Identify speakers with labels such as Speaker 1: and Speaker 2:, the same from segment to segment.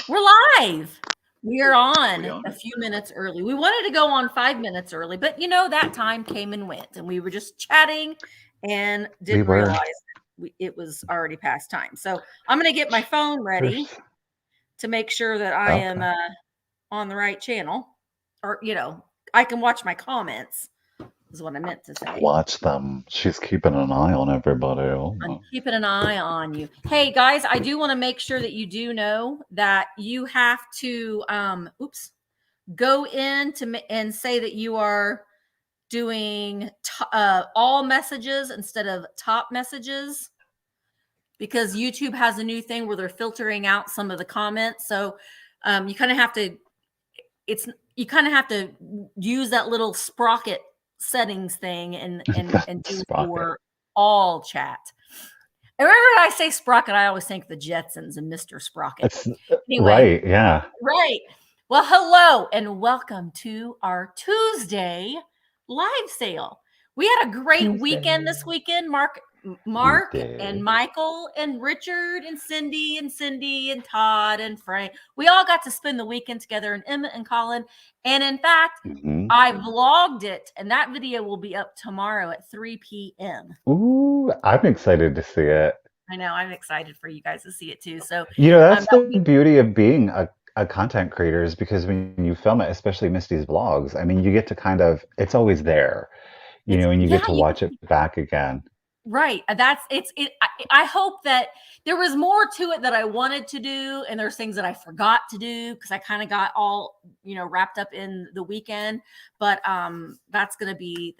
Speaker 1: We're live. We're on a few minutes early. We wanted to go on 5 minutes early, but that time came and went, and we were just chatting and didn't realize it was already past time. So I'm going to get my phone ready to make sure that I am on the right channel, or I can watch my comments. Is what I meant to say.
Speaker 2: Watch them. She's keeping an eye on everybody.
Speaker 1: I'm keeping an eye on you. Hey guys, I do want to make sure that you do know that you have to go in and say that you are doing all messages instead of top messages, because YouTube has a new thing where they're filtering out some of the comments. So you kind of have to use that little sprocket settings thing and do for all chat. And whenever I say Sprocket, I always think the Jetsons and Mr. Sprocket.
Speaker 2: Anyway, right, yeah.
Speaker 1: Right. Well, hello and welcome to our Tuesday live sale. We had a great weekend this weekend. Mark and Michael and Richard and Cindy and Todd and Frank. We all got to spend the weekend together, and Emmett and Colin. And in fact, I vlogged it, and that video will be up tomorrow at 3 p.m.
Speaker 2: Ooh, I'm excited to see it.
Speaker 1: I know, I'm excited for you guys to see it too. So
Speaker 2: that's the beauty of being a content creator, is because when you film it, especially Misty's vlogs, I mean, you get to it's always there, and you get to watch it back again.
Speaker 1: Right. I hope that there was more to it that I wanted to do, and there's things that I forgot to do because I kind of got all, wrapped up in the weekend. But that's gonna be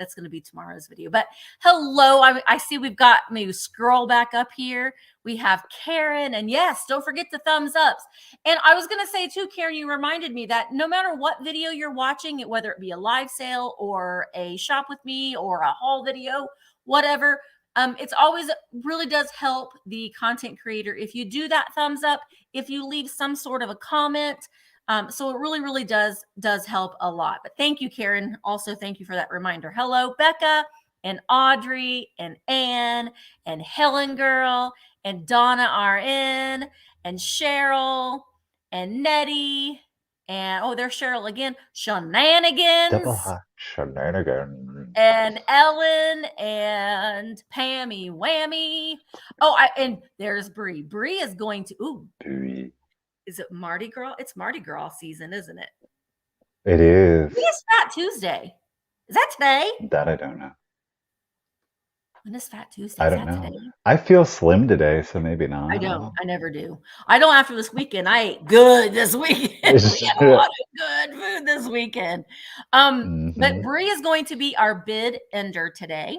Speaker 1: tomorrow's video. But hello, I see we've got, maybe scroll back up here. We have Karen, and yes, don't forget the thumbs ups. And I was gonna say too, Karen, you reminded me that no matter what video you're watching, whether it be a live sale or a shop with me or a haul video, whatever. It's always really does help the content creator if you do that thumbs up, if you leave some sort of a comment. So it really, really does help a lot. But thank you, Karen. Also, thank you for that reminder. Hello, Becca and Audrey and Anne and Helen Girl and Donna RN and Cheryl and Nettie. And there's Cheryl again. Shenanigans.
Speaker 2: Double hot shenanigans.
Speaker 1: And Ellen and Pammy Whammy. And there's Bree. Bree is going to. Bree. Is it Mardi Gras? It's Mardi Gras season, isn't it?
Speaker 2: It is.
Speaker 1: It's Fat Tuesday. Is that today?
Speaker 2: That I don't know.
Speaker 1: When is Fat Tuesday?
Speaker 2: I don't know. Today? I feel slim today, so maybe not.
Speaker 1: I don't. I never do. I don't after this weekend. I ate good this weekend. We had a lot of good food this weekend. But Bree is going to be our bid ender today.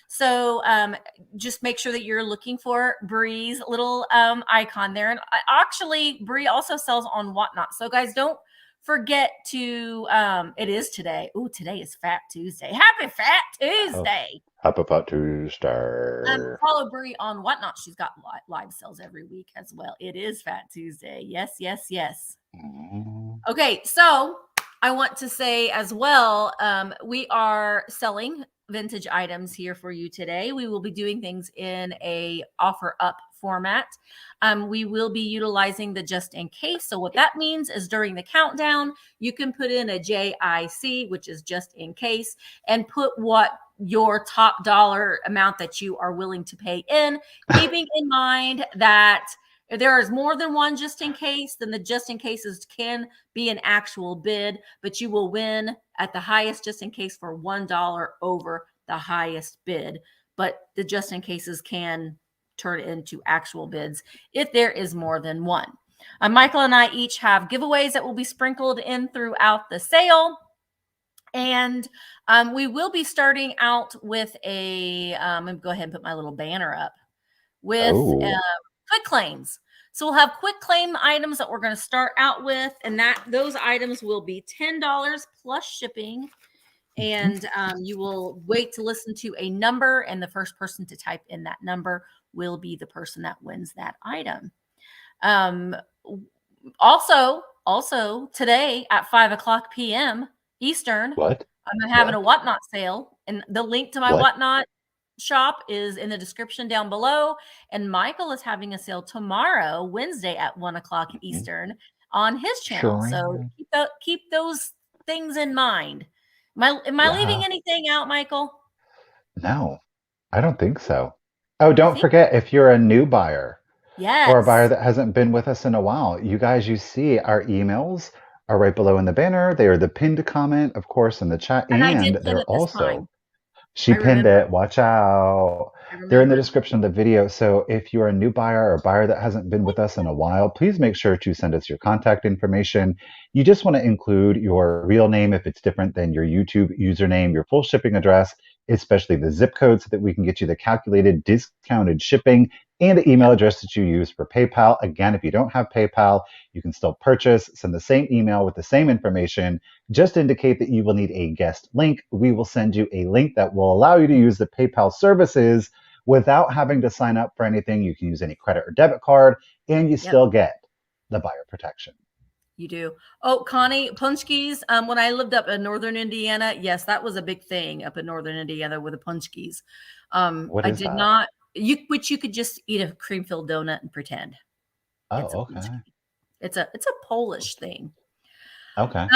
Speaker 1: So just make sure that you're looking for Bree's little icon there. And actually, Bree also sells on Whatnot. So guys, don't forget to, it is today. Ooh, today is Fat Tuesday. Happy Fat Tuesday.
Speaker 2: Oh, happy Fat Tuesday.
Speaker 1: Follow Bree on Whatnot. She's got live sales every week as well. It is Fat Tuesday. Yes, yes, yes. Okay, so I want to say as well, we are selling vintage items here for you today. We will be doing things in a offer up format. We will be utilizing the just in case. So what that means is during the countdown, you can put in a JIC, which is just in case, and put what your top dollar amount that you are willing to pay in, keeping in mind that if there is more than one just in case, then the just in cases can be an actual bid, but you will win at the highest just in case for $1 over the highest bid. But the just in cases can turn into actual bids if there is more than one. Michael and I each have giveaways that will be sprinkled in throughout the sale. And we will be starting out with let me go ahead and put my little banner up with quick claims. So we'll have quick claim items that we're going to start out with, and those items will be $10 plus shipping. And you will wait to listen to a number, and the first person to type in that number will be the person that wins that item. Also today at 5:00 p.m. Eastern, I'm having a Whatnot sale, and the link to my Whatnot shop is in the description down below. And Michael is having a sale tomorrow, Wednesday at 1:00 Eastern on his channel. So keep those things in mind. Am I leaving anything out, Michael?
Speaker 2: No, I don't think so. Oh, don't
Speaker 1: think
Speaker 2: forget, if you're a new buyer or a buyer
Speaker 1: yes.
Speaker 2: that hasn't been with us in a while, you guys, you see our emails are right below in the banner. They are the pinned comment, of course, in the chat,
Speaker 1: And I
Speaker 2: and
Speaker 1: did pin
Speaker 2: they're
Speaker 1: it this
Speaker 2: also
Speaker 1: time.
Speaker 2: she
Speaker 1: I
Speaker 2: pinned
Speaker 1: remember.
Speaker 2: it. Watch out.
Speaker 1: I
Speaker 2: They're in the
Speaker 1: remember.
Speaker 2: description of the video. So if you're a new buyer or a buyer that hasn't been with us in a while, please make sure to send us your contact information. You just want to include your real name if it's different than your YouTube username, your full shipping address, especially the zip code so that we can get you the calculated discounted shipping and the email
Speaker 1: Yep.
Speaker 2: address that you use for PayPal. Again, if you don't have PayPal, you can still purchase, send the same email with the same information. Just indicate that you will need a guest link. We will send you a link that will allow you to use the PayPal services without having to sign up for anything. You can use any credit or debit card, and you
Speaker 1: Yep.
Speaker 2: still get the buyer protection.
Speaker 1: You do. Oh, Connie, punchkis. When I lived up in northern Indiana, yes, that was a big thing up in northern Indiana with the punchkis.
Speaker 2: What
Speaker 1: I
Speaker 2: is
Speaker 1: did
Speaker 2: that?
Speaker 1: not. Which you could just eat a cream-filled donut and pretend it's a
Speaker 2: Oh, okay.
Speaker 1: punchki. It's a Polish thing.
Speaker 2: Okay.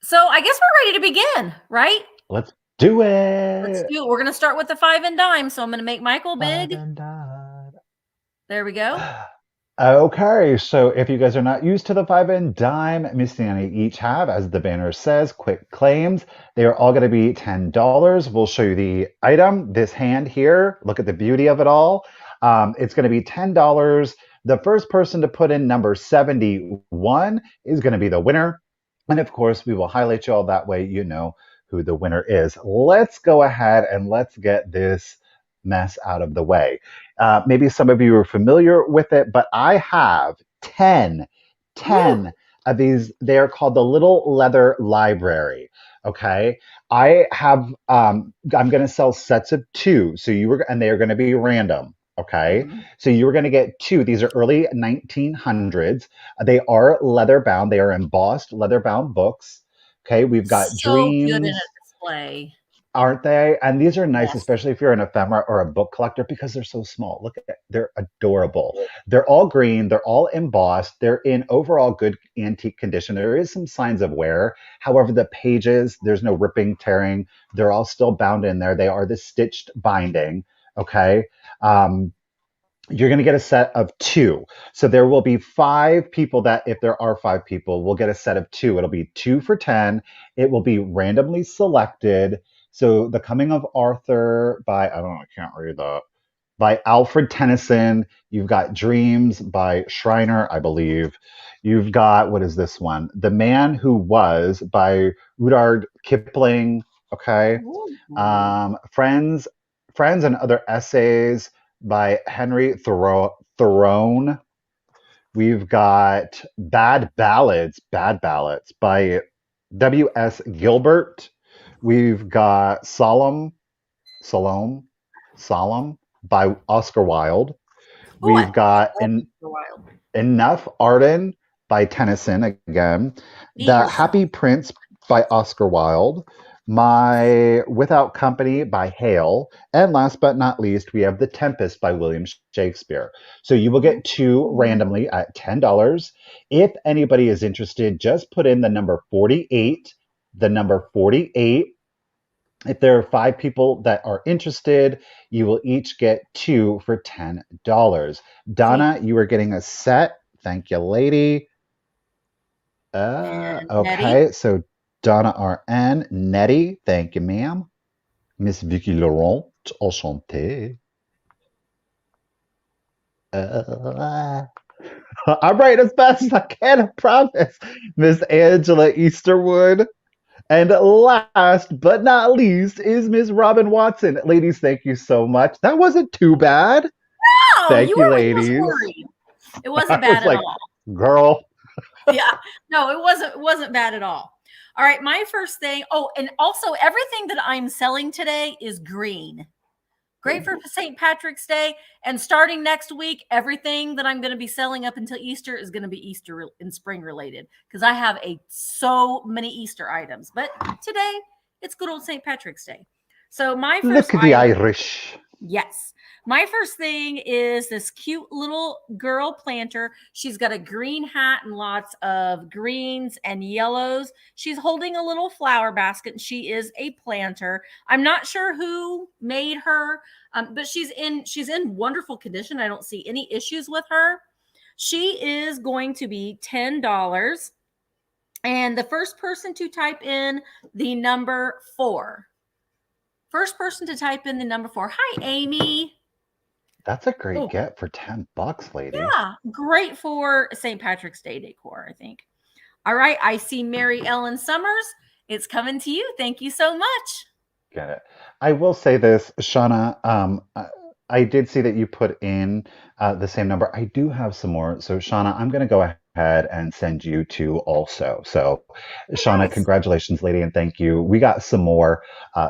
Speaker 1: So I guess we're ready to begin, right?
Speaker 2: Let's do
Speaker 1: Let's
Speaker 2: it.
Speaker 1: do it. We're gonna start with the 5 and dime. So I'm gonna make Michael big.
Speaker 2: $5.
Speaker 1: There we go.
Speaker 2: Okay, so if you guys are not used to the 5 and dime, Misty and I each have, as the banner says, quick claims. They are all going to be $10. We'll show you the item, this hand here. Look at the beauty of it all. It's going to be $10. The first person to put in number 71 is going to be the winner. And of course, we will highlight you all that way you know who the winner is. Let's go ahead and let's get this mess out of the way. Maybe some of you are familiar with it, but I have 10
Speaker 1: Woo.
Speaker 2: of these. They are called the Little Leather Library. Okay. I have, I'm going to sell sets of 2. So and they are going to be random. Okay.
Speaker 1: Mm-hmm.
Speaker 2: So you were going to get 2. These are early 1900s. They are leather bound. They are embossed leather bound books. Okay. We've got
Speaker 1: So good in a
Speaker 2: dreams.
Speaker 1: display.
Speaker 2: Aren't they? And these are nice,
Speaker 1: Yes.
Speaker 2: especially if you're an ephemera or a book collector, because they're so small. Look at it. They're adorable. They're all green. They're all embossed. They're in overall good antique condition. There is some signs of wear. However, the pages, there's no ripping, tearing. They're all still bound in there. They are the stitched binding. Okay. You're going to get a set of 2. So there will be 5 people that, if there are 5 people, will get a set of 2. It'll be 2 for 10. It will be randomly selected. So The Coming of Arthur by, I don't know, I can't read that, by Alfred Tennyson. You've got Dreams by Schreiner, I believe. You've got, what is this one? The Man Who Was by Rudyard Kipling. Okay. Friends and Other Essays by Henry Thoreau. We've got Bad Ballads by W.S. Gilbert. We've got Solemn by Oscar Wilde. We've got Enough Arden by Tennyson again. The Happy Prince by Oscar Wilde. My Without Company by Hale. And last but not least, we have The Tempest by William Shakespeare. So you will get 2 randomly at $10. If anybody is interested, just put in the number 48. The number 48. If there are 5 people that are interested, you will each get 2 for $10. Donna, you are getting a set. Thank you, lady. Okay, so Donna R.N. Nettie, thank you, ma'am. Miss Vicky Laurent, enchanté. I'm writing as fast as I can, I promise. Miss Angela Easterwood. And last but not least is Miss Robin Watson. Ladies, thank you so much. That wasn't too bad.
Speaker 1: No,
Speaker 2: thank you,
Speaker 1: were
Speaker 2: ladies.
Speaker 1: Worried. It wasn't bad at all.
Speaker 2: Girl.
Speaker 1: Yeah, no, it wasn't bad at all. All right, my first thing. Oh, and also everything that I'm selling today is green. Great for St. Patrick's Day. And starting next week, everything that I'm going to be selling up until Easter is going to be Easter and spring related, because I have so many Easter items. But today, it's good old St. Patrick's Day. So my first
Speaker 2: Look at the Irish.
Speaker 1: Yes. My first thing is this cute little girl planter. She's got a green hat and lots of greens and yellows. She's holding a little flower basket, and she is a planter. I'm not sure who made her, but she's in wonderful condition. I don't see any issues with her. She is going to be $10. And the first person to type in the number 4. First person to type in the number 4. Hi, Amy.
Speaker 2: That's a great get for $10, lady.
Speaker 1: Yeah, great for St. Patrick's Day decor, I think. All right, I see Mary Ellen Summers. It's coming to you. Thank you so much.
Speaker 2: Get it. I will say this, Shauna. I did see that you put in the same number. I do have some more. So, Shauna, I'm going to go ahead and send you 2 also. So, Shauna,
Speaker 1: Nice.
Speaker 2: congratulations, lady, and thank you. We got some more,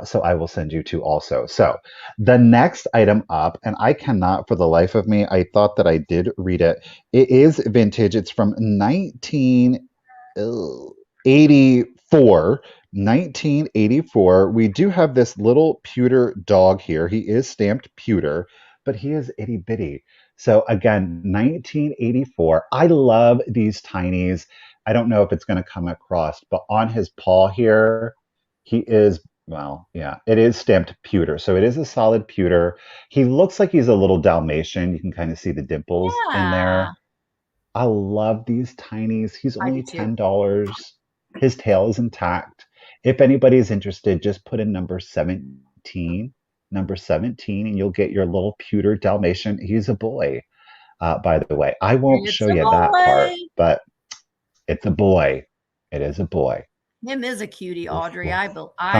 Speaker 2: so I will send you 2 also. So, the next item up, and I cannot for the life of me, I thought that I did read it. It is vintage. It's from 1984. 1984. We do have this little pewter dog here. He is stamped pewter, but he is itty bitty. So again, 1984. I love these tinies. I don't know if it's going to come across, but on his paw here, he is, well, yeah, it is stamped pewter. So it is a solid pewter. He looks like he's a little Dalmatian. You can kind of see the dimples in there. I love these tinies. He's only $10. His tail is intact. If anybody's interested, just put in number 17, and you'll get your little pewter Dalmatian. He's a boy, by the way. I won't show you that part, but it's a boy. It is a boy.
Speaker 1: Him is a cutie, Audrey.
Speaker 2: How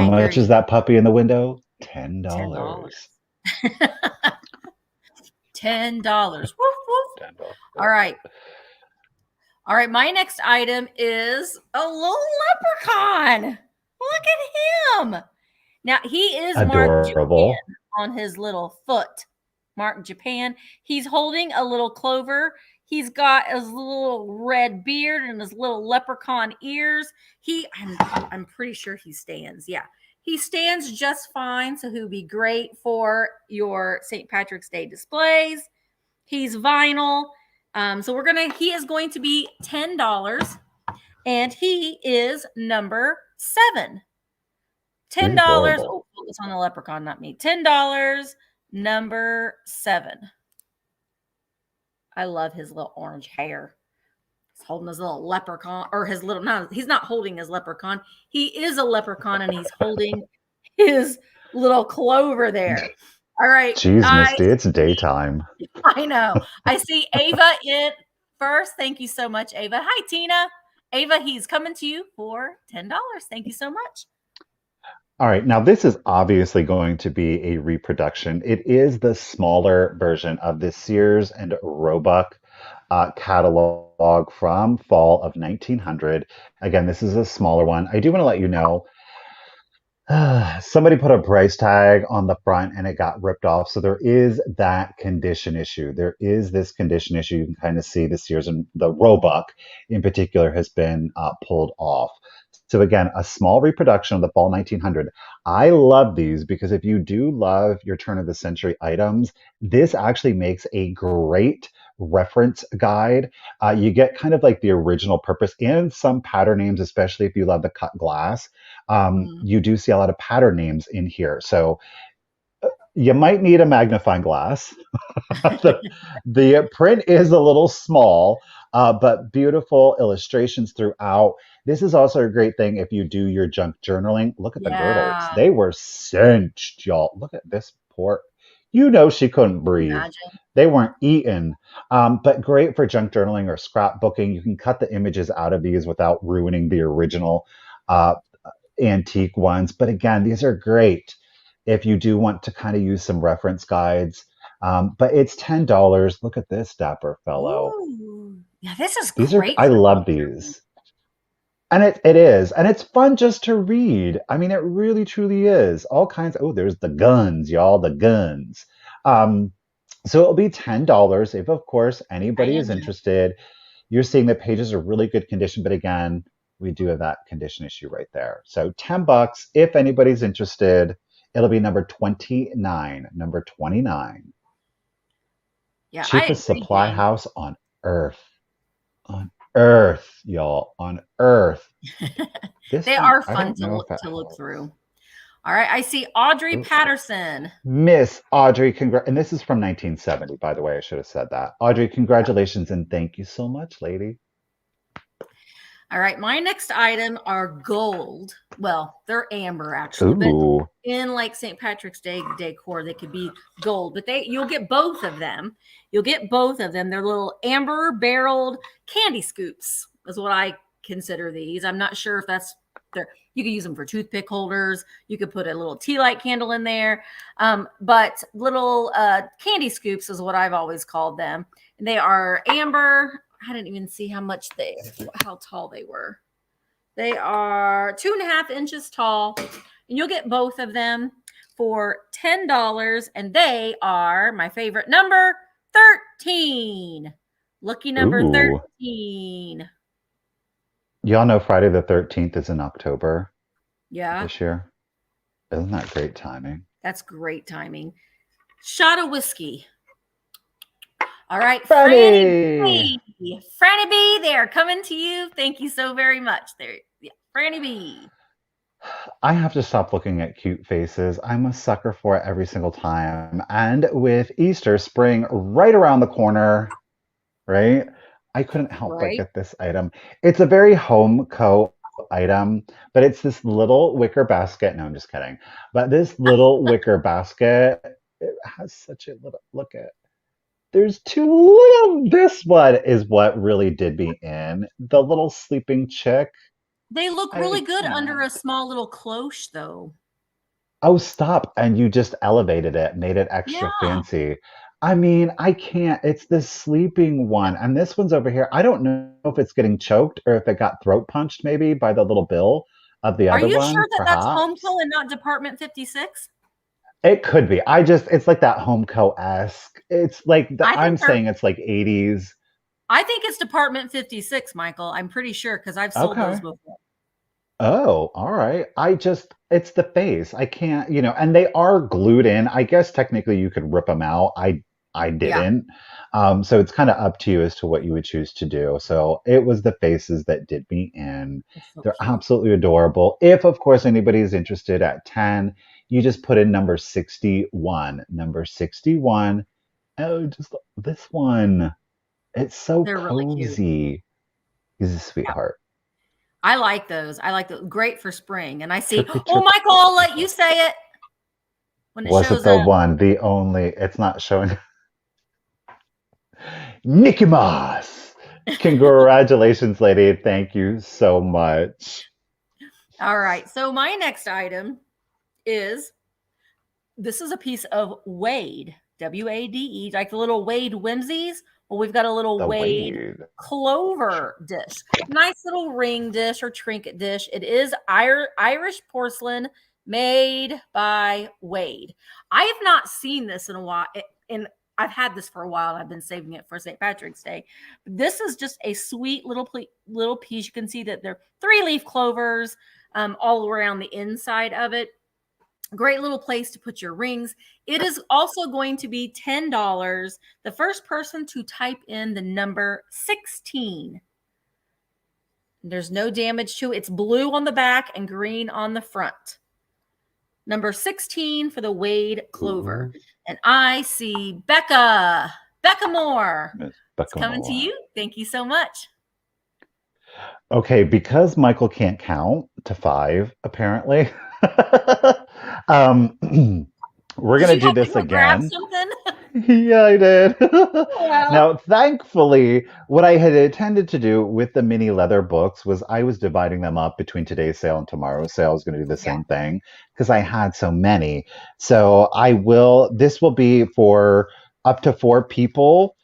Speaker 2: much is that puppy in the window? $10.
Speaker 1: $10. Woof, woof. $10. All right. All right, my next item is a little leprechaun. Look at him. Now, he is marked Japan on his little foot. Marked Japan. He's holding a little clover. He's got his little red beard and his little leprechaun ears. I'm pretty sure he stands. Yeah, he stands just fine. So he'll be great for your St. Patrick's Day displays. He's vinyl. So he is going to be $10, and he is number 7. $10. Oh, focus on the leprechaun, not me. $10, number 7. I love his little orange hair. He's holding his little leprechaun, or his little, no, he's not holding his leprechaun. He is a leprechaun, and he's holding his little clover there. All right.
Speaker 2: Jeez, Misty, it's daytime.
Speaker 1: I know. I see Ava in first. Thank you so much, Ava. Hi, Tina. Ava, he's coming to you for $10. Thank you so much.
Speaker 2: All right. Now, this is obviously going to be a reproduction. It is the smaller version of the Sears and Roebuck catalog from fall of 1900. Again, this is a smaller one. I do want to let you know, somebody put a price tag on the front and it got ripped off. So there is that condition issue. There is this condition issue. You can kind of see the Sears and the Roebuck in particular has been pulled off. So again, a small reproduction of the fall 1900. I love these because if you do love your turn of the century items, this actually makes a great reference guide. You get kind of like the original purpose and some pattern names, especially if you love the cut glass. You do see a lot of pattern names in here. So you might need a magnifying glass. The print is a little small, but beautiful illustrations throughout. This is also a great thing if you do your junk journaling. Look at the girdles. They were cinched, y'all. Look at this poor. You know she couldn't breathe. Imagine. They weren't eaten, but great for junk journaling or scrapbooking. You can cut the images out of these without ruining the original antique ones. But again, these are great if you do want to kind of use some reference guides. But it's $10. Look at this dapper fellow.
Speaker 1: Ooh. Yeah, this is
Speaker 2: great. I love these. And it is. And it's fun just to read. I mean, it really, truly is. All kinds. Oh, there's the guns, y'all, the guns. So it'll be $10 if, of course, anybody is interested. You're seeing the pages are really good condition. But again, we do have that condition issue right there. So $10 if anybody's interested. It'll be number 29. Number 29.
Speaker 1: Yeah, I
Speaker 2: Cheapest
Speaker 1: agree,
Speaker 2: supply
Speaker 1: Jane.
Speaker 2: house on earth. On earth, y'all. On earth. This
Speaker 1: They
Speaker 2: one,
Speaker 1: are
Speaker 2: I
Speaker 1: fun
Speaker 2: don't know if that
Speaker 1: to look
Speaker 2: helps.
Speaker 1: through. All right, I see Audrey
Speaker 2: Ooh.
Speaker 1: Patterson.
Speaker 2: Miss Audrey, and this is from 1970, by the way. I should have said that. Audrey, congratulations and thank you so much, lady.
Speaker 1: All right, my next item are gold. Well, they're amber actually, but
Speaker 2: Ooh.
Speaker 1: in like St. Patrick's Day decor, they could be gold, but you'll get both of them. You'll get both of them. They're little amber barreled candy scoops, is what I consider these. I'm not sure if that's you could use them for toothpick holders. You could put a little tea light candle in there. But little candy scoops is what I've always called them. And they are amber. I didn't even see how tall they were. They are 2.5 inches tall, and you'll get both of them for $10. And they are my favorite number, 13. Lucky number
Speaker 2: Ooh.
Speaker 1: 13.
Speaker 2: Y'all know Friday the 13th is in October
Speaker 1: Yeah,
Speaker 2: this year. Isn't that great timing?
Speaker 1: that's great timing. Shot of whiskey. All right,
Speaker 2: Franny!
Speaker 1: Franny B, they are coming to you. Thank you so very much. There, yeah, Franny B.
Speaker 2: I have to stop looking at cute faces. I'm a sucker for it every single time. And with Easter spring right around the corner, right? I couldn't help but
Speaker 1: Right?
Speaker 2: get this item. It's a very home co item, but it's this little wicker basket. No, I'm just kidding. But this little wicker basket, it has such a little look at. There's two little. This one is what really did me in. The little sleeping chick.
Speaker 1: They look really
Speaker 2: I
Speaker 1: good under
Speaker 2: can't.
Speaker 1: a small little cloche, though.
Speaker 2: Oh, stop. And you just elevated it, made it extra
Speaker 1: Yeah.
Speaker 2: fancy. I mean, I can't. It's this sleeping one. And this one's over here. I don't know if it's getting choked or if it got throat punched maybe by the little bill of the
Speaker 1: Are
Speaker 2: other
Speaker 1: you sure
Speaker 2: one,
Speaker 1: that that's
Speaker 2: perhaps.
Speaker 1: Homco and not Department 56?
Speaker 2: It could be. It's like that Homeco-esque. It's like
Speaker 1: I
Speaker 2: I'm
Speaker 1: think they're
Speaker 2: saying it's like 80s.
Speaker 1: I think it's Department 56, Michael. I'm pretty sure because I've sold those
Speaker 2: Okay.
Speaker 1: before.
Speaker 2: Oh, all right. It's the face. I can't, and they are glued in. I guess technically you could rip them out. I
Speaker 1: Yeah.
Speaker 2: didn't. So it's kind of up to you as to what you would choose to do. So it was the faces that did me in.
Speaker 1: It's so
Speaker 2: They're
Speaker 1: cute.
Speaker 2: absolutely adorable. If, of course, anybody is interested at 10, you just put in number 61. Number 61. Oh, just this one. It's so
Speaker 1: They're really cute.
Speaker 2: cozy. He's a
Speaker 1: Yeah.
Speaker 2: sweetheart.
Speaker 1: I like those. I like those. Great for spring. And I see,
Speaker 2: Chirpy,
Speaker 1: oh,
Speaker 2: chirpy.
Speaker 1: Michael, I'll let you say it when it
Speaker 2: Was it
Speaker 1: shows
Speaker 2: the
Speaker 1: up.
Speaker 2: one, the only? It's not showing. Mickey Mouse. Congratulations, lady. Thank you so much.
Speaker 1: All right. So my next item is this is a piece of Wade, WADE, like the little Wade whimsies. Well, we've got a little
Speaker 2: The
Speaker 1: Wade
Speaker 2: Wade.
Speaker 1: clover dish. Nice little ring dish or trinket dish. It is Irish porcelain made by Wade. I have not seen this in a while. I've had this for a while. I've been saving it for St. Patrick's Day. This is just a sweet little piece. You can see that they're 3-leaf clovers all around the inside of it. Great little place to put your rings. It is also going to be $10. The first person to type in the number 16. There's no damage to it. It's blue on the back and green on the front. Number 16 for the Wade clover.
Speaker 2: Ooh.
Speaker 1: And I see Becca Moore.
Speaker 2: Miss
Speaker 1: It's
Speaker 2: Becca
Speaker 1: coming to
Speaker 2: Moore.
Speaker 1: you. Thank you so much.
Speaker 2: Okay, because Michael can't count to 5, apparently. um, we're
Speaker 1: Did
Speaker 2: gonna
Speaker 1: you
Speaker 2: do
Speaker 1: have to
Speaker 2: this
Speaker 1: go grab
Speaker 2: again.
Speaker 1: something?
Speaker 2: Yeah, I did.
Speaker 1: Yeah.
Speaker 2: Now, thankfully, what I had intended to do with the mini leather books was I was dividing them up between today's sale and tomorrow's sale. I was going to do the
Speaker 1: Yeah.
Speaker 2: same thing because I had so many. So this will be for up to 4 people.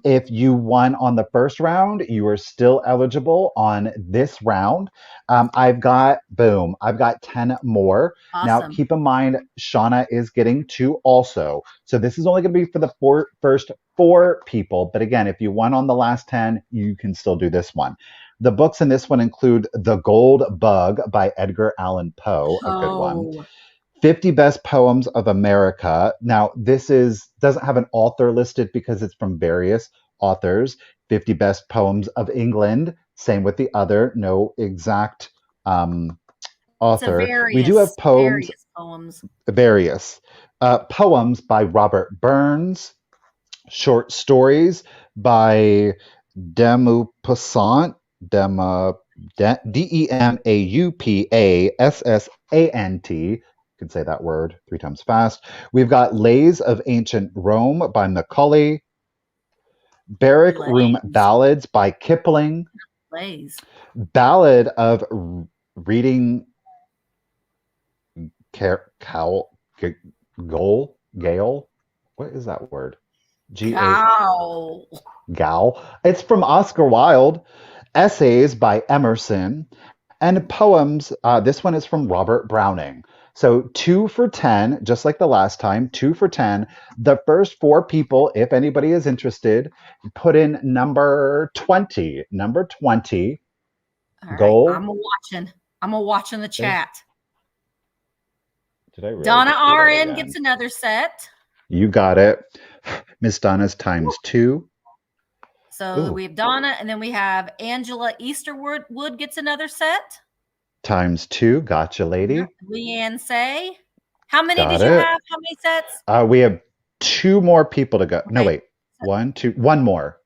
Speaker 2: If you won on the first round, you are still eligible on this round. I've got 10 more. Now,
Speaker 1: Awesome.
Speaker 2: keep in mind, Shauna is getting 2 also. So this is only going to be for the first 4 people. But again, if you won on the last 10, you can still do this one. The books in this one include The Gold Bug by Edgar Allan Poe, a good one.
Speaker 1: Oh,
Speaker 2: 50 best poems of America. Now, this doesn't have an author listed because it's from various authors. 50 best poems of England. Same with the other, no exact
Speaker 1: It's a
Speaker 2: author. We do have poems,
Speaker 1: various poems.
Speaker 2: various poems by Robert Burns, short stories by Demaupassant, Demaupasant. You can say that word 3 times fast. We've got Lays of Ancient Rome by Macaulay, Barrack Room
Speaker 1: Lays.
Speaker 2: Ballads by Kipling,
Speaker 1: Lays.
Speaker 2: Ballad of Reading Gale. What is that word?
Speaker 1: Cow.
Speaker 2: Gal. It's from Oscar Wilde. Essays by Emerson. And poems. This one is from Robert Browning. So 2 for 10, just like the last time, 2 for 10. The first 4 people, if anybody is interested, put in number 20. Number 20.
Speaker 1: All right.
Speaker 2: Goal.
Speaker 1: I'm a watching the chat.
Speaker 2: Did I really
Speaker 1: Donna RN gets another set.
Speaker 2: You got it. Miss Donna's times 2.
Speaker 1: So we have Donna, and then we have Angela Easterwood gets another set.
Speaker 2: Times 2. Gotcha, lady.
Speaker 1: Leanne Say. How many did you have? How many sets?
Speaker 2: We have 2 more people to go. Okay. No, wait. 1, 2. 1 more.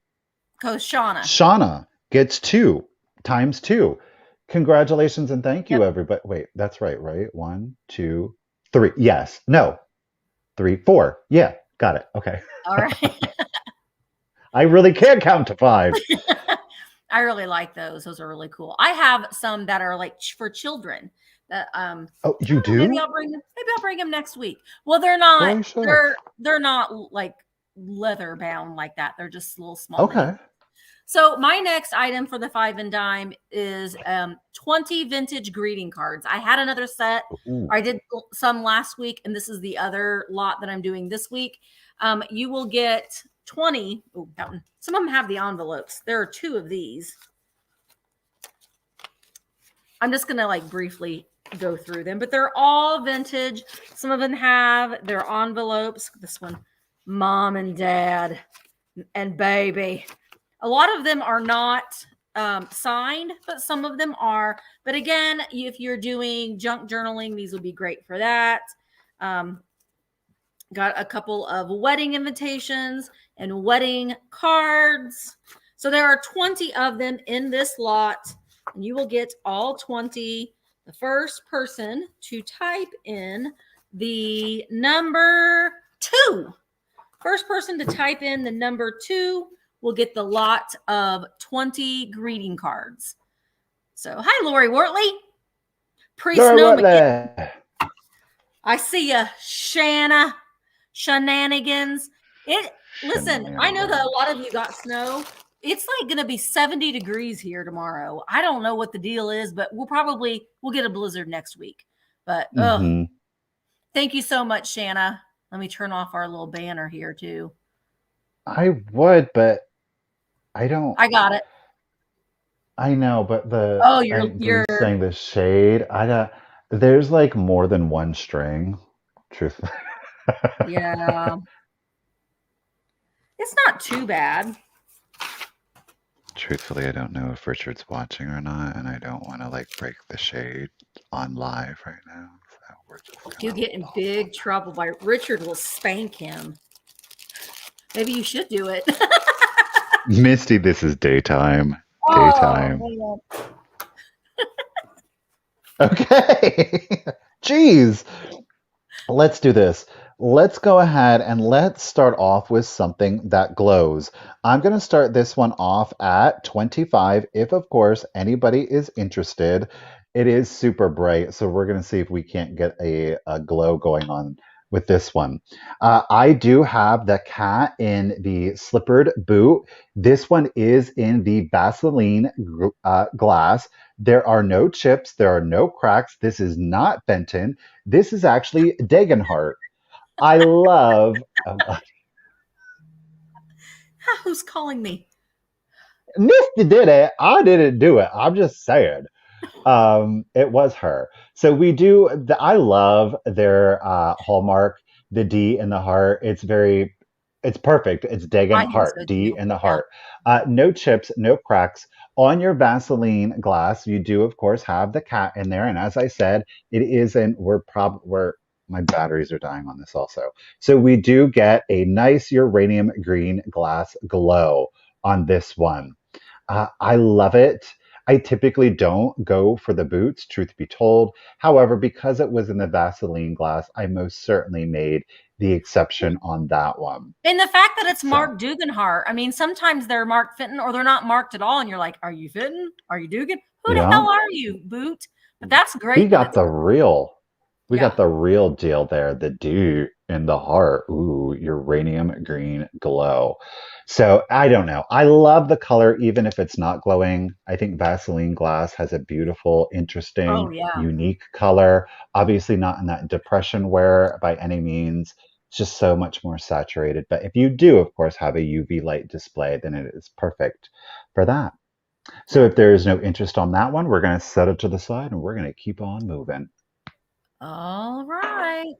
Speaker 1: Goes Shauna.
Speaker 2: Shauna gets 2 times 2. Congratulations and thank you, everybody. Wait, that's right? 1, 2, 3. Yes. No. 3, 4. Yeah. Got it. Okay.
Speaker 1: All right.
Speaker 2: I really can't count to 5.
Speaker 1: I really like those. Those are really cool. I have some that are like for children. That
Speaker 2: oh, you do?
Speaker 1: Maybe I'll bring them next week. Well, they're not. They're not like leather bound like that. They're just little small.
Speaker 2: Okay.
Speaker 1: Things. So my next item for the 5 and dime is 20 vintage greeting cards. I had another set. I did some last week, and this is the other lot that I'm doing this week. You will get 20. Oh, that one. Some of them have the envelopes. There are 2 of these. I'm just going to like briefly go through them, but they're all vintage. Some of them have their envelopes. This one, mom and dad and baby. A lot of them are not signed, but some of them are. But again, if you're doing junk journaling, these would be great for that. Got a couple of wedding invitations and wedding cards. So there are 20 of them in this lot, and you will get all 20. The first person to type in the number 2. First person to type in the number 2 will get the lot of 20 greeting cards. So, hi, Lori Wortley. Priest Noma. I see you, Shanna. Shenanigans. Listen, I know that a lot of you got snow. It's like going to be 70 degrees here tomorrow. I don't know what the deal is, but we'll get a blizzard next week. But thank you so much, Shanna. Let me turn off our little banner here too.
Speaker 2: I would, but I don't.
Speaker 1: I got it.
Speaker 2: I know, but
Speaker 1: you're
Speaker 2: saying the shade. There's like more than one string. Truthfully.
Speaker 1: Yeah. It's not too bad.
Speaker 2: Truthfully, I don't know if Richard's watching or not, and I don't want to like break the shade on live right now. So
Speaker 1: you get in big trouble by Richard will spank him. Maybe you should do it.
Speaker 2: Misty, this is daytime. Daytime. Okay. Jeez. Let's do this. Let's go ahead and let's start off with something that glows. I'm going to start this one off at 25. If, of course, anybody is interested, it is super bright. So we're going to see if we can't get a glow going on with this one. I do have the cat in the slippered boot. This one is in the Vaseline glass. There are no chips. There are no cracks. This is not Fenton. This is actually Degenhart. I love...
Speaker 1: Who's calling me?
Speaker 2: Misty did it. I didn't do it. I'm just saying. It was her. So we do I love their Hallmark, the D in the heart. It's perfect. It's Dagon
Speaker 1: I think so
Speaker 2: heart, D
Speaker 1: too.
Speaker 2: in the
Speaker 1: Yeah.
Speaker 2: heart. No chips, no cracks. On your Vaseline glass, you do of course have the cat in there. And as I said, it isn't, we're my batteries are dying on this also. So we do get a nice uranium green glass glow on this one. I love it. I typically don't go for the boots, truth be told. However, because it was in the Vaseline glass, I most certainly made the exception on that one.
Speaker 1: And the fact that it's
Speaker 2: So,
Speaker 1: marked Duganhart, I mean, sometimes they're marked Fenton or they're not marked at all. And you're like, are you Fenton? Are you Dugan? Who the
Speaker 2: yeah,
Speaker 1: hell are you, Boot? But that's
Speaker 2: we
Speaker 1: great that
Speaker 2: got
Speaker 1: it's,
Speaker 2: the real, we
Speaker 1: yeah,
Speaker 2: got the real deal there. The do in the heart. Ooh, uranium green glow. So I don't know. I love the color, even if it's not glowing. I think Vaseline glass has a beautiful,
Speaker 1: oh,
Speaker 2: interesting,
Speaker 1: yeah,
Speaker 2: unique color. Obviously, not in that depression wear by any means. It's just so much more saturated. But if you do, of course, have a UV light display, then it is perfect for that. So
Speaker 1: yeah.
Speaker 2: if there is no interest on that one, we're going to set it to the side and we're going to keep on moving.
Speaker 1: All right.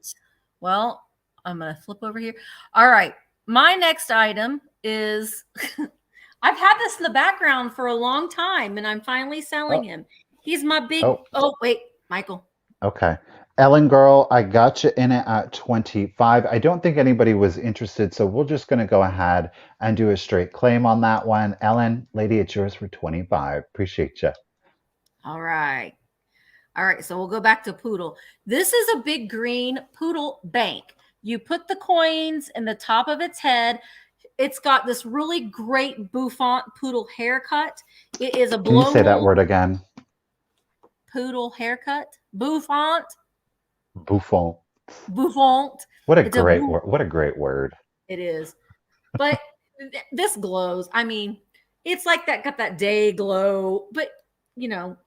Speaker 1: Well, I'm going to flip over here. All right. My next item is I've had this in the background for a long time and I'm finally selling
Speaker 2: Oh,
Speaker 1: him. He's my big,
Speaker 2: oh,
Speaker 1: oh, wait, Michael.
Speaker 2: okay. Ellen girl, I got you in it at 25. I don't think anybody was interested, so we're just going to go ahead and do a straight claim on that one. Ellen, lady, it's yours for 25. Appreciate you.
Speaker 1: All right. All right, so we'll go back to poodle. This is a big green poodle bank. You put the coins in the top of its head. It's got this really great bouffant poodle haircut. It is a
Speaker 2: Can you
Speaker 1: blow
Speaker 2: say that
Speaker 1: mold
Speaker 2: word again?
Speaker 1: poodle haircut. Bouffant,
Speaker 2: Buffon.
Speaker 1: bouffant.
Speaker 2: What a
Speaker 1: It's a
Speaker 2: great word. What a great word.
Speaker 1: it is. But this glows. I mean, it's like that got that day glow, but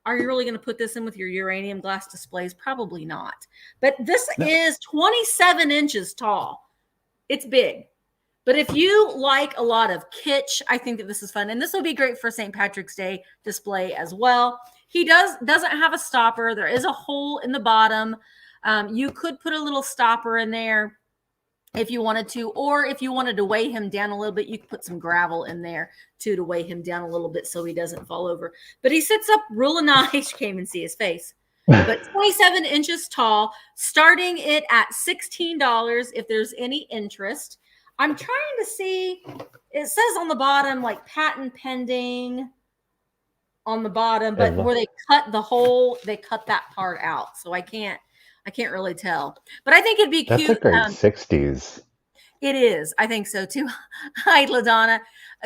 Speaker 1: are you really going to put this in with your uranium glass displays? Probably not. But this
Speaker 2: No,
Speaker 1: is 27 inches tall. It's big. But if you like a lot of kitsch, I think that this is fun. And this will be great for St. Patrick's Day display as well. He doesn't have a stopper. There is a hole in the bottom. You could put a little stopper in there if you wanted to, or if you wanted to weigh him down a little bit, you could put some gravel in there too to weigh him down a little bit so he doesn't fall over. But he sits up real nice. You can't even see his face. But 27 inches tall, starting it at $16 if there's any interest. I'm trying to see, it says on the bottom like patent pending on the bottom, but where they cut the hole, they cut that part out. So I can't really tell. But I think it'd be
Speaker 2: that's a
Speaker 1: cute.
Speaker 2: great 60s.
Speaker 1: It is. I think so too. Hi, LaDonna.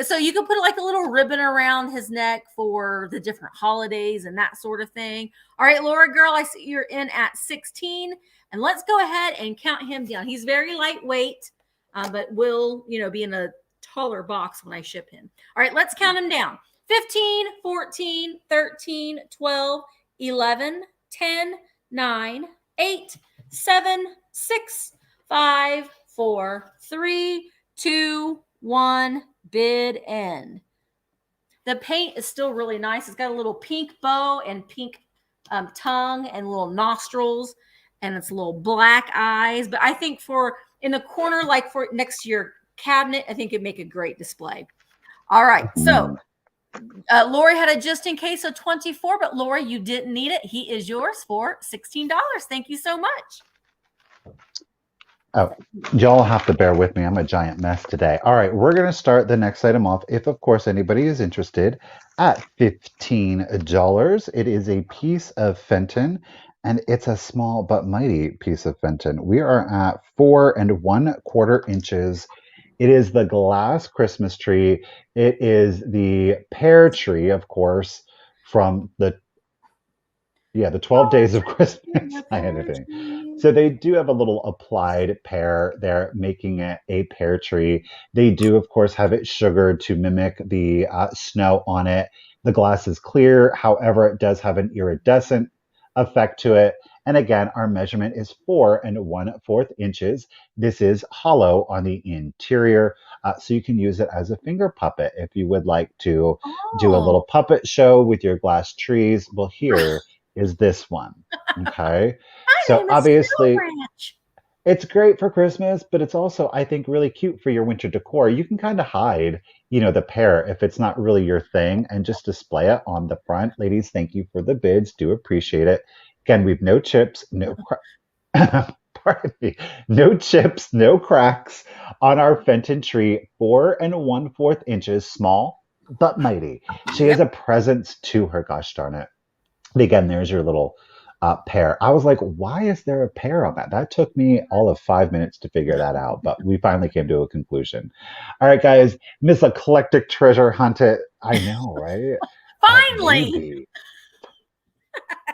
Speaker 1: So you can put like a little ribbon around his neck for the different holidays and that sort of thing. All right, Laura girl, I see you're in at 16. And let's go ahead and count him down. He's very lightweight, but will, be in a taller box when I ship him. All right, let's count him down. 15, 14, 13, 12, 11, 10, 9, 8, 7, 6, 5, 4, 3, 2, 1, bid end. The paint is still really nice. It's got a little pink bow and pink tongue and little nostrils, and it's little black eyes. But I think for in the corner, like for next to your cabinet, I think it'd make a great display. All right, so Lori had a just in case of 24, but Lori, you didn't need it. He is yours for $16. Thank you so much.
Speaker 2: Oh, y'all have to bear with me. I'm a giant mess today. All right, we're going to start the next item off, if of course anybody is interested, at $15. It is a piece of Fenton, and it's a small but mighty piece of Fenton. We are at 4¼ inches. It is the glass Christmas tree. It is the pear tree, of course, from the 12 days of Christmas. I had a thing. So they do have a little applied pear there, making it a pear tree. They do, of course, have it sugared to mimic the snow on it. The glass is clear. However, it does have an iridescent effect to it. And again, our measurement is 4¼ inches. This is hollow on the interior. So you can use it as a finger puppet if you would like to do a
Speaker 1: Oh,
Speaker 2: little puppet show with your glass trees. Well, here is this one. Okay.
Speaker 1: my
Speaker 2: So
Speaker 1: name is Snow
Speaker 2: obviously,
Speaker 1: Branch.
Speaker 2: it's great for Christmas, but it's also, I think, really cute for your winter decor. You can kind of hide, the pear if it's not really your thing and just display it on the front. Ladies, thank you for the bids. Do appreciate it. Again, we've no chips, pardon me, no chips, no cracks on our Fenton tree, 4 1/4 inches, small but mighty. She has
Speaker 1: Yep.
Speaker 2: a presence to her, gosh darn it. And again, there's your little pear. I was like, why is there a pear on that? That took me all of 5 minutes to figure that out, but we finally came to a conclusion. All right, guys, Miss Eclectic Treasure Hunted. I know, right? That
Speaker 1: Finally.
Speaker 2: baby.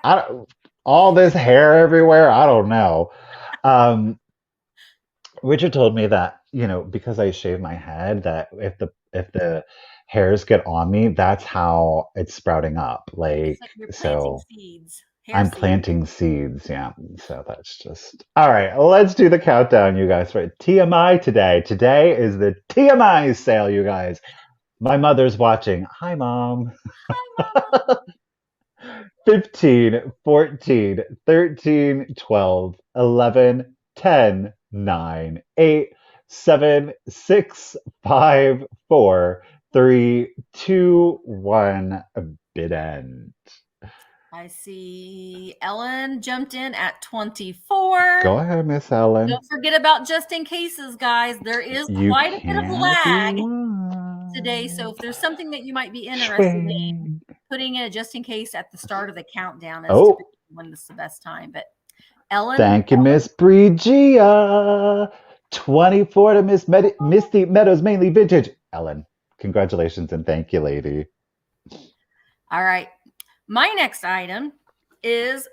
Speaker 2: I don't, all this hair everywhere. I don't know. Um, Richard told me that, because I shave my head, that if the hairs get on me, that's how it's sprouting up.
Speaker 1: It's
Speaker 2: Like,
Speaker 1: like you're planting
Speaker 2: so
Speaker 1: seeds, hair
Speaker 2: I'm
Speaker 1: seeds.
Speaker 2: planting seeds. Yeah. So that's just all right. Let's do the countdown, you guys. Right. TMI today. Today is the TMI sale, you guys. My mother's watching. Hi, mom.
Speaker 1: Hi, Mama.
Speaker 2: 15, 14, 13, 12, 11, 10, 9, 8, 7, 6, 5, 4, 3, 2, 1. Bid end.
Speaker 1: I see Ellen jumped in at 24.
Speaker 2: Go ahead, Miss Ellen.
Speaker 1: Don't forget about just in cases, guys. There is
Speaker 2: You
Speaker 1: quite a bit of
Speaker 2: can if you
Speaker 1: lag today. So
Speaker 2: want.
Speaker 1: if there's something that you might be interested in,
Speaker 2: Swing.
Speaker 1: putting in a just in case at the start of the countdown is
Speaker 2: Oh,
Speaker 1: typically when this is the best time. But Ellen,
Speaker 2: thank you, Miss Brigia. 24 to Misty Meadows, mainly vintage. Ellen, congratulations and thank you, lady.
Speaker 1: all right. My next item is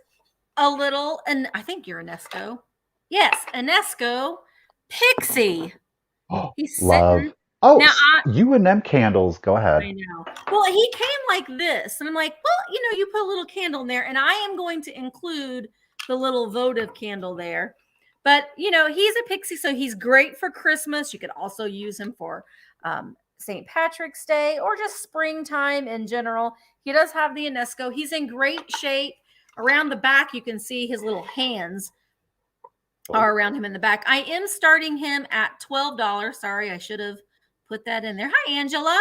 Speaker 1: a little, and I think you're UNESCO. Yes, UNESCO Pixie.
Speaker 2: Oh,
Speaker 1: He's sitting.
Speaker 2: love. Oh,
Speaker 1: Now
Speaker 2: you and them candles. Go ahead.
Speaker 1: I know. Well, he came like this, and I'm like, well, you put a little candle in there, and I am going to include the little votive candle there. But he's a pixie, so he's great for Christmas. You could also use him for St. Patrick's Day or just springtime in general. He does have the UNESCO. He's in great shape. Around the back, you can see his little hands are around him in the back. I am starting him at $12. Sorry, I should have put that in there. Hi, Angela.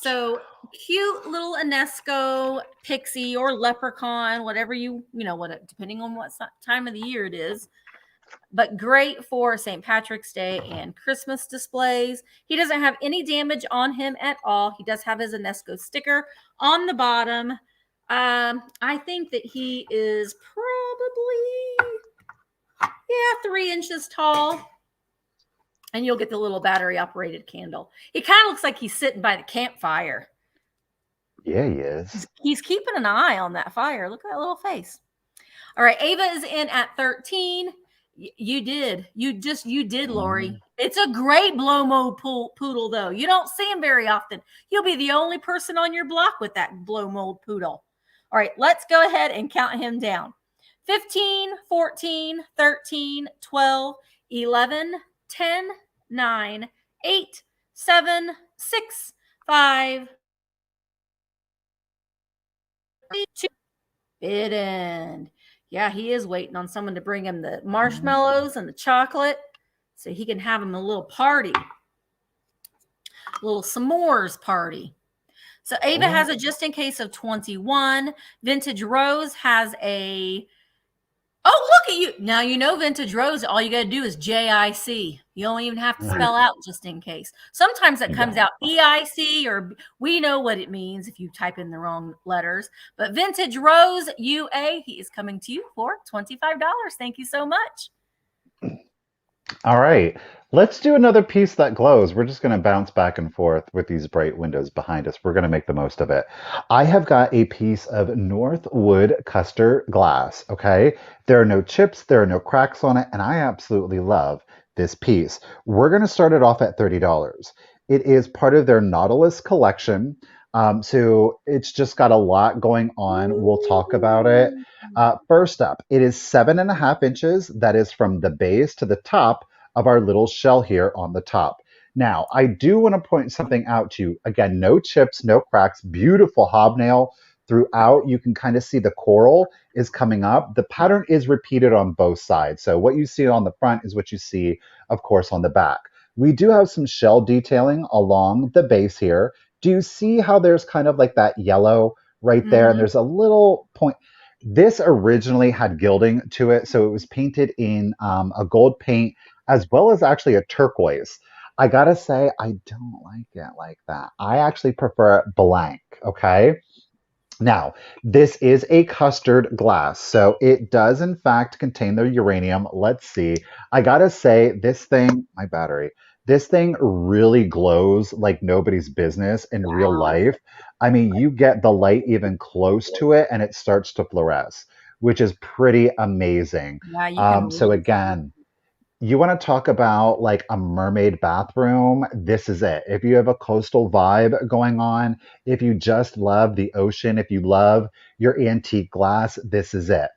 Speaker 1: So cute little UNESCO pixie or leprechaun, whatever depending on what time of the year it is. But great for St. Patrick's Day and Christmas displays. He doesn't have any damage on him at all. He does have his UNESCO sticker on the bottom. I think that he is probably 3 inches tall. And you'll get the little battery operated candle. He kind of looks like he's sitting by the campfire.
Speaker 2: Yeah, he is.
Speaker 1: He's keeping an eye on that fire. Look at that little face. All right, Ava is in at 13. You did, Lori. It's a great blow mold poodle, though. You don't see him very often. You'll be the only person on your block with that blow mold poodle. All right, let's go ahead and count him down. 15, 14, 13, 12, 11, 10, 9, 8, 7, 6, 5, 3, 2, bid end. Yeah, he is waiting on someone to bring him the marshmallows and the chocolate so he can have him a little party, a little s'mores party. So Ava has a just in case of 21. Vintage Rose has a, oh, look at you. Now Vintage Rose, all you got to do is JIC. You don't even have to spell out just in case. Sometimes it comes out EIC, or we know what it means if you type in the wrong letters. But Vintage Rose UA, he is coming to you for $25. Thank you so much.
Speaker 2: All right. Let's do another piece that glows. We're just going to bounce back and forth with these bright windows behind us. We're going to make the most of it. I have got a piece of Northwood custard glass, okay? There are no chips, there are no cracks on it, and I absolutely love this piece. We're going to start it off at $30. It is part of their Nautilus collection. So it's just got a lot going on. We'll talk about it. First up, it is 7.5 inches. That is from the base to the top of our little shell here on the top. Now, I do want to point something out to you. Again, no chips, no cracks, beautiful hobnail throughout. You can kind of see the coral is coming up. The pattern is repeated on both sides. So what you see on the front is what you see, of course, on the back. We do have some shell detailing along the base here. Do you see how there's kind of like that yellow right there? And
Speaker 1: Mm-hmm.
Speaker 2: there's a little point. This originally had gilding to it. So it was painted in a gold paint as well as actually a turquoise. I gotta say, I don't like it like that. I actually prefer it blank, okay? Now, this is a custard glass, so it does in fact contain the uranium. Let's see. I gotta say, this thing, my battery, this thing really glows like nobody's business in real
Speaker 1: Wow.
Speaker 2: life. I mean, you get the light even close to it and it starts to fluoresce, which is pretty amazing.
Speaker 1: Yeah, you can
Speaker 2: So
Speaker 1: really see.
Speaker 2: again, you want to talk about like a mermaid bathroom? This is it. If you have a coastal vibe going on, if you just love the ocean, if you love your antique glass, this is it.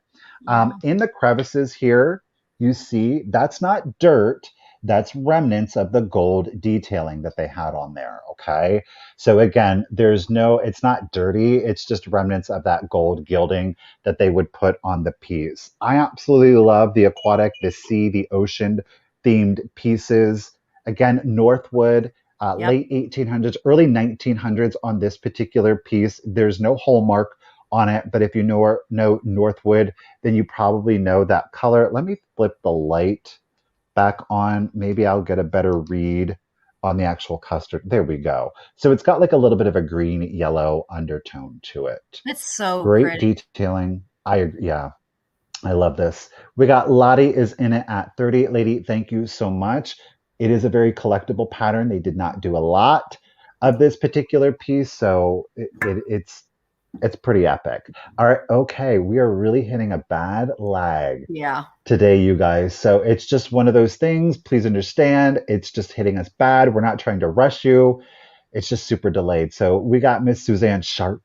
Speaker 1: Yeah.
Speaker 2: In the crevices here, you see that's not dirt, that's remnants of the gold detailing that they had on there. Okay. So again, it's not dirty, it's just remnants of that gold gilding that they would put on the piece. I absolutely love the aquatic, the sea, the ocean themed pieces. Again, Northwood,
Speaker 1: Yep.
Speaker 2: late 1800s, early 1900s on this particular piece. There's no hallmark on it, but if you know Northwood, then you probably know that color. Let me flip the light back on. Maybe I'll get a better read on the actual custard. There we go. So it's got like a little bit of a green yellow undertone to it.
Speaker 1: It's so
Speaker 2: Great
Speaker 1: pretty.
Speaker 2: detailing. Yeah, I love this. We got Lottie is in it at 38. Lady, thank you so much. It is a very collectible pattern. They did not do a lot of this particular piece, so it's pretty epic. All right, okay, we are really hitting a bad lag
Speaker 1: Yeah.
Speaker 2: today, you guys. So it's just one of those things. Please understand, it's just hitting us bad. We're not trying to rush you. It's just super delayed. So we got Miss Suzanne Sharp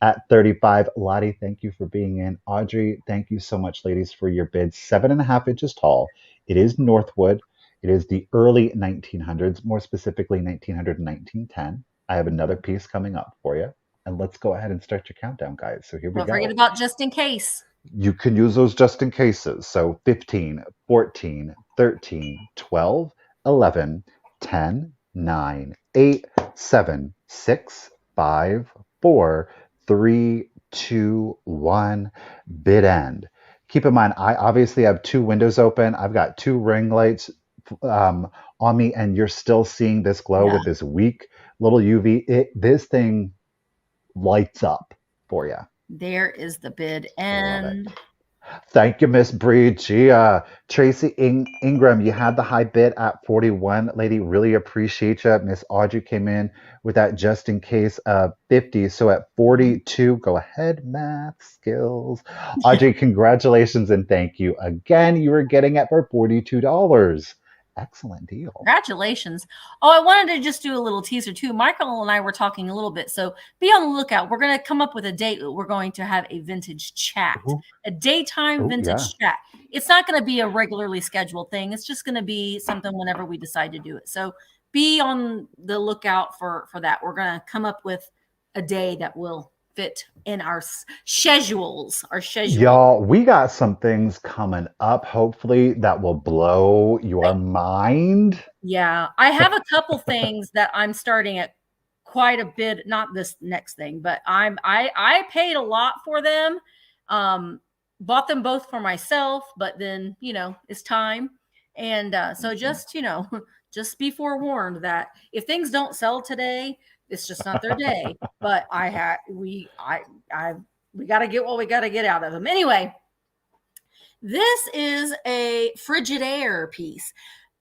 Speaker 2: at 35. Lottie, thank you for being in. Audrey, thank you so much, ladies, for your bid. 7.5 inches tall. It is Northwood. It is the early 1900s, more specifically 1900 and 1910. I have another piece coming up for you. And let's go ahead and start your countdown, guys. So here we
Speaker 1: Don't forget
Speaker 2: go.
Speaker 1: about just in case.
Speaker 2: You can use those just in cases. So 15, 14, 13, 12, 11, 10, 9, 8, 7, 6, 5, 4, 3, 2, 1. Bid end. Keep in mind, I obviously have two windows open. I've got two ring lights on me, and you're still seeing this glow
Speaker 1: Yeah.
Speaker 2: with this weak little UV. This thing lights up for you.
Speaker 1: There is the bid
Speaker 2: Love it.
Speaker 1: end.
Speaker 2: Thank you, Miss Bridgia. Tracy Ingram, you had the high bid at 41. Lady, really appreciate you. Miss Audrey came in with that just in case 50. So at 42, go ahead, math skills. Audrey, congratulations and thank you again. You were getting it for $42. Excellent deal.
Speaker 1: Congratulations. Oh, I wanted to just do a little teaser too. Michael and I were talking a little bit. So be on the lookout. We're going to come up with a date. We're going to have a vintage chat,
Speaker 2: Ooh,
Speaker 1: a daytime
Speaker 2: yeah.
Speaker 1: vintage chat. It's not going to be a regularly scheduled thing. It's just going to be something whenever we decide to do it. So be on the lookout for that. We're going to come up with a day that will fit in our schedules,
Speaker 2: Y'all, we got some things coming up, hopefully, that will blow your mind.
Speaker 1: Yeah, I have a couple things that I'm starting at quite a bit, not this next thing, but I paid a lot for them. Bought them both for myself, but then, it's time. And so just, just be forewarned that if things don't sell today, it's just not their day. But we got to get what we got to get out of them. Anyway, this is a Frigidaire piece.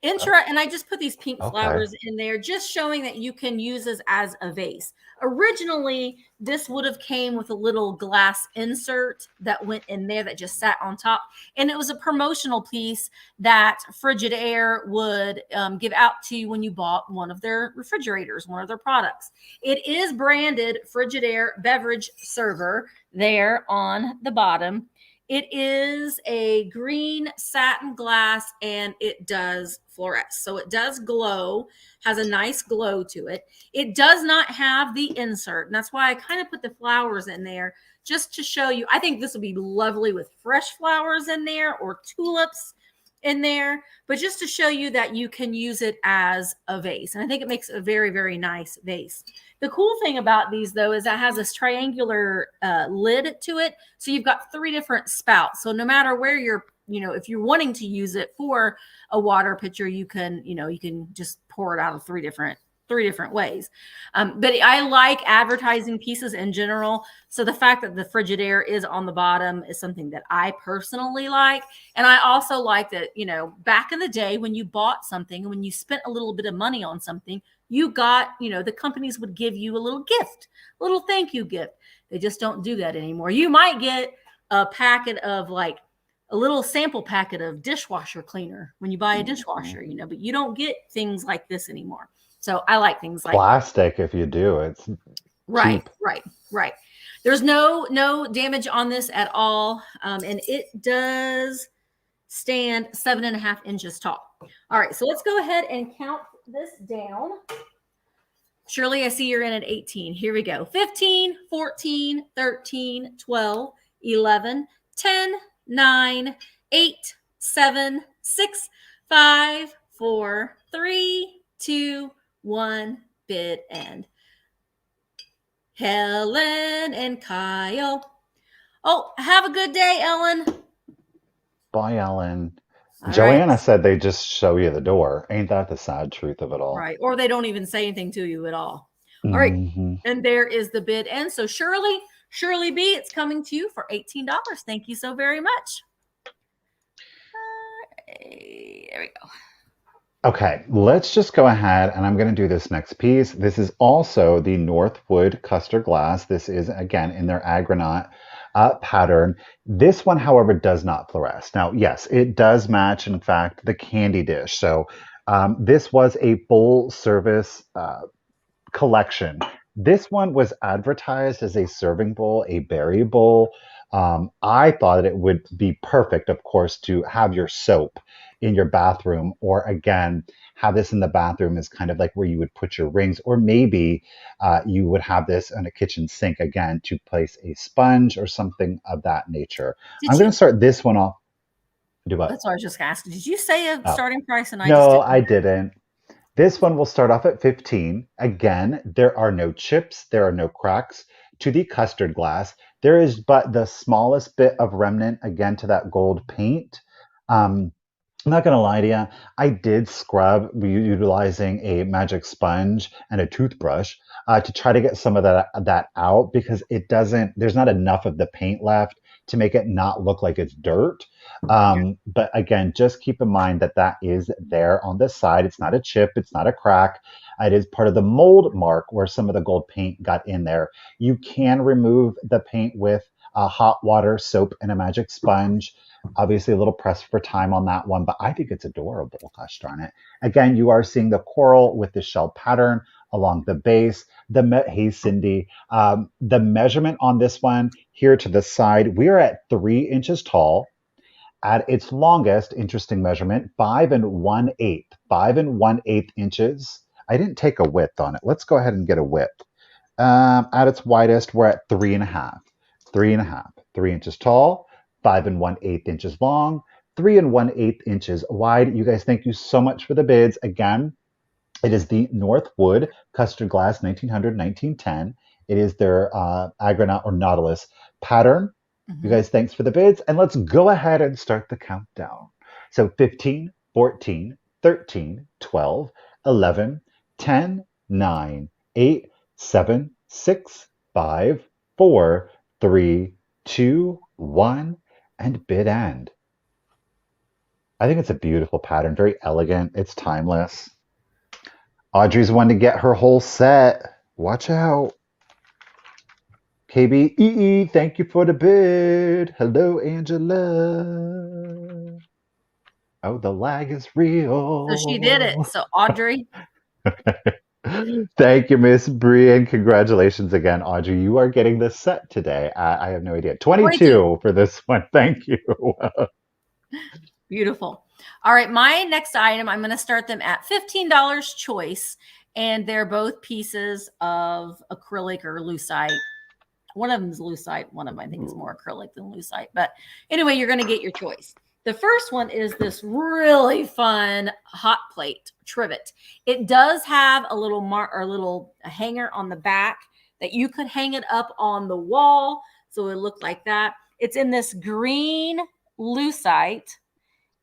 Speaker 1: And I just put these pink
Speaker 2: Okay.
Speaker 1: flowers in there, just showing that you can use this as a vase. Originally, this would have came with a little glass insert that went in there that just sat on top. And it was a promotional piece that Frigidaire would give out to you when you bought one of their refrigerators, one of their products. It is branded Frigidaire beverage server there on the bottom. It is a green satin glass and it does fluoresce. So it does glow, has a nice glow to it. It does not have the insert. And that's why I kind of put the flowers in there just to show you. I think this would be lovely with fresh flowers in there or tulips in there, but just to show you that you can use it as a vase. And I think it makes a very, very nice vase. The cool thing about these, though, is that it has this triangular lid to it. So you've got 3 different spouts. So no matter where you're, if you're wanting to use it for a water pitcher, you can just pour it out of 3 different ways. But I like advertising pieces in general. So the fact that the Frigidaire is on the bottom is something that I personally like. And I also like that, back in the day when you bought something and when you spent a little bit of money on something, you got, the companies would give you a little gift, a little thank you gift. They just don't do that anymore. You might get a packet of like a little sample packet of dishwasher cleaner when you buy a dishwasher, but you don't get things like this anymore. So I like things like
Speaker 2: plastic. If you do, it's
Speaker 1: right,
Speaker 2: cheap.
Speaker 1: right. There's no damage on this at all, and it does stand 7.5 inches tall. All right, so let's go ahead and count this down. Shirley, I see you're in at 18. Here we go. 15, 14, 13, 12, 11, 10, 9, 8, 7, 6, 5, 4, 3, 2, 1. Bid end. Helen and Kyle. Oh, have a good day, Ellen.
Speaker 2: Bye, Ellen.
Speaker 1: All
Speaker 2: Joanna
Speaker 1: right.
Speaker 2: said they just show you the door. Ain't that the sad truth of it all?
Speaker 1: Right. Or they don't even say anything to you at all. All right. And there is the bid end. So Shirley B, it's coming to you for $18. Thank you so very much. There we go.
Speaker 2: Okay, let's just go ahead and I'm going to do this next piece. This is also the Northwood custard glass. This is, again, in their agronaut pattern. This one, however, does not fluoresce. Now, yes, it does match, in fact, the candy dish. So this was a full service collection. This one was advertised as a serving bowl, a berry bowl. I thought it would be perfect, of course, to have your soap in your bathroom, or again, have this in the bathroom as kind of like where you would put your rings, or maybe you would have this in a kitchen sink again to place a sponge or something of that nature. I'm going to start this one off. Do what?
Speaker 1: That's what I was just asking. Did you say a starting price? And
Speaker 2: I didn't. This one will start off at 15. Again, there are no chips, there are no cracks to the custard glass. There is but the smallest bit of remnant, again, to that gold paint. I'm not going to lie to you. I did scrub utilizing a magic sponge and a toothbrush to try to get some of that out, because there's not enough of the paint left to make it not look like it's dirt. But again, just keep in mind that is there on the side. It's not a chip. It's not a crack. It is part of the mold mark where some of the gold paint got in there. You can remove the paint with hot water, soap, and a magic sponge. Obviously, a little pressed for time on that one, but I think it's adorable. Gosh darn it. Again, you are seeing the coral with the shell pattern along the base. Hey, Cindy, the measurement on this one here to the side, we are at 3 inches tall. At its longest, interesting measurement, 5 1/8. 5 1/8 inches. I didn't take a width on it. Let's go ahead and get a width. At its widest, we're at 3.5. 3.5. 3 inches tall. 5 1/8 inches long, 3 1/8 inches wide. You guys, thank you so much for the bids. Again, it is the Northwood Custard Glass 1900, 1910. It is their agronaut or Nautilus pattern. You guys, thanks for the bids. And let's go ahead and start the countdown. So 15, 14, 13, 12, 11, 10, 9, 8, 7, 6, 5, 4, 3, 2, 1. And bid end. I think it's a beautiful pattern, very elegant. It's timeless. Audrey's one to get her whole set. Watch out. KBEE, thank you for the bid. Hello, Angela. Oh, the lag is real.
Speaker 1: So she did it. So Audrey.
Speaker 2: Thank you, Miss Bree, and congratulations again, Audrey. You are getting this set today. I have no idea.
Speaker 1: 22.
Speaker 2: 22 for this one. Thank you.
Speaker 1: Beautiful. All right, my next item, I'm going to start them at $15 choice, and they're both pieces of acrylic or lucite. One of them is lucite. One of them I think is more acrylic than lucite. But anyway, you're going to get your choice. The first one is this really fun hot plate trivet. It does have a little hanger on the back that you could hang it up on the wall. So it looked like that. It's in this green lucite.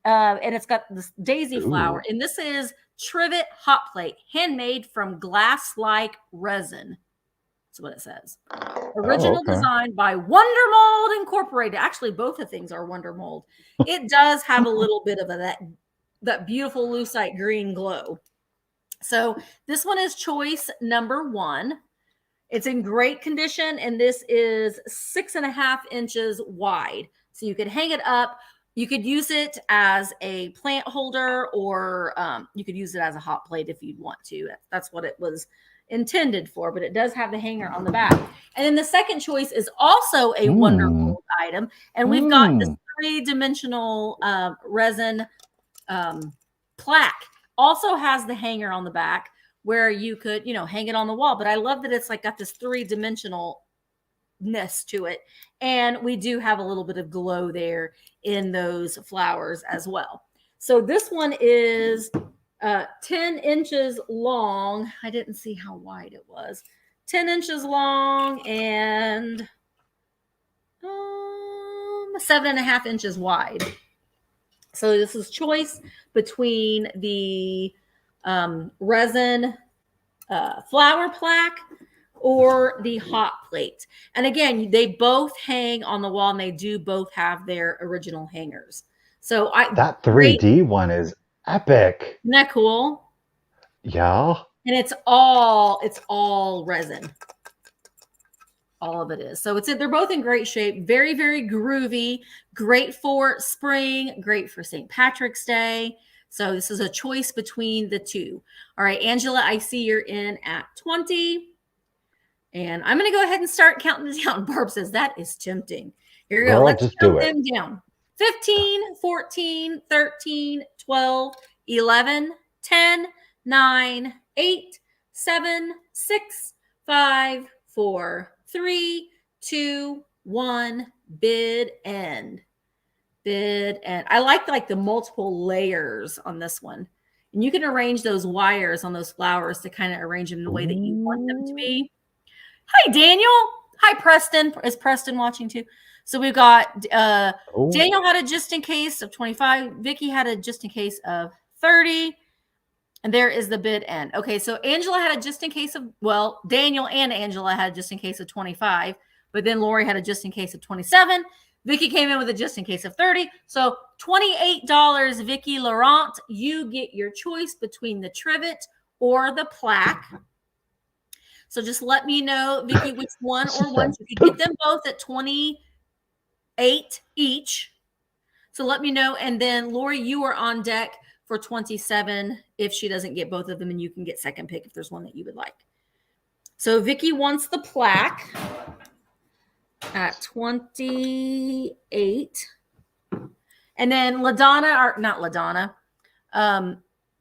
Speaker 1: And it's got this daisy flower. And this is trivet hot plate, handmade from glass-like resin. That's what it says. Original design by Wonder Mold Incorporated. Actually, both of things are Wonder Mold. It does have a little bit of that beautiful lucite green glow. So this one is choice number 1. It's in great condition, and this is 6.5 inches wide. So you could hang it up. You could use it as a plant holder, or you could use it as a hot plate if you'd want to. That's what it was intended for, but it does have the hanger on the back. And then the second choice is also a Wonder Mold item. And we've got this 3-dimensional resin plaque. Also has the hanger on the back where you could, hang it on the wall. But I love that it's like got this 3-dimensional to it, and we do have a little bit of glow there in those flowers as well. So this one is 10 inches long. I didn't see how wide it was. 10 inches long and 7.5 inches wide. So this is choice between the resin flower plaque or the hot plate. And again, they both hang on the wall, and they do both have their original hangers. So
Speaker 2: that 3D one is epic.
Speaker 1: Isn't that cool?
Speaker 2: Yeah.
Speaker 1: And it's all resin. All of it is. So they're both in great shape. Very, very groovy. Great for spring. Great for St. Patrick's Day. So this is a choice between the two. All right, Angela, I see you're in at 20. And I'm going to go ahead and start counting them down. Barb says, that is tempting. Here we go. Let's just count them down. 15, 14, 13, 12, 11, 10, 9, 8, 7, 6, 5, 4, 3, 2, 1. Bid end. Bid end. I like the multiple layers on this one. And you can arrange those wires on those flowers to kind of arrange them in the way that you want them to be. Hi, Daniel. Hi, Preston. Is Preston watching too? So we've got Daniel had a just in case of 25. Vicky had a just in case of 30. And there is the bid end. Okay, so Angela had a just in case of, Daniel and Angela had a just in case of 25. But then Lori had a just in case of 27. Vicky came in with a just in case of 30. So $28, Vicky Laurent. You get your choice between the trivet or the plaque. So just let me know, Vicky, which one or ones. You could get them both at 28 each. So let me know. And then, Lori, you are on deck for 27 if she doesn't get both of them, and you can get second pick if there's one that you would like. So Vicky wants the plaque at 28. And then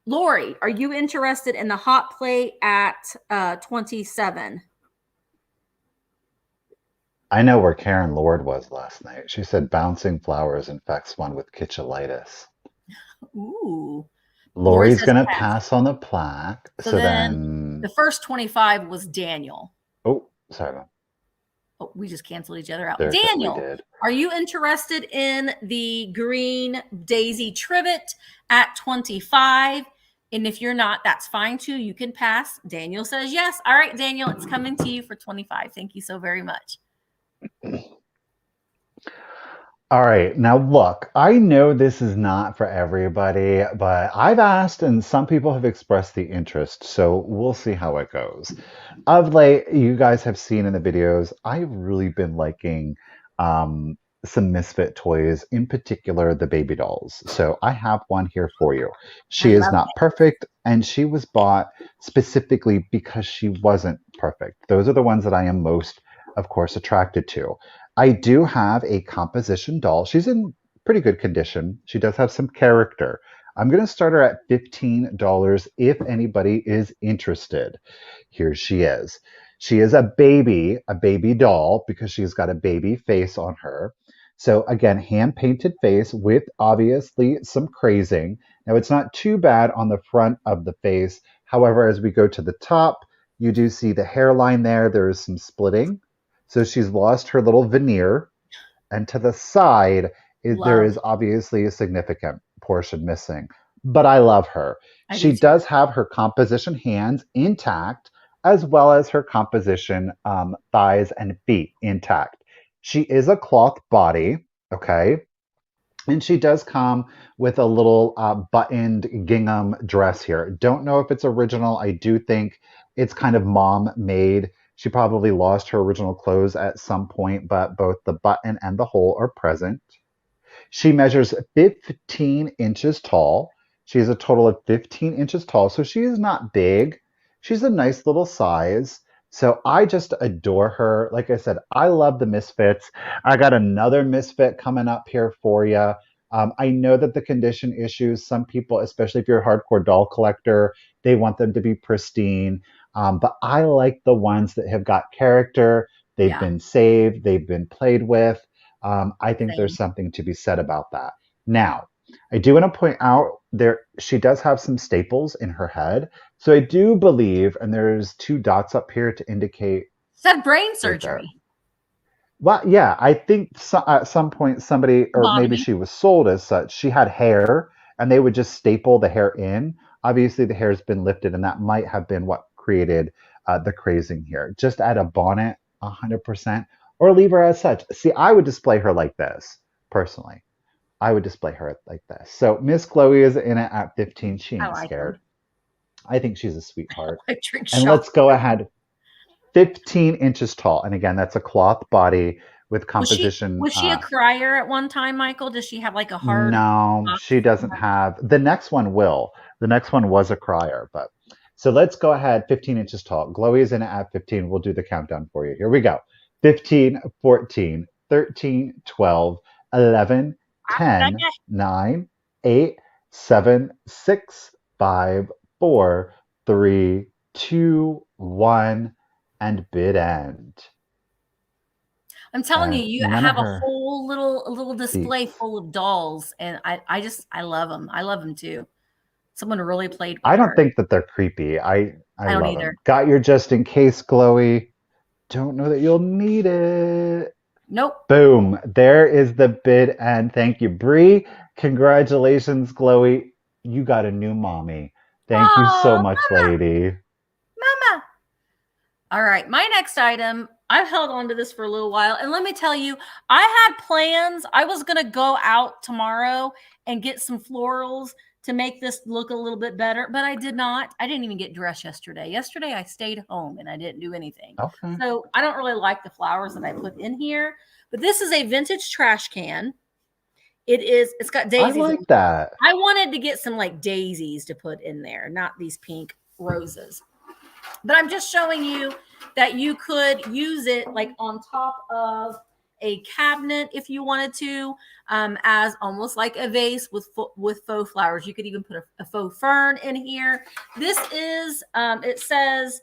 Speaker 1: Lori, are you interested in the hot plate at 27?
Speaker 2: I know where Karen Lord was last night. She said bouncing flowers infects one with kitchulitis.
Speaker 1: Ooh.
Speaker 2: Lori's going to pass on the plaque.
Speaker 1: So then the first 25 was Daniel.
Speaker 2: Oh, sorry.
Speaker 1: Oh, we just canceled each other out. Daniel, are you interested in the green daisy trivet at 25? And if you're not, that's fine too. You can pass. Daniel says yes. All right, Daniel, it's coming to you for 25. Thank you so very much.
Speaker 2: All right. Now, look, I know this is not for everybody, but I've asked and some people have expressed the interest. So we'll see how it goes. Of late, you guys have seen in the videos, I've really been liking some misfit toys, in particular the baby dolls. So I have one here for you.
Speaker 1: I
Speaker 2: She is
Speaker 1: love
Speaker 2: not perfect, and she was bought specifically because she wasn't perfect. Those are the ones that I am most, of course, attracted to. I do have a composition doll. She's in pretty good condition. She does have some character. I'm going to start her at $15 if anybody is interested. Here she is. She is a baby doll because she's got a baby face on her. So again, hand painted face with obviously some crazing. Now it's not too bad on the front of the face. However, as we go to the top, you do see the hairline there. There is some splitting. So she's lost her little veneer. And to the side, there
Speaker 1: love.
Speaker 2: is obviously a significant portion missing. But I love her.
Speaker 1: I do
Speaker 2: She
Speaker 1: too.
Speaker 2: does have her composition hands intact, as well as her composition thighs and feet intact. She is a cloth body, okay? And she does come with a little buttoned gingham dress here. Don't know if it's original. I do think it's kind of mom made. She probably lost her original clothes at some point, but both the button and the hole are present. She measures 15 inches tall. She is a total of 15 inches tall, so she is not big. She's a nice little size. So I just adore her. Like I said, I love the Misfits. I got another Misfit coming up here for you. I know that the condition issues, some people, especially if you're a hardcore doll collector, they want them to be pristine. But I like the ones that have got character. They've
Speaker 1: Yeah,
Speaker 2: been saved, they've been played with. I think there's
Speaker 1: same.
Speaker 2: something to be said about that. Now, I do want to point out there she does have some staples in her head. So I do believe, and there's two dots up here to indicate
Speaker 1: Said brain
Speaker 2: right there.
Speaker 1: surgery.
Speaker 2: Well, yeah, I think at some point somebody, or maybe
Speaker 1: Lobotomy.
Speaker 2: she was sold as such, she had hair and they would just staple the hair in. Obviously, the hair's been lifted, and that might have been what created the crazing here. Just add a bonnet 100%, or leave her as such. See, I would display her like this, personally. I would display her like this. So Miss Chloe is in it at 15. She
Speaker 1: I
Speaker 2: ain't
Speaker 1: like
Speaker 2: scared.
Speaker 1: them.
Speaker 2: I think she's a sweetheart.
Speaker 1: Electric
Speaker 2: And
Speaker 1: shock.
Speaker 2: let's go ahead. 15 inches tall. And again, that's a cloth body with
Speaker 1: Was she
Speaker 2: composition.
Speaker 1: was she a crier at one time, Michael? Does she have like a hard
Speaker 2: No,
Speaker 1: box?
Speaker 2: she doesn't have. The next one will. The next one was a crier. But so let's go ahead. 15 inches tall. Chloe is in it at 15. We'll do the countdown for you. Here we go. 15, 14, 13, 12, 11, 10, 9, 8, 7, 6, 5, 4, 3, 2, 1, and bid end.
Speaker 1: I'm telling you, you
Speaker 2: None of
Speaker 1: have a
Speaker 2: her
Speaker 1: whole little display
Speaker 2: seats.
Speaker 1: full of dolls, and I love them. I love them too. Someone really played with
Speaker 2: I don't
Speaker 1: her.
Speaker 2: think that they're creepy. I
Speaker 1: I don't
Speaker 2: love
Speaker 1: either.
Speaker 2: them. Got your just in case, Chloe. Don't know that you'll need it.
Speaker 1: Nope.
Speaker 2: Boom. There is the bid end. Thank you, Bree. Congratulations, Chloe. You got a new mommy. Thank you so
Speaker 1: Oh,
Speaker 2: much, lady.
Speaker 1: mama. All right, my next item, I've held on to this for a little while. And let me tell you, I had plans. I was going to go out tomorrow and get some florals to make this look a little bit better, but I did not. I didn't even get dressed yesterday. Yesterday, I stayed home and I didn't do anything.
Speaker 2: Okay.
Speaker 1: So I don't really like the flowers that I put in here, but this is a vintage trash can. It's got
Speaker 2: I
Speaker 1: daisies.
Speaker 2: like that.
Speaker 1: I wanted to get some like daisies to put in there, not these pink roses. But I'm just showing you that you could use it like on top of a cabinet if you wanted to, as almost like a vase with faux flowers. You could even put a faux fern in here. This is, it says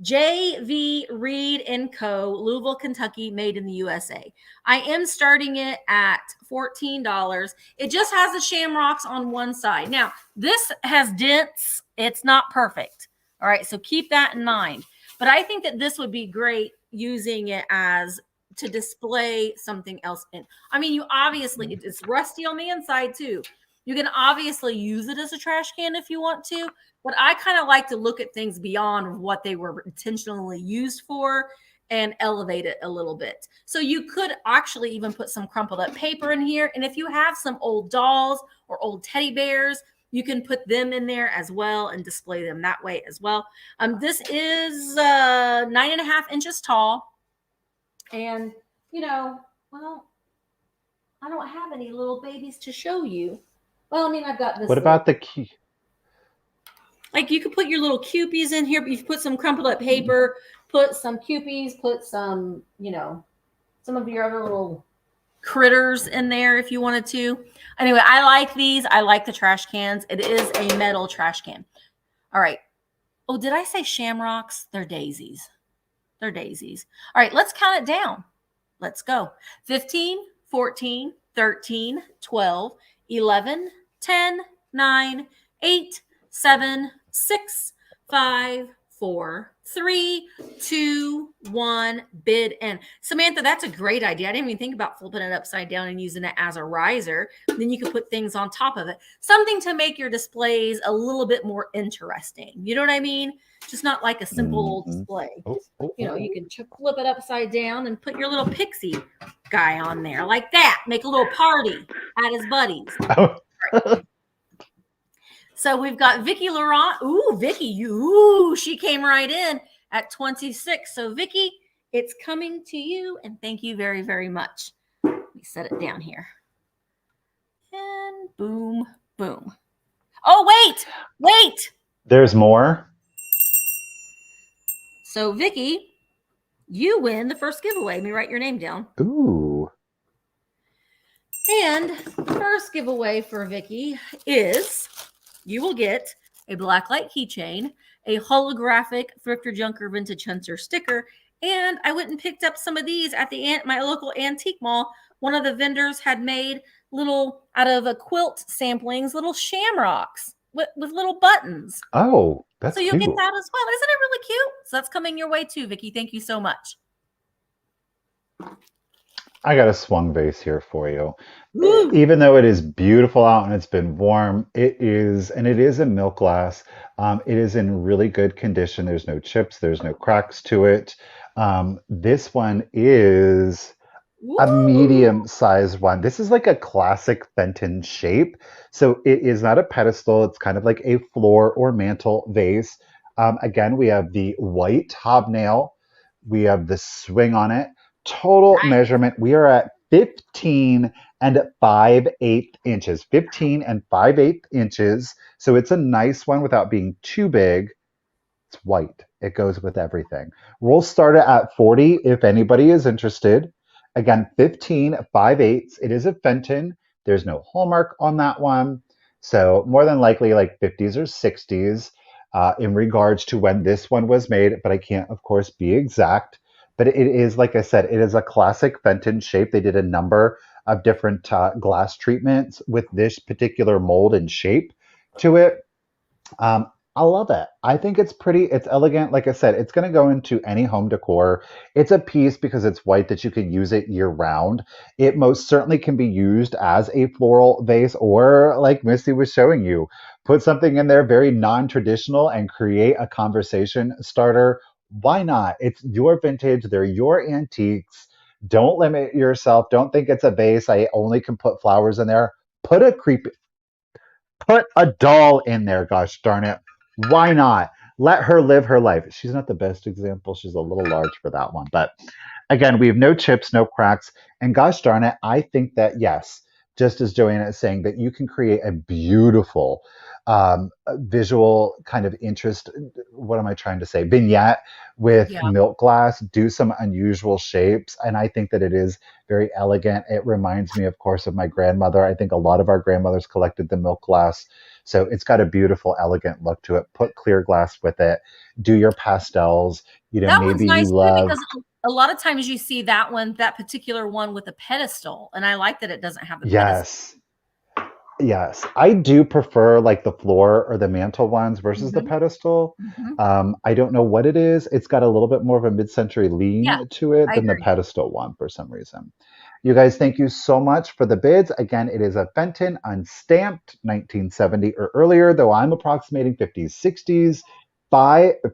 Speaker 1: J.V. Reed & Co., Louisville, Kentucky, made in the USA. I am starting it at $14. It just has the shamrocks on one side. Now, this has dents. It's not perfect. All right, so keep that in mind. But I think that this would be great using it as to display something else in. I mean, you obviously, it's rusty on the inside too. You can obviously use it as a trash can if you want to, but I kind of like to look at things beyond what they were intentionally used for and elevate it a little bit. So you could actually even put some crumpled up paper in here. And if you have some old dolls or old teddy bears, you can put them in there as well and display them that way as well. This is 9.5 inches tall. And, you know, well, I don't have any little babies to show you. Well, I mean, I've got this.
Speaker 2: What about the key?
Speaker 1: Like you could put your little cupies in here, but you put some crumpled up paper, put some cupies, put some, some of your other little critters in there if you wanted to. Anyway, I like these. I like the trash cans. It is a metal trash can. All right. Oh, did I say shamrocks? They're daisies. They're daisies. All right, let's count it down. Let's go. 15, 14, 13, 12, 11, 10, 9, 8, 7, 6, 5, 4, 3, 2, 1, bid end. Samantha, that's a great idea. I didn't even think about flipping it upside down and using it as a riser. Then you could put things on top of it. Something to make your displays a little bit more interesting. You know what I mean? Just not like a simple old display. You can flip it upside down and put your little pixie guy on there like that. Make a little party at his buddies. So we've got Vicki Laurent. Ooh, Vicki, she came right in at 26. So Vicki, it's coming to you, and thank you very, very much. Let me set it down here. And boom, boom. Oh, wait.
Speaker 2: There's more.
Speaker 1: So Vicki, you win the first giveaway. Let me write your name down.
Speaker 2: Ooh.
Speaker 1: And the first giveaway for Vicki is you will get a blacklight keychain, a holographic Thrifter Junker Vintage Hunter sticker, and I went and picked up some of these at my local antique mall. One of the vendors had made little, out of a quilt samplings, little shamrocks with little buttons.
Speaker 2: Oh, that's
Speaker 1: so you'll
Speaker 2: cute.
Speaker 1: get that as well. Isn't it really cute? So that's coming your way too, Vicki. Thank you so much.
Speaker 2: I got a swung vase here for you.
Speaker 1: Woo!
Speaker 2: Even though it is beautiful out and it's been warm, it is in milk glass. It is in really good condition. There's no chips, there's no cracks to it. This one is a medium-sized one. This is like a classic Fenton shape. So it is not a pedestal. It's kind of like a floor or mantle vase. Again, we have the white hobnail. We have the swing on it. Total measurement, we are at 15 and 5/8 inches. 15 and 5/8 inches. So it's a nice one without being too big. It's white. It goes with everything. We'll start it at 40 if anybody is interested. Again, 15 5/8. It is a Fenton. There's no hallmark on that one. So more than likely like 50s or 60s in regards to when this one was made, but I can't, of course, be exact. But it is, like I said, it is a classic Fenton shape. They did a number of different glass treatments with this particular mold and shape to it. I love it. I think it's pretty, it's elegant. Like I said, it's going to go into any home decor. It's a piece because it's white that you can use it year round. It most certainly can be used as a floral vase, or like Misty was showing you, put something in there very non-traditional and create a conversation starter. Why not? It's your vintage. They're your antiques. Don't limit yourself. Don't think it's a vase. I only can put flowers in there. Put a doll in there, gosh darn it. Why not? Let her live her life. She's not the best example. She's a little large for that one. But again, we have no chips, no cracks. And gosh darn it, I think that, yes, just as Joanna is saying, that you can create a beautiful visual kind of interest. What am I trying to say? Vignette with milk glass, do some unusual shapes. And I think that it is very elegant. It reminds me, of course, of my grandmother. I think a lot of our grandmothers collected the milk glass. So it's got a beautiful, elegant look to it. Put clear glass with it. Do your pastels.
Speaker 1: That
Speaker 2: maybe
Speaker 1: one's nice
Speaker 2: you love.
Speaker 1: because a lot of times you see that particular one with a pedestal, and I like that it doesn't have the pedestal.
Speaker 2: Yes, I do prefer like the floor or the mantle ones versus the pedestal. I don't know what it is. It's got a little bit more of a mid-century lean to it than the pedestal one for some reason. You guys, thank you so much for the bids. Again, it is a Fenton unstamped 1970 or earlier, though I'm approximating 50s, 60s,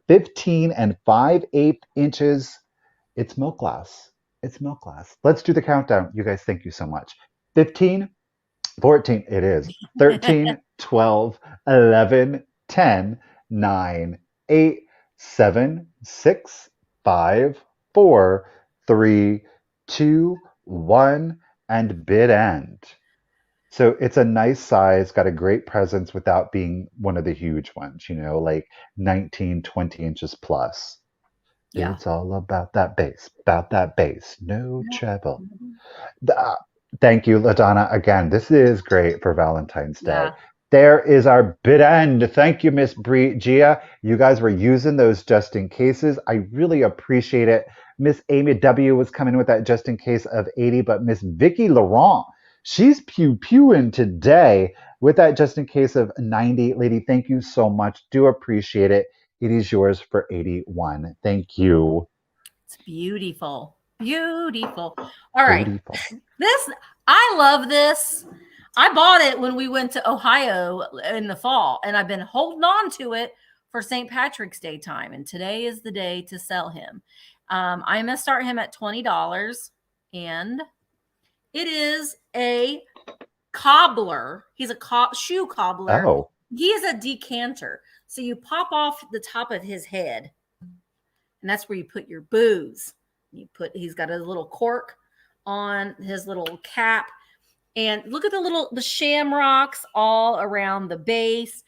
Speaker 2: 15 and 5/8 inches. It's milk glass. It's milk glass. Let's do the countdown. You guys, thank you so much. 15, 14, it is. 13, 12, 11, 10, 9, 8, 7, 6, 5, 4, 3, 2, 1, and bid end. So it's a nice size, got a great presence without being one of the huge ones, like 19, 20 inches plus.
Speaker 1: Yeah.
Speaker 2: It's all about that bass, no
Speaker 1: Yeah.
Speaker 2: treble.
Speaker 1: Mhm.
Speaker 2: Uh, Thank you, LaDonna. Again, this is great for Valentine's Day.
Speaker 1: Yeah.
Speaker 2: There is our bid end. Thank you, Miss Gia. You guys were using those just in cases. I really appreciate it. Miss Amy W was coming with that just in case of 80, but Miss Vicky Laurent, she's pew pewing today with that just in case of 90. Lady, thank you so much. Do appreciate it. It is yours for 81. Thank you.
Speaker 1: It's beautiful. Beautiful. All right.
Speaker 2: Beautiful.
Speaker 1: I love this. I bought it when we went to Ohio in the fall, and I've been holding on to it for St. Patrick's Day time. And today is the day to sell him. I'm going to start him at $20. And it is a cobbler. He's a shoe cobbler.
Speaker 2: Oh.
Speaker 1: He is a decanter. So you pop off the top of his head, and that's where you put your booze. He's got a little cork on his little cap, and look at the shamrocks all around the base.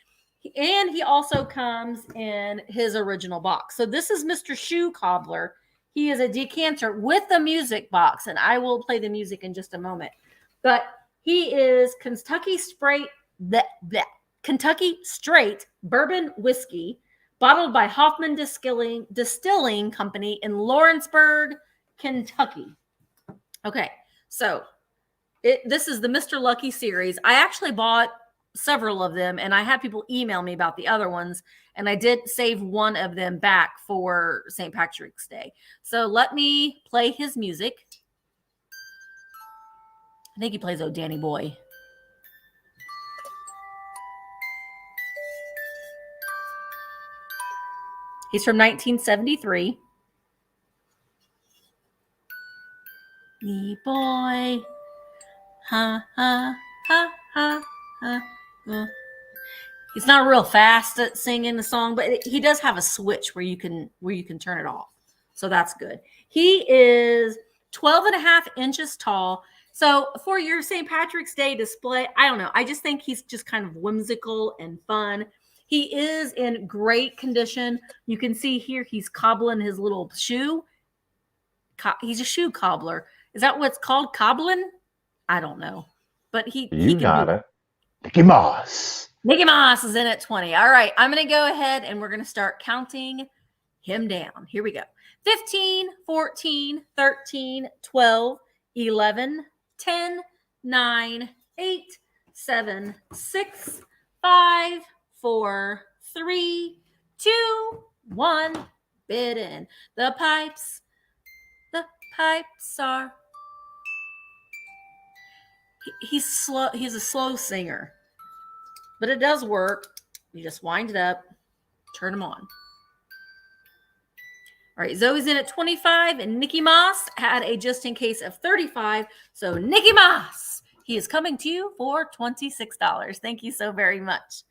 Speaker 1: And he also comes in his original box. So this is Mr. Shoe Cobbler. He is a decanter with a music box, and I will play the music in just a moment. But he is Kentucky Straight Bourbon Whiskey, bottled by Hoffman Distilling Company in Lawrenceburg, Kentucky. Okay, so this is the Mr. Lucky series. I actually bought several of them, and I had people email me about the other ones, and I did save one of them back for St. Patrick's Day. So let me play his music. I think he plays "Oh Danny Boy." He's from 1973. Me boy. Ha, ha, ha, ha, ha. He's not real fast at singing the song, but he does have a switch where you can turn it off. So that's good. He is 12 and a half inches tall. So for your St. Patrick's Day display, I don't know. I just think he's just kind of whimsical and fun. He is in great condition. You can see here he's cobbling his little shoe. He's a shoe cobbler. Is that what's called, cobbling? I don't know. But he can
Speaker 2: got
Speaker 1: do
Speaker 2: it. Mickey Mouse.
Speaker 1: Mickey Mouse is in at 20. All right, I'm going to go ahead and we're going to start counting him down. Here we go. 15, 14, 13, 12, 11, 10, 9, 8, 7, 6, 5, 4, 3, 2, 1. Bid in. The pipes are. He's slow. He's a slow singer, but it does work. You just wind it up, turn them on. All right, Zoe's in at 25, and Nikki Moss had a just in case of 35. So Nikki Moss, he is coming to you for $26. Thank you so very much.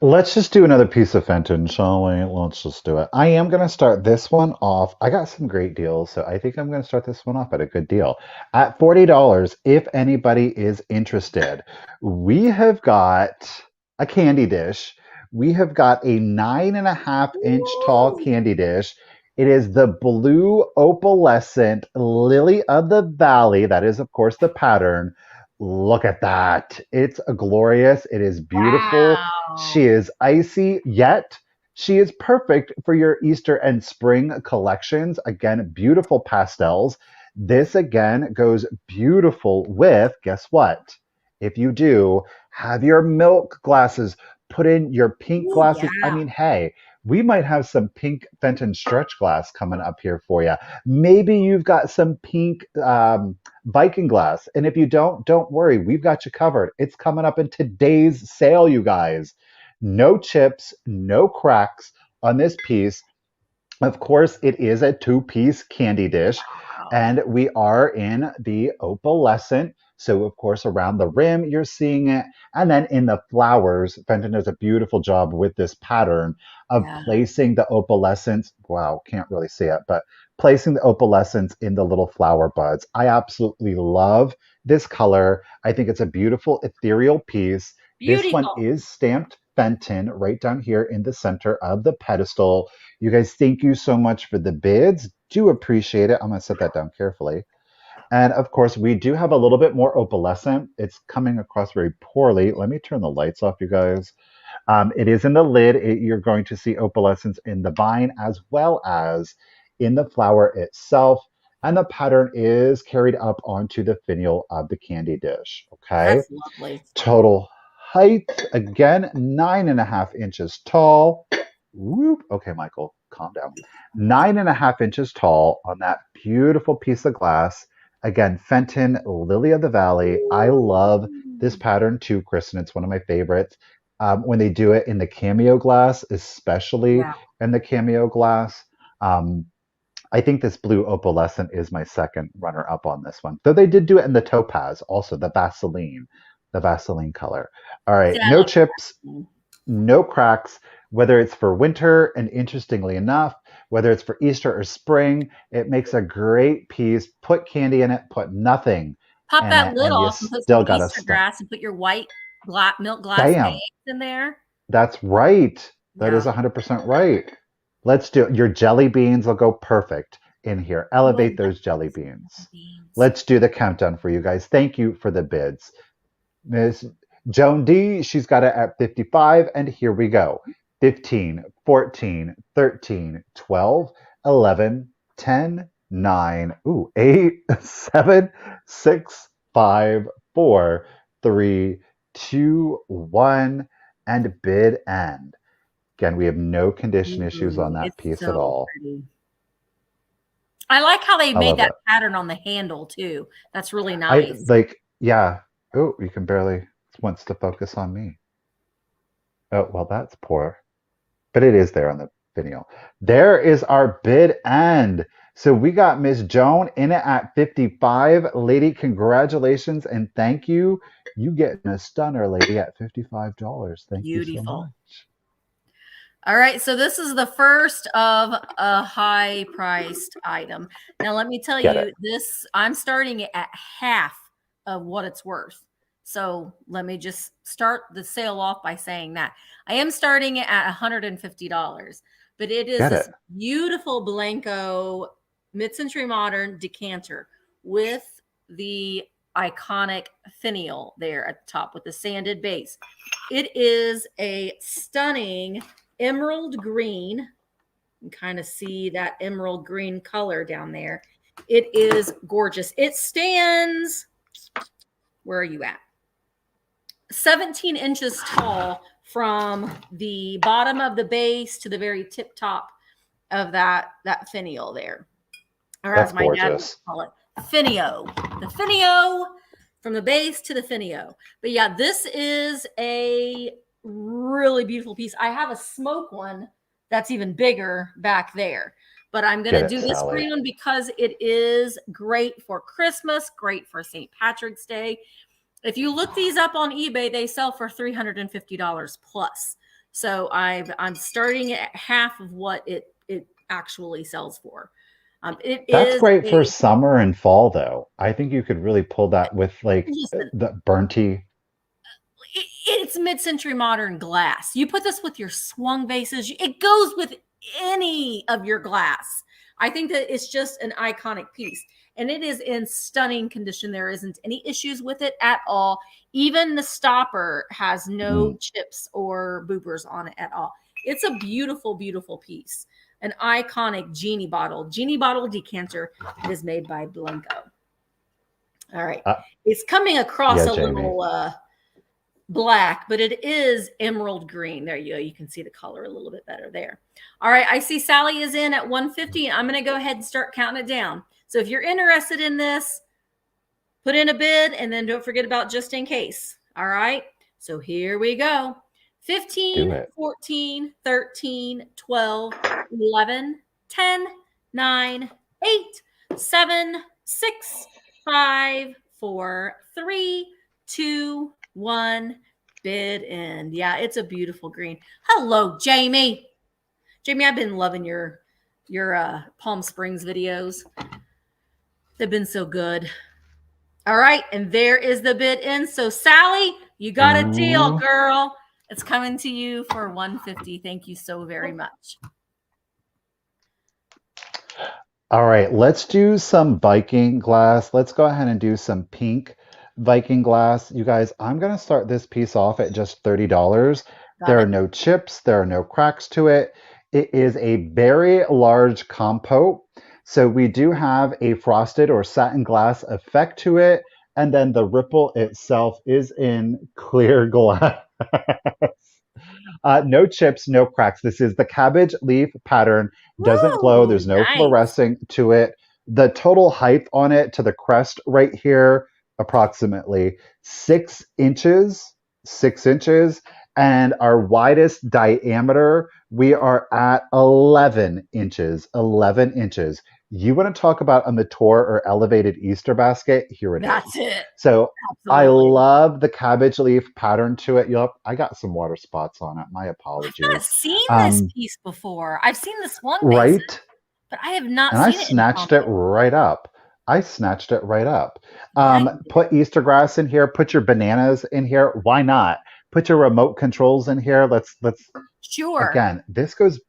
Speaker 2: Let's just do another piece of Fenton, shall we? Let's just do it. I am going to start this one off. I got some great deals, so I think I'm going to start this one off at a good deal. At $40, if anybody is interested, we have got a candy dish. We have got a 9.5-inch tall candy dish. It is the blue opalescent lily of the valley. That is, of course, the pattern. Look at that. It's glorious. It is beautiful.
Speaker 1: Wow.
Speaker 2: She is icy, yet she is perfect for your Easter and spring collections. Again, beautiful pastels. This, again, goes beautiful with, guess what? If you do, have your milk glasses, put in your pink glasses.
Speaker 1: Yeah.
Speaker 2: I mean, hey, we might have some pink Fenton stretch glass coming up here for you. Maybe you've got some pink Viking glass. And if you don't worry. We've got you covered. It's coming up in today's sale, you guys. No chips, no cracks on this piece. Of course, it is a 2-piece candy dish. And we are in the opalescent. So, of course, around the rim, you're seeing it. And then in the flowers, Fenton does a beautiful job with this pattern of
Speaker 1: Yeah.
Speaker 2: placing the opalescence. Wow, can't really see it, but placing the opalescence in the little flower buds. I absolutely love this color. I think it's a beautiful ethereal piece. This one
Speaker 1: Beautiful.
Speaker 2: is stamped Fenton right down here in the center of the pedestal. You guys, thank you so much for the bids. Do appreciate it. I'm going to set that down carefully. And of course, we do have a little bit more opalescent. It's coming across very poorly. Let me turn the lights off, you guys. It is in the lid. You're going to see opalescence in the vine as well as in the flower itself. And the pattern is carried up onto the finial of the candy dish. Okay.
Speaker 1: That's lovely.
Speaker 2: Total height, again, 9.5 inches tall. Whoop. Okay, Michael, calm down. 9.5 inches tall on that beautiful piece of glass. Again, Fenton, Lily of the Valley. I love this pattern too, Kristen. It's one of my favorites. When they do it in the cameo glass, especially
Speaker 1: Yeah.
Speaker 2: in the cameo glass. I think this blue opalescent is my second runner up on this one. Though they did do it in the topaz, also the Vaseline color. All right,
Speaker 1: See, I
Speaker 2: no
Speaker 1: love
Speaker 2: chips,
Speaker 1: that.
Speaker 2: no cracks, whether it's for winter, and interestingly enough, whether it's for Easter or spring, it makes a great piece. Put candy in it, put nothing
Speaker 1: Pop
Speaker 2: in
Speaker 1: that
Speaker 2: it,
Speaker 1: lid
Speaker 2: and you
Speaker 1: off and put some
Speaker 2: still got a
Speaker 1: Easter
Speaker 2: stump.
Speaker 1: grass and put your white milk glass
Speaker 2: Bam.
Speaker 1: eggs in there.
Speaker 2: That's right. That is
Speaker 1: Yeah.
Speaker 2: 100% right. Let's do it. Your jelly beans will go perfect in here.
Speaker 1: Oh, I
Speaker 2: Elevate
Speaker 1: love
Speaker 2: those jelly
Speaker 1: those
Speaker 2: beans.
Speaker 1: beans.
Speaker 2: Let's do the countdown for you guys. Thank you for the bids. Miss Joan D, she's got it at 55, and here we go. 15, 14, 13, 12, 11, 10, 9, 8, 7, 6, 5, 4, 3, 2, 1, and bid end. Again, we have no condition issues on
Speaker 1: Ooh,
Speaker 2: that
Speaker 1: it's
Speaker 2: piece at
Speaker 1: so
Speaker 2: all.
Speaker 1: pretty. I like how they
Speaker 2: I
Speaker 1: made
Speaker 2: love
Speaker 1: that
Speaker 2: it.
Speaker 1: pattern on the handle too. That's really
Speaker 2: I
Speaker 1: nice.
Speaker 2: like, yeah. Oh, you can barely wants to focus on me. Oh, well, that's poor. But it is there on the video. There is our bid end. So we got Miss Joan in it at 55. Lady, congratulations and thank you. You getting a stunner, lady, at $55. Thank you so
Speaker 1: Beautiful.
Speaker 2: much.
Speaker 1: All right, so this is the first of a high priced item. Now, let me tell
Speaker 2: Get it.
Speaker 1: you, this I'm starting it at half of what it's worth. So let me just start the sale off by saying that I am starting it at $150, but it is
Speaker 2: Get
Speaker 1: this
Speaker 2: it.
Speaker 1: beautiful Blanco mid-century modern decanter with the iconic finial there at the top with the sanded base. It is a stunning emerald green. You can kind of see that emerald green color down there. It is gorgeous. It stands, where are you at? 17 inches tall from the bottom of the base to the very tip top of that finial there. Or
Speaker 2: That's
Speaker 1: as my dad would
Speaker 2: gorgeous.
Speaker 1: call it, finio. The finio from the base to the finio. But yeah, this is a really beautiful piece. I have a smoke one that's even bigger back there. But I'm going to do this
Speaker 2: Sally.
Speaker 1: green one because it is great for Christmas, great for St. Patrick's Day. If you look these up on eBay, they sell for $350 plus. So I'm starting at half of what it actually sells for.
Speaker 2: That's great for summer and fall, though. I think you could really pull that with like
Speaker 1: listen,
Speaker 2: the burnty.
Speaker 1: it's mid-century modern glass. You put this with your swung vases. It goes with any of your glass. I think that it's just an iconic piece. And it is in stunning condition. There isn't any issues with it at all. Even the stopper has no chips or boopers on it at all. It's a beautiful, beautiful piece. An iconic genie bottle decanter. It is made by Blanco. All right. It's coming across a little black, but it is emerald green. There you go. You can see the color a little bit better there. All right. I see Sally is in at 150. I'm going to go ahead and start counting it down. So if you're interested in this, put in a bid and then don't forget about just in case. All right. So here we go. 15, 14, 13, 12, 11, 10, 9, 8, 7, 6, 5, 4, 3, 2, 1. Bid end. Yeah, it's a beautiful green. Hello, Jamie. Jamie, I've been loving your Palm Springs videos. They've been so good. All right, and there is the bid end. So Sally, you got a deal, girl. It's coming to you for $150. Thank you so very much.
Speaker 2: All right, let's do some Viking glass. Let's go ahead and do some pink Viking glass. You guys, I'm going to start this piece off at just $30. There are no chips, there are no cracks to it. It is a very large compote. So we do have a frosted or satin glass effect to it. And then the ripple itself is in clear glass. No chips, no cracks. This is the cabbage leaf pattern. Doesn't glow. There's no fluorescing to it. The total height on it to the crest right here, approximately 6 inches. 6 inches. And our widest diameter, we are at 11 inches. 11 inches. You want to talk about a mature or elevated Easter basket? Here it is.
Speaker 1: That's it.
Speaker 2: So
Speaker 1: Absolutely.
Speaker 2: I love the cabbage leaf pattern to it. Yep, I got some water spots on it. My apologies.
Speaker 1: I've not seen this piece before. I've seen this one,
Speaker 2: right?
Speaker 1: But I have not
Speaker 2: and
Speaker 1: seen it.
Speaker 2: I snatched it right up. I snatched it right up. Put Easter grass in here. Put your bananas in here. Why not? Put your remote controls in here. Let's
Speaker 1: Sure.
Speaker 2: Again, this goes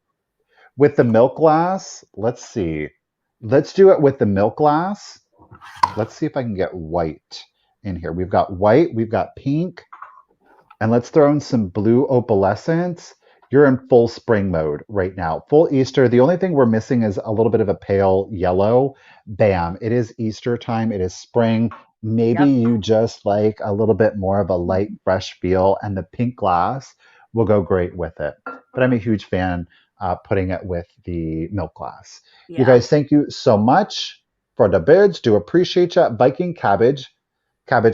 Speaker 2: with the milk glass. Let's see. Let's do it with the milk glass. Let's see if I can get white in here. We've got white, we've got pink, and let's throw in some blue opalescence. You're in full spring mode right now. Full Easter. The only thing we're missing is a little bit of a pale yellow. Bam. It is Easter time. It is spring. Maybe you just like a little bit more of a light, fresh feel, and the pink glass will go great with it. But I'm a huge fan putting it with the milk glass. You guys, thank you so much for the bids. Do appreciate you. Viking cabbage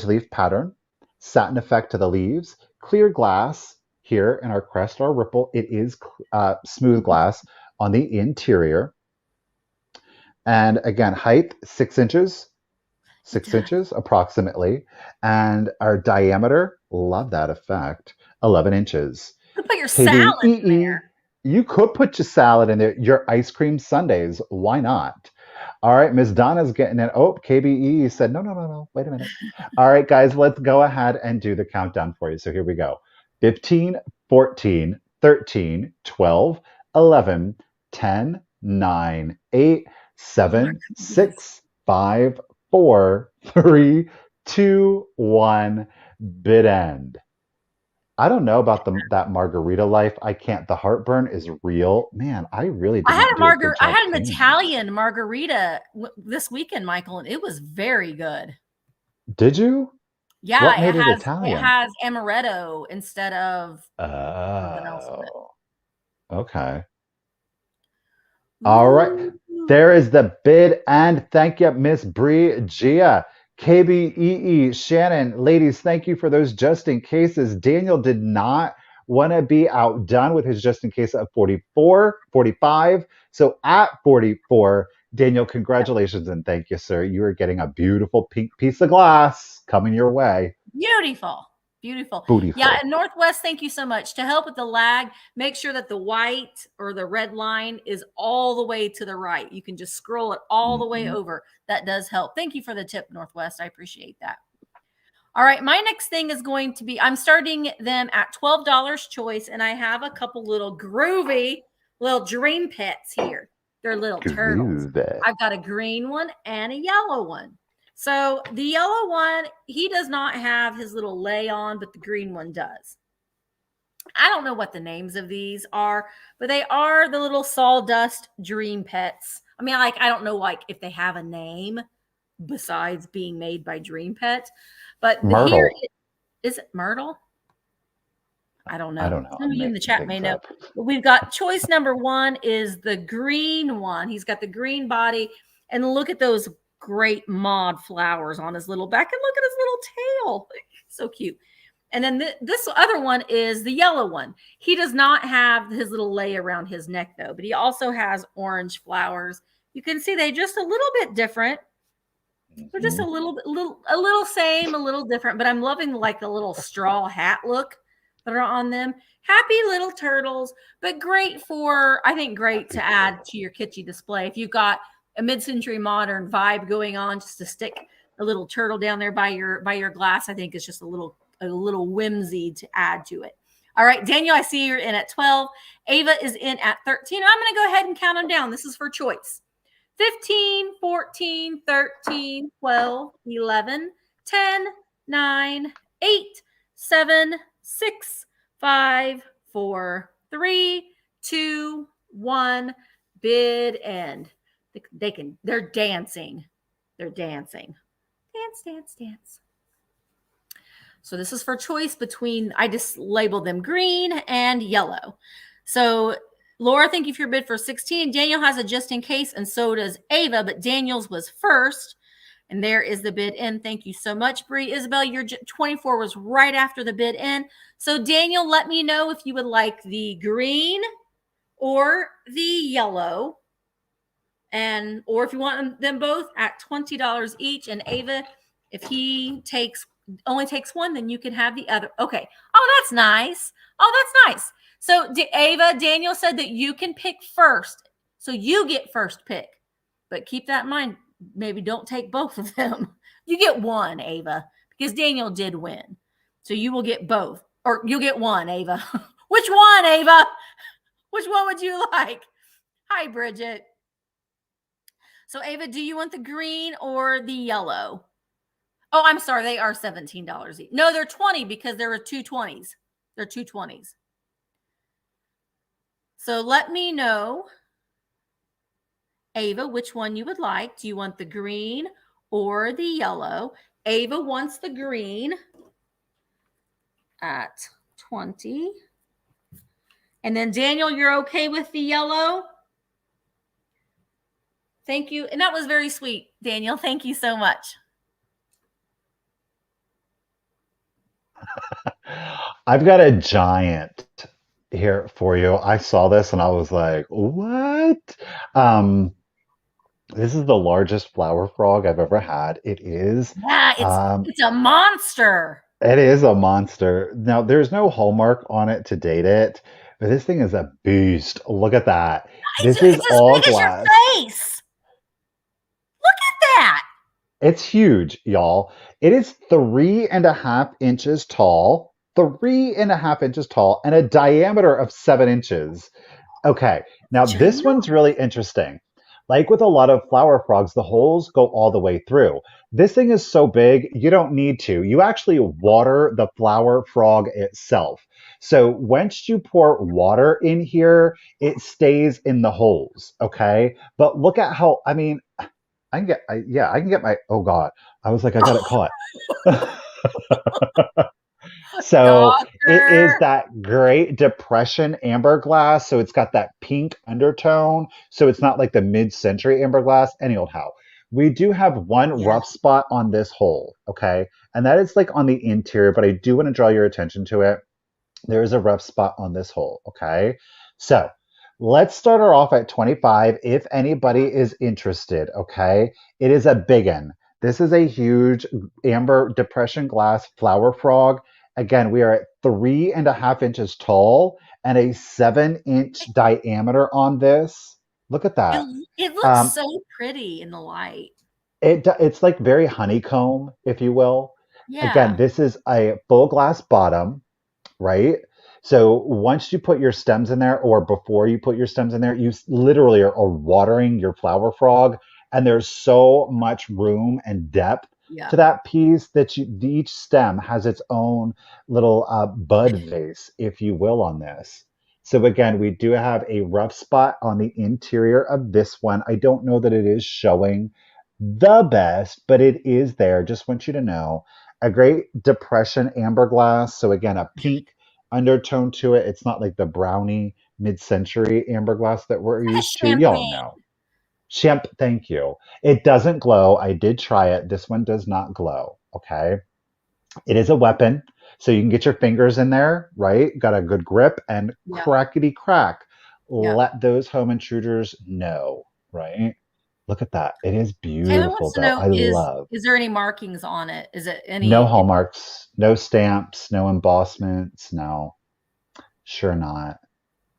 Speaker 2: leaf pattern, satin effect to the leaves, clear glass here in our crest, our ripple. It is smooth glass on the interior. And again, height 6 inches. 6 inches approximately. And our diameter, love that effect, 11 inches.
Speaker 1: You put your salad in there.
Speaker 2: You could put your salad in there, your ice cream sundaes. Why not? All right, Miss Donna's getting it. Oh, KBE said, no. Wait a minute. All right, guys, let's go ahead and do the countdown for you. So here we go. 15, 14, 13, 12, 11, 10, 9, 8, 7, 6, 5, 4, 3, 2, 1, bid end. I don't know about that margarita life. I can't. The heartburn is real. Man, I really didn't
Speaker 1: I had an Italian margarita this weekand, Michael, and it was very good.
Speaker 2: Did you?
Speaker 1: Yeah,
Speaker 2: what made it Italian?
Speaker 1: It has amaretto instead of
Speaker 2: something
Speaker 1: else with it.
Speaker 2: Okay. All right. There is the bid and thank you, Miss Bree Gia. KBEE, Shannon, ladies, thank you for those just in cases. Daniel did not want to be outdone with his just in case of 44, 45. So at 44, Daniel, congratulations and thank you, sir. You are getting a beautiful pink piece of glass coming your way.
Speaker 1: Beautiful. Yeah, and Northwest, thank you so much. To help with the lag, make sure that the white or the red line is all the way to the right. You can just scroll it all the way over. That does help. Thank you for the tip, Northwest. I appreciate that. All right, my next thing is going to be, I'm starting them at $12 choice, and I have a couple little groovy little dream pets here. They're little turtles. I've got a green one and a yellow one. So the yellow one, he does not have his little lay on, but the green one does. I don't know what the names of these are, but they are the little sawdust dream pets. I mean, I don't know if they have a name besides being made by Dream Pet, but here is it Myrtle? I don't know. Some of you in the chat may know. But we've got choice number 1 is the green one. He's got the green body, and look at those great mod flowers on his little back, and look at his little tail. So cute. And then this other one is the yellow one. He does not have his little lay around his neck though, but he also has orange flowers. You can see they just a little bit different. They're just a little same, a little different, but I'm loving like the little straw hat look that are on them. Happy little turtles, but great I think great to add to your kitchen display. If you've got a mid-century modern vibe going on, just to stick a little turtle down there by your glass, I think it's just a little whimsy to add to it. All right, Daniel, I see you're in at 12. Ava is in at 13. I'm going to go ahead and count them down. This is for choice. 15, 14, 13, 12, 11, 10, 9, 8, 7, 6, 5, 4, 3, 2, 1. Bid end. They're dancing. They're dancing. Dance, dance, dance. So this is for choice between, I just labeled them green and yellow. So Laura, thank you for your bid for 16. Daniel has a just in case, and so does Ava, but Daniel's was first. And there is the bid in. Thank you so much, Bree. Isabel, your 24 was right after the bid in. So Daniel, let me know if you would like the green or the yellow. Or if you want them both at $20 each. And Ava, if he only takes one, then you can have the other. Okay. Oh, that's nice. So Ava, Daniel said that you can pick first. So you get first pick. But keep that in mind. Maybe don't take both of them. You get one, Ava, because Daniel did win. So you will get both. Or you'll get one, Ava. Which one, Ava? Which one would you like? Hi, Bridget. So Ava, do you want the green or the yellow? Oh, I'm sorry. They are $17 each. No, they're 20 because there are two 20s. They're two 20s. So let me know, Ava, which one you would like. Do you want the green or the yellow? Ava wants the green at 20. And then Daniel, you're okay with the yellow? Thank you. And that was very sweet, Daniel. Thank you so much.
Speaker 2: I've got a giant here for you. I saw this and I was like, what? This is the largest flower frog I've ever had. It is.
Speaker 1: Yeah, it's a monster.
Speaker 2: It is a monster. Now, there's no hallmark on it to date it, but this thing is a beast. Look at that. This is
Speaker 1: it's
Speaker 2: all
Speaker 1: as big
Speaker 2: glass.
Speaker 1: as your face. Look at that.
Speaker 2: It's huge, y'all. It is 3.5 inches tall, 3.5 inches tall, and a diameter of 7 inches. Okay, now this one's really interesting. Like with a lot of flower frogs, the holes go all the way through. This thing is so big, you don't need to. You actually water the flower frog itself. So once you pour water in here, it stays in the holes, okay? But look at how, I mean, I can get my, oh God, I was like, I got it caught. So it is that Great Depression amber glass. So it's got that pink undertone. So it's not like the mid-century amber glass, any old how. We do have one rough spot on this hole, okay? And that is like on the interior, but I do want to draw your attention to it. There is a rough spot on this hole, okay? So let's start her off at 25 if anybody is interested, okay? It is a big one. This is a huge amber depression glass flower frog. Again, we are at 3.5 inches tall and a 7-inch diameter on this. Look at that.
Speaker 1: It looks so pretty in the light.
Speaker 2: It's like very honeycomb, if you will.
Speaker 1: Yeah.
Speaker 2: Again, this is a full glass bottom, right? So once you put your stems in there, or before you put your stems in there, you literally are watering your flower frog, and there's so much room and depth to that piece that each stem has its own little bud vase, if you will, on this. So again, we do have a rough spot on the interior of this one. I don't know that it is showing the best, but it is there. Just want you to know. A Great Depression amber glass. So again, a pink undertone to it. It's not like the brownie mid-century amber glass that we're used to. Y'all know. Thank you. It doesn't glow. I did try it. This one does not glow. Okay. It is a weapon. So you can get your fingers in there, right? Got a good grip and crackety crack. Let those home intruders know, right? Look at that. It is
Speaker 1: Taylor
Speaker 2: beautiful,
Speaker 1: wants to
Speaker 2: though.
Speaker 1: know,
Speaker 2: I love.
Speaker 1: is there any markings on it? Is it
Speaker 2: No
Speaker 1: any?
Speaker 2: hallmarks, no stamps, no embossments. No, sure not.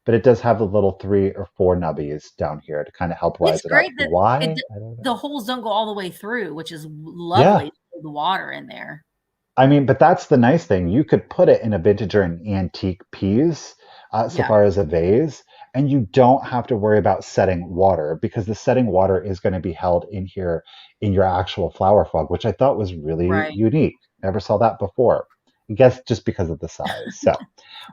Speaker 2: But it does have the little 3 or 4 nubbies down here to kind of help
Speaker 1: It's
Speaker 2: rise it up.
Speaker 1: great that
Speaker 2: Why? I don't
Speaker 1: the
Speaker 2: know.
Speaker 1: holes don't go all the way through, which is
Speaker 2: Yeah.
Speaker 1: lovely to hold the water in there.
Speaker 2: I mean, but that's the nice thing. You could put it in a vintage or an antique piece, so
Speaker 1: Yeah,
Speaker 2: far as a vase, and you don't have to worry about setting water because the setting water is going to be held in here in your actual flower frog, which I thought was really
Speaker 1: right.
Speaker 2: unique. Never saw that before. I guess just because of the size. So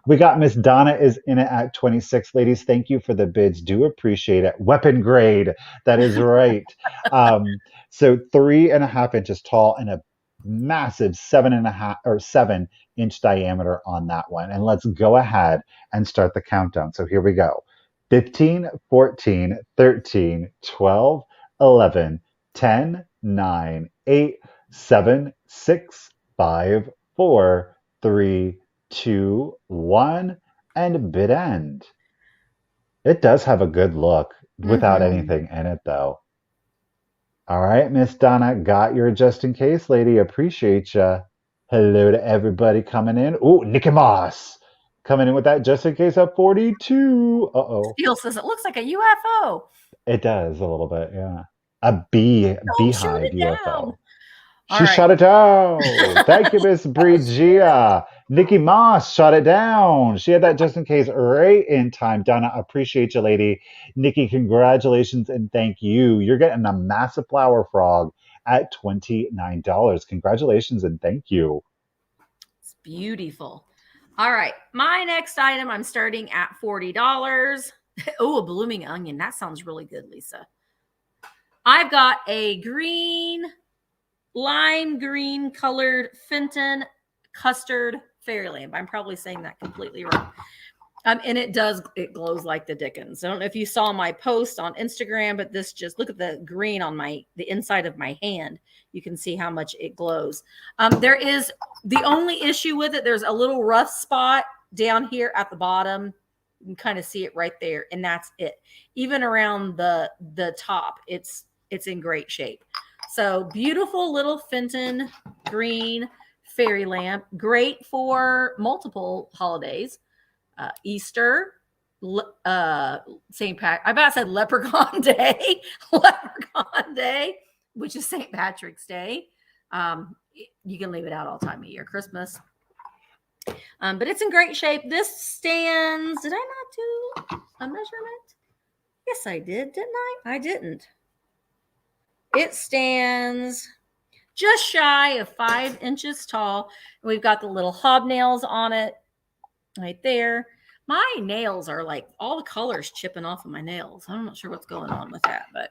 Speaker 2: we got Miss Donna is in it at 26. Ladies, thank you for the bids. Do appreciate it. Weapon grade. That is right. So 3.5 inches tall and a massive 7.5 or 7 inch diameter on that one. And let's go ahead and start the countdown. So here we go. 15, 14, 13, 12, 11, 10, 9, 8, 7, 6, 5, 4, 3, 2, 1, and bid end. It does have a good look without
Speaker 1: Mm-hmm.
Speaker 2: anything in it, though. All right, Miss Donna, got your just in case, lady. Appreciate ya. Hello to everybody coming in. Ooh, Nicky Moss coming in with that just in case at 42. Uh-oh.
Speaker 1: Steele says it looks like a UFO.
Speaker 2: It does a little bit, yeah. A
Speaker 1: Don't shoot
Speaker 2: beehive
Speaker 1: it down.
Speaker 2: UFO.
Speaker 1: All
Speaker 2: She
Speaker 1: right.
Speaker 2: shot it down. Thank you, Miss Brigia. Nikki Moss shot it down. She had that just in case right in time. Donna, appreciate you, lady. Nikki, congratulations and thank you. You're getting a massive flower frog at $29. Congratulations and thank you.
Speaker 1: It's beautiful. All right. My next item, I'm starting at $40. Oh, a blooming onion. That sounds really good, Lisa. I've got a lime green colored Fenton custard fairy lamp. I'm probably saying that completely wrong. And it glows like the dickens. I don't know if you saw my post on Instagram, but this just look at the green on the inside of my hand. You can see how much it glows. There is the only issue with it. There's a little rough spot down here at the bottom. You can kind of see it right there, and that's it. Even around the top, it's in great shape. So beautiful little Fenton green fairy lamp, great for multiple holidays. Easter, St. Pat. I about said Leprechaun Day, Leprechaun Day, which is St. Patrick's Day. You can leave it out all time of year. Christmas, but it's in great shape. This stands. Did I not do a measurement? Yes, I did. Didn't I? I didn't. It stands just shy of 5 inches tall. We've got the little hobnails on it. Right there. My nails are like all the colors chipping off of my nails. I'm not sure what's going on with that, but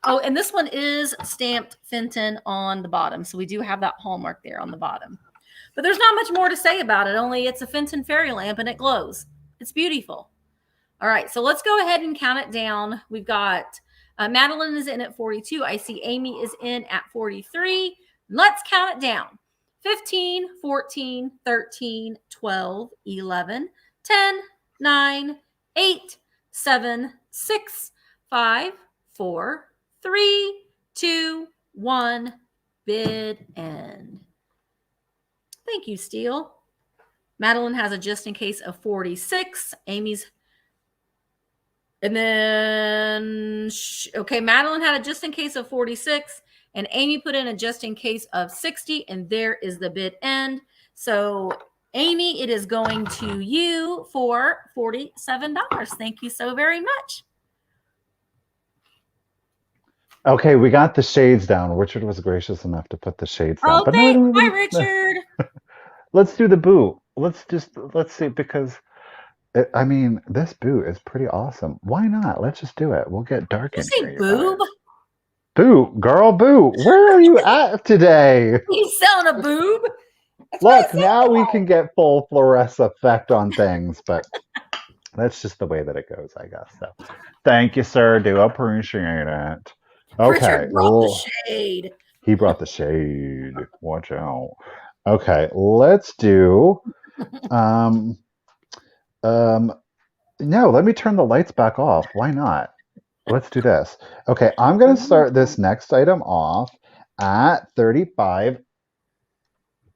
Speaker 1: oh, and this one is stamped Fenton on the bottom. So we do have that hallmark there on the bottom. But there's not much more to say about it, only it's a Fenton fairy lamp and it glows. It's beautiful. All right, so let's go ahead and count it down. We've got Madeline is in at 42. I see Amy is in at 43. Let's count it down. 15, 14, 13, 12, 11, 10, 9, 8, 7, 6, 5, 4, 3, 2, 1. Bid end. Thank you, Steele. Madeline has a just in case of 46. Amy's. And then, okay, Madeline had a just in case of 46. And Amy put in a just in case of 60, and there is the bid end. So, Amy, it is going to you for $47. Thank you so very much.
Speaker 2: Okay, we got the shades down. Richard was gracious enough to put the shades down.
Speaker 1: Oh,
Speaker 2: But
Speaker 1: thanks.
Speaker 2: no,
Speaker 1: Hi, Richard.
Speaker 2: let's do the boot. Let's see, because I mean, this boot is pretty awesome. Why not? Let's just do it. We'll get dark
Speaker 1: You
Speaker 2: in
Speaker 1: say
Speaker 2: here, you
Speaker 1: boob?
Speaker 2: guys. Boot, girl, boot. Where are you at today?
Speaker 1: He's selling a boob. That's
Speaker 2: Look, now we can get full fluorescent effect on things, but that's just the way that it goes, I guess. So, thank you, sir. Do appreciate it. Okay.
Speaker 1: Richard brought the shade.
Speaker 2: He brought the shade. Watch out. Okay, let's do. No, let me turn the lights back off. Why not? let's do this. Okay, I'm going to start this next item off at 35.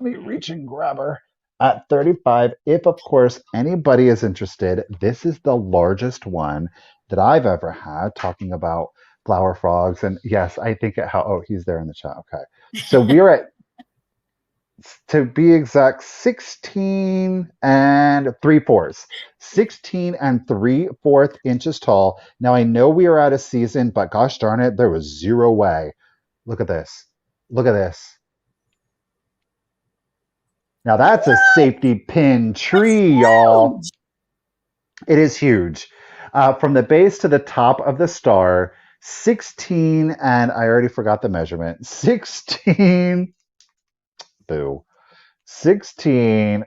Speaker 2: Let me reach and grab her. At 35, if of course anybody is interested, this is the largest one that I've ever had, talking about flower frogs. And yes, I think oh, he's there in the chat. Okay. So we are at, to be exact, 16 and 3/4. 16 and 3/4 inches tall. Now I know we are out of season, but gosh darn it, there was zero way. Look at this. Look at this. Now that's a safety pin tree, y'all.
Speaker 1: Huge.
Speaker 2: It is huge. From the base to the top of the star, 16, and I already forgot the measurement. 16, boo. 16,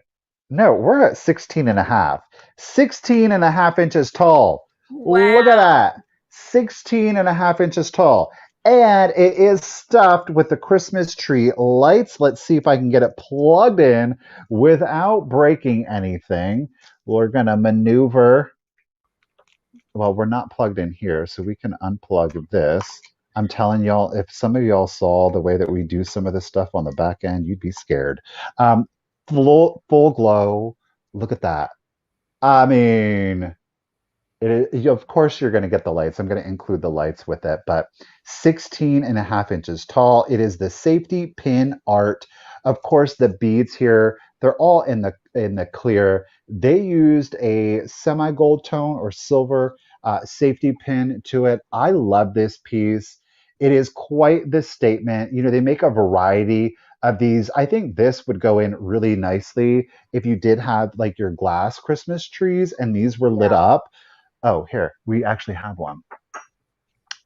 Speaker 2: no, we're at 16 and a half. 16 and a half inches tall. Look at
Speaker 1: Wow.
Speaker 2: that. 16 and a half inches tall. And it is stuffed with the Christmas tree lights. Let's see if I can get it plugged in without breaking anything. We're going to maneuver. Well, we're not plugged in here, so we can unplug this. I'm telling y'all, if some of y'all saw the way that we do some of this stuff on the back end, you'd be scared. Full glow. Look at that. I mean, of course you're going to get the lights. I'm going to include the lights with it, but 16 and a half inches tall. It is the safety pin art. Of course, the beads here, they're all in the clear. They used a semi-gold tone or silver safety pin to it. I love this piece. It is quite the statement. You know, they make a variety of these. I think this would go in really nicely if you did have like your glass Christmas trees and these were lit
Speaker 1: Yeah.
Speaker 2: up. Oh, here, we actually have one.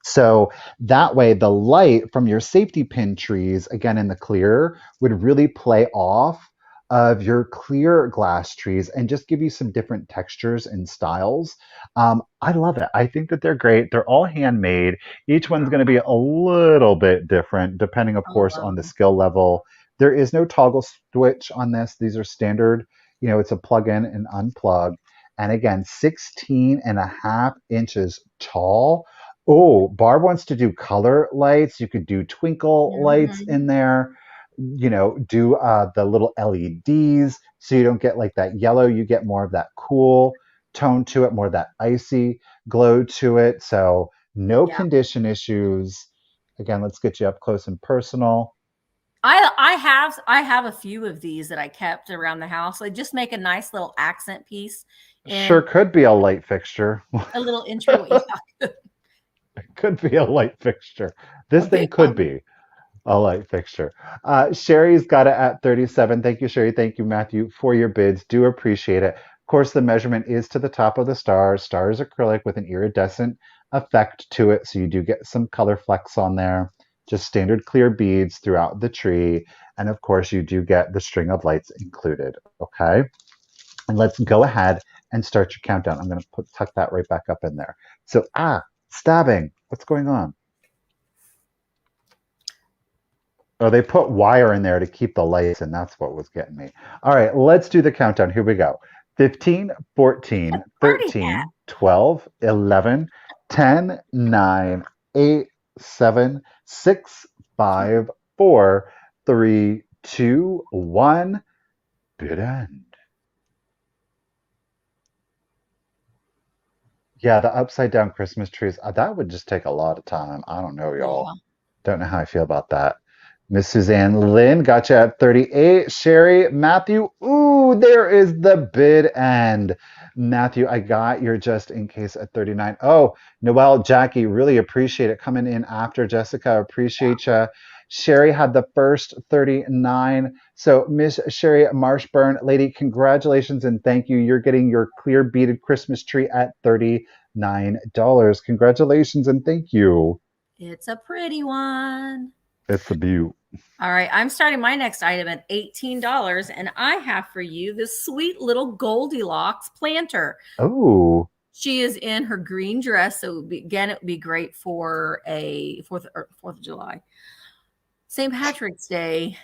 Speaker 2: So that way, the light from your safety pin trees, again in the clear, would really play off of your clear glass trees and just give you some different textures and styles. I love it. I think that they're great. They're all handmade. Each one's going to be a little bit different, depending, of
Speaker 1: I
Speaker 2: course,
Speaker 1: love
Speaker 2: on the
Speaker 1: them.
Speaker 2: skill level. There is no toggle switch on this. These are standard. You know, it's a plug in and unplug. And again, 16 and a half inches tall. Oh, Barb wants to do color lights. You could do twinkle lights in
Speaker 1: Mhm.
Speaker 2: there. You know, do the little LEDs so you don't get like that yellow. You get more of that cool tone to it, more of that icy glow to it. So no
Speaker 1: Yeah.
Speaker 2: condition issues. Again, let's get you up close and personal.
Speaker 1: I have a few of these that I kept around the house. They just make a nice little accent piece
Speaker 2: Sure
Speaker 1: and
Speaker 2: could be a light fixture.
Speaker 1: a little entry. Yeah,
Speaker 2: Could be a light fixture.
Speaker 1: a
Speaker 2: This thing
Speaker 1: big
Speaker 2: could
Speaker 1: one.
Speaker 2: be a light fixture. Sherry's got it at 37. Thank you, Sherry. Thank you, Matthew, for your bids. Do appreciate it. Of course, the measurement is to the top of the star. Star is acrylic with an iridescent effect to it, so you do get some color flecks on there. Just standard clear beads throughout the tree. And of course, you do get the string of lights included. Okay. And let's go ahead and start your countdown. I'm going to tuck that right back up in there. So, stabbing. What's going on? Oh, they put wire in there to keep the lights, and that's what was getting me. All right, let's do the countdown. Here we go. 15,
Speaker 1: A
Speaker 2: 14,
Speaker 1: party hat.
Speaker 2: 13, 12, 11, 10, 9, 8, 7, 6, 5, 4, 3, 2, 1. Good end. Yeah, the upside down Christmas trees, that would just take a lot of time. I don't know, y'all.
Speaker 1: Yeah.
Speaker 2: Don't know how I feel about that. Miss Suzanne Lynn got you at 38. Sherry, Matthew, ooh, there is the bid end. Matthew, I got your just in case at 39. Oh, Noelle, Jackie, really appreciate it coming in after Jessica. Appreciate you. Sherry had the first 39. So, Miss Sherry Marshburn, lady, congratulations and thank you. You're getting your clear beaded Christmas tree at $39. Congratulations and thank you.
Speaker 1: It's a pretty one.
Speaker 2: It's a beaut.
Speaker 1: All right, I'm starting my next item at $18, and I have for you this sweet little Goldilocks planter.
Speaker 2: Oh,
Speaker 1: She is in her green dress, so again, it would be great for a Fourth of July, St. Patrick's Day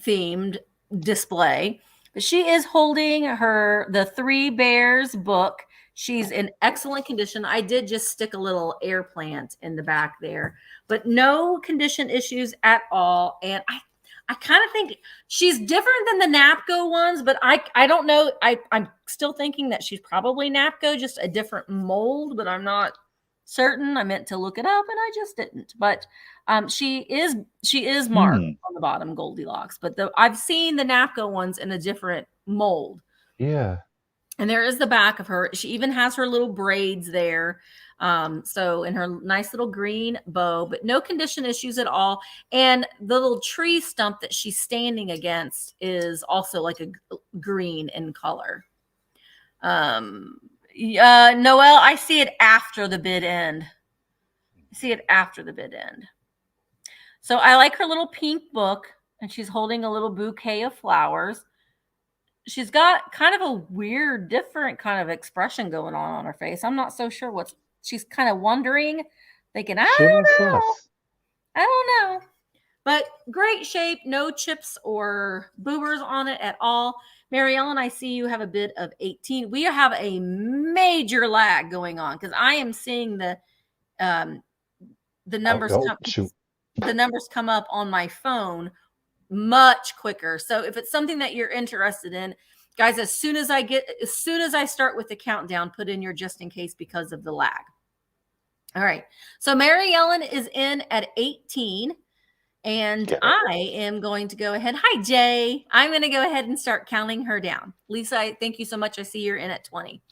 Speaker 1: themed display. But she is holding the Three Bears book. She's in excellent condition. I did just stick a little air plant in the back there, but no condition issues at all. And I kind of think she's different than the Napco ones, but I don't know. I'm still thinking that she's probably Napco, just a different mold, but I'm not certain. I meant to look it up and I just didn't. But she is marked on the bottom Goldilocks, but I've seen the Napco ones in a different mold.
Speaker 2: Yeah.
Speaker 1: And there is the back of her. She even has her little braids there. So in her nice little green bow, but no condition issues at all. And the little tree stump that she's standing against is also like a green in color. Noelle, I see it after the bid end. So I like her little pink book, and she's holding a little bouquet of flowers. She's got kind of a weird, different kind of expression going on her face. I'm not so sure she's kind of wondering, thinking, I don't know. But great shape, no chips or boobers on it at all. Mary Ellen, I see you have a bid of 18. We have a major lag going on because I am seeing the numbers the numbers come up on my phone much quicker. So if it's something that you're interested in, guys, as soon as I start with the countdown, put in your just in case because of the lag. All right. So Mary Ellen is in at 18. And I am going to go ahead. Hi, Jay. I'm going to go ahead and start counting her down. Lisa, thank you so much. I see you're in at 20.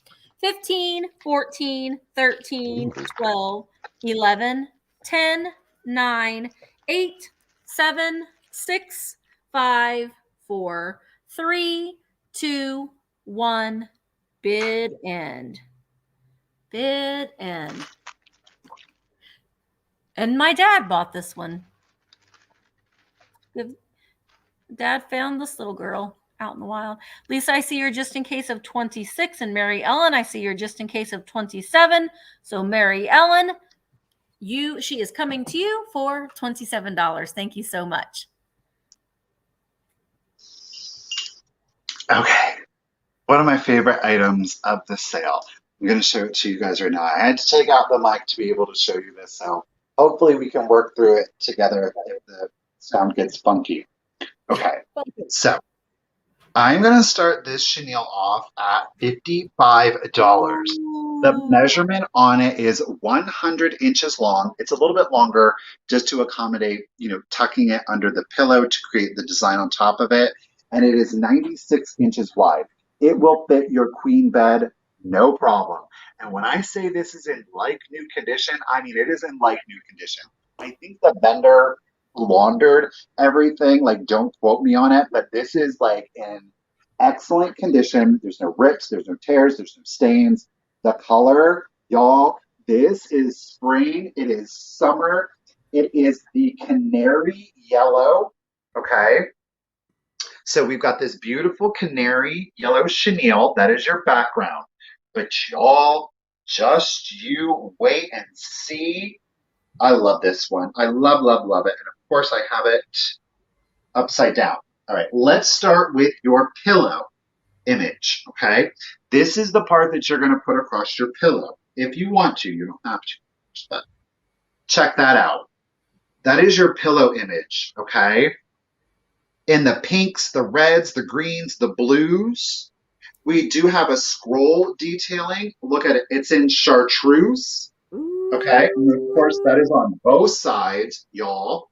Speaker 1: 15, 14, 13, 12, 11, 10, 9, 8, 7, 6, 5, 4, 3, 2, 1. Bid end. Bid end. And my dad bought this one. Dad found this little girl out in the wild. Lisa, I see you're just in case of 26. And Mary Ellen, I see you're just in case of 27. So Mary Ellen, she is coming to you for $27. Thank you so much.
Speaker 3: Okay. One of my favorite items of the sale. I'm going to show it to you guys right now. I had to take out the mic to be able to show you this. So hopefully we can work through it together if the sound gets funky. Okay, so I'm going to start this chenille off at $55. The measurement on it is 100 inches long. It's a little bit longer just to accommodate, tucking it under the pillow to create the design on top of it. And it is 96 inches wide. It will fit your queen bed, no problem. And when I say this is in like new condition, I mean it is in like new condition. I think the vendor laundered everything, like don't quote me on it, but this is like in excellent condition. There's no rips, there's no tears, there's no stains. The color, y'all, this is spring, it is summer, it is the canary yellow. Okay, so we've got this beautiful canary yellow chenille. That is your background, but y'all, just you wait and see. I love this one. I love, love, love it. And of course I have it upside down. All right, let's start with your pillow image, okay? This is the part that you're gonna put across your pillow. If you want to, you don't have to, but check that out. That is your pillow image, okay? In the pinks, the reds, the greens, the blues, we do have a scroll detailing. Look at it, it's in chartreuse. Okay, and of course that is on both sides, y'all.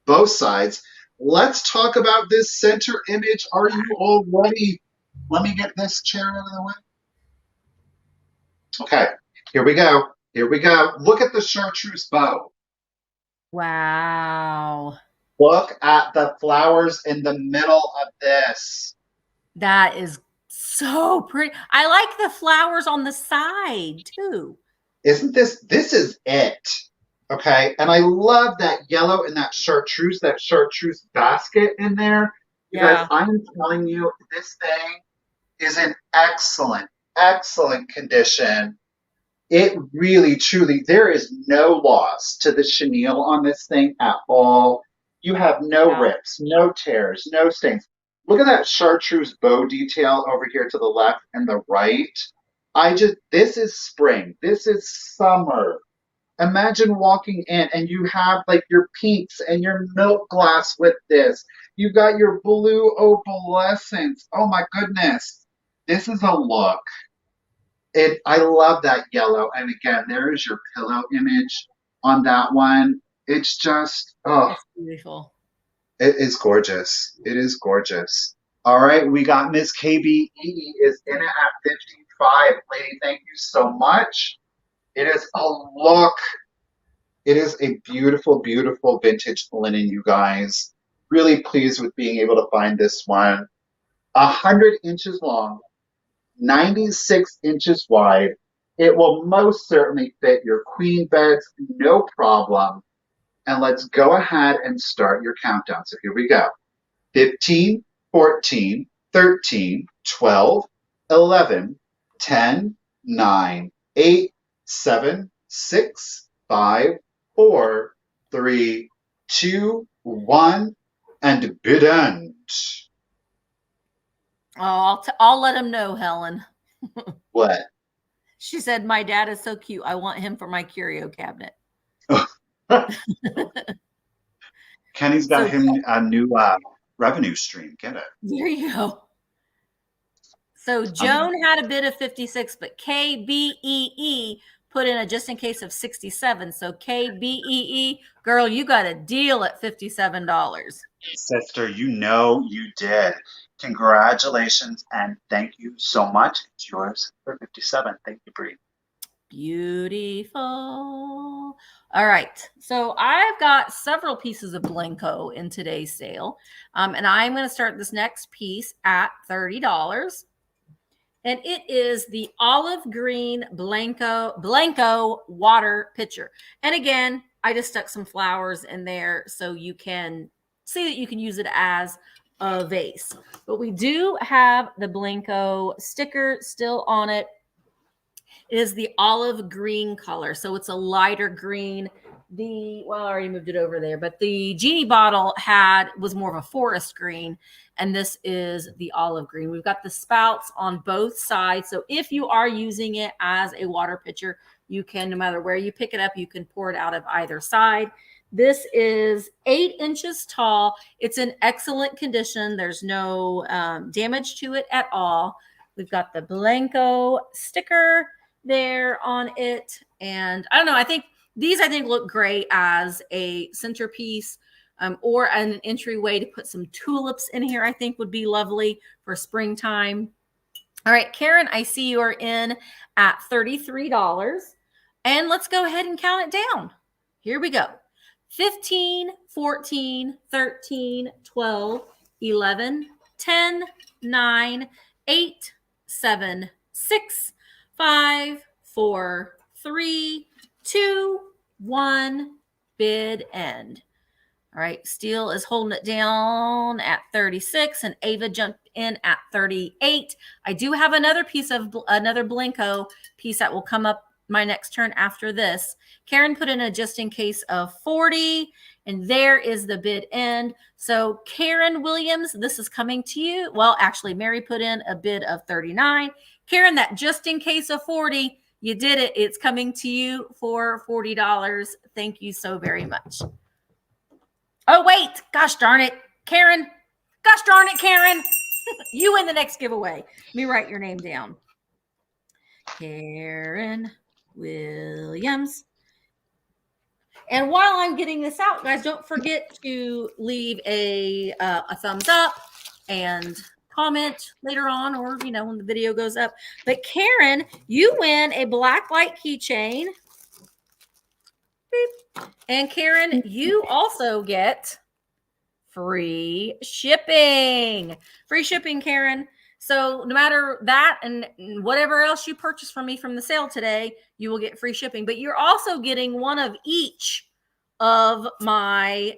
Speaker 3: Both sides. Let's talk about this center image. Are you all ready? Let me get this chair out of the way. Okay, here we go. Here we go. Look at the chartreuse bow.
Speaker 1: Wow.
Speaker 3: Look at the flowers in the middle of this.
Speaker 1: That is so pretty. I like the flowers on the side too.
Speaker 3: Isn't this is it? Okay, and I love that yellow and that chartreuse basket in there. You guys, I'm telling you, this thing is in excellent, excellent condition. It really, truly, there is no loss to the chenille on this thing at all. You have no rips, no tears, no stains. Look at that chartreuse bow detail over here to the left and the right. This is spring. This is summer. Imagine walking in and you have like your pinks and your milk glass with this. You've got your blue opalescence. Oh my goodness. This is a look. I love that yellow. And again, there is your pillow image on that one. It's just, oh,
Speaker 1: It's beautiful.
Speaker 3: it is gorgeous. It is gorgeous. All right, we got Miss KBE is in it at 55. Lady, thank you so much. It is a look. It is a beautiful, beautiful vintage linen, you guys. Really pleased with being able to find this one. 100 inches long, 96 inches wide. It will most certainly fit your queen beds, no problem. And let's go ahead and start your countdown. So here we go. 15, 14, 13, 12, 11, 10, 9, 8, 7, 6, 5, 4, 3, 2, 1, and bid end.
Speaker 1: Oh, I'll let him know, Helen.
Speaker 3: What?
Speaker 1: She said, my dad is so cute. I want him for my curio cabinet.
Speaker 3: Kenny's got him a new revenue stream. Get it?
Speaker 1: There you go. So Joan had a bid of 56, but KBEE put in a just in case of 67. So KBEE, girl, you got a deal at $57.
Speaker 3: Sister, you know you did. Congratulations and thank you so much. It's yours for 57. Thank you, Bree.
Speaker 1: Beautiful. All right. So I've got several pieces of Blanco in today's sale. And I'm going to start this next piece at $30. And it is the olive green Blanco water pitcher. And again, I just stuck some flowers in there so you can see that you can use it as a vase. But we do have the Blanco sticker still on it. It is the olive green color. So it's a lighter green. I already moved it over there, but the genie bottle was more of a forest green, and this is the olive green. We've got the spouts on both sides. So if you are using it as a water pitcher, you can, no matter where you pick it up, you can pour it out of either side. This is 8 inches tall. It's in excellent condition. There's no damage to it at all. We've got the Blanco sticker there on it. And I don't know, I think look great as a centerpiece or an entryway to put some tulips in here. I think would be lovely for springtime. All right, Karen, I see you are in at $33. And let's go ahead and count it down. Here we go. 15, 14, 13, 12, 11, 10, 9, 8, 7, 6, 5, 4, 3, 2, 1, bid end. All right, Steele is holding it down at 36 and Ava jumped in at 38. I do have another Blanco piece that will come up my next turn after this. Karen put in a just in case of 40, and there is the bid end. So Karen Williams, this is coming to you. Well, actually, Mary put in a bid of 39. Karen, that just in case of 40, you did it. It's coming to you for $40. Thank you so very much. Oh, wait. Gosh darn it, Karen. Gosh darn it, Karen. You win the next giveaway. Let me write your name down. Karen Williams. And while I'm getting this out, guys, don't forget to leave a thumbs up and comment later on, or when the video goes up. But Karen, you win a black light keychain. Beep. And Karen, you also get free shipping. Free shipping, Karen. So no matter that and whatever else you purchase from me from the sale today, you will get free shipping. But you're also getting one of each of my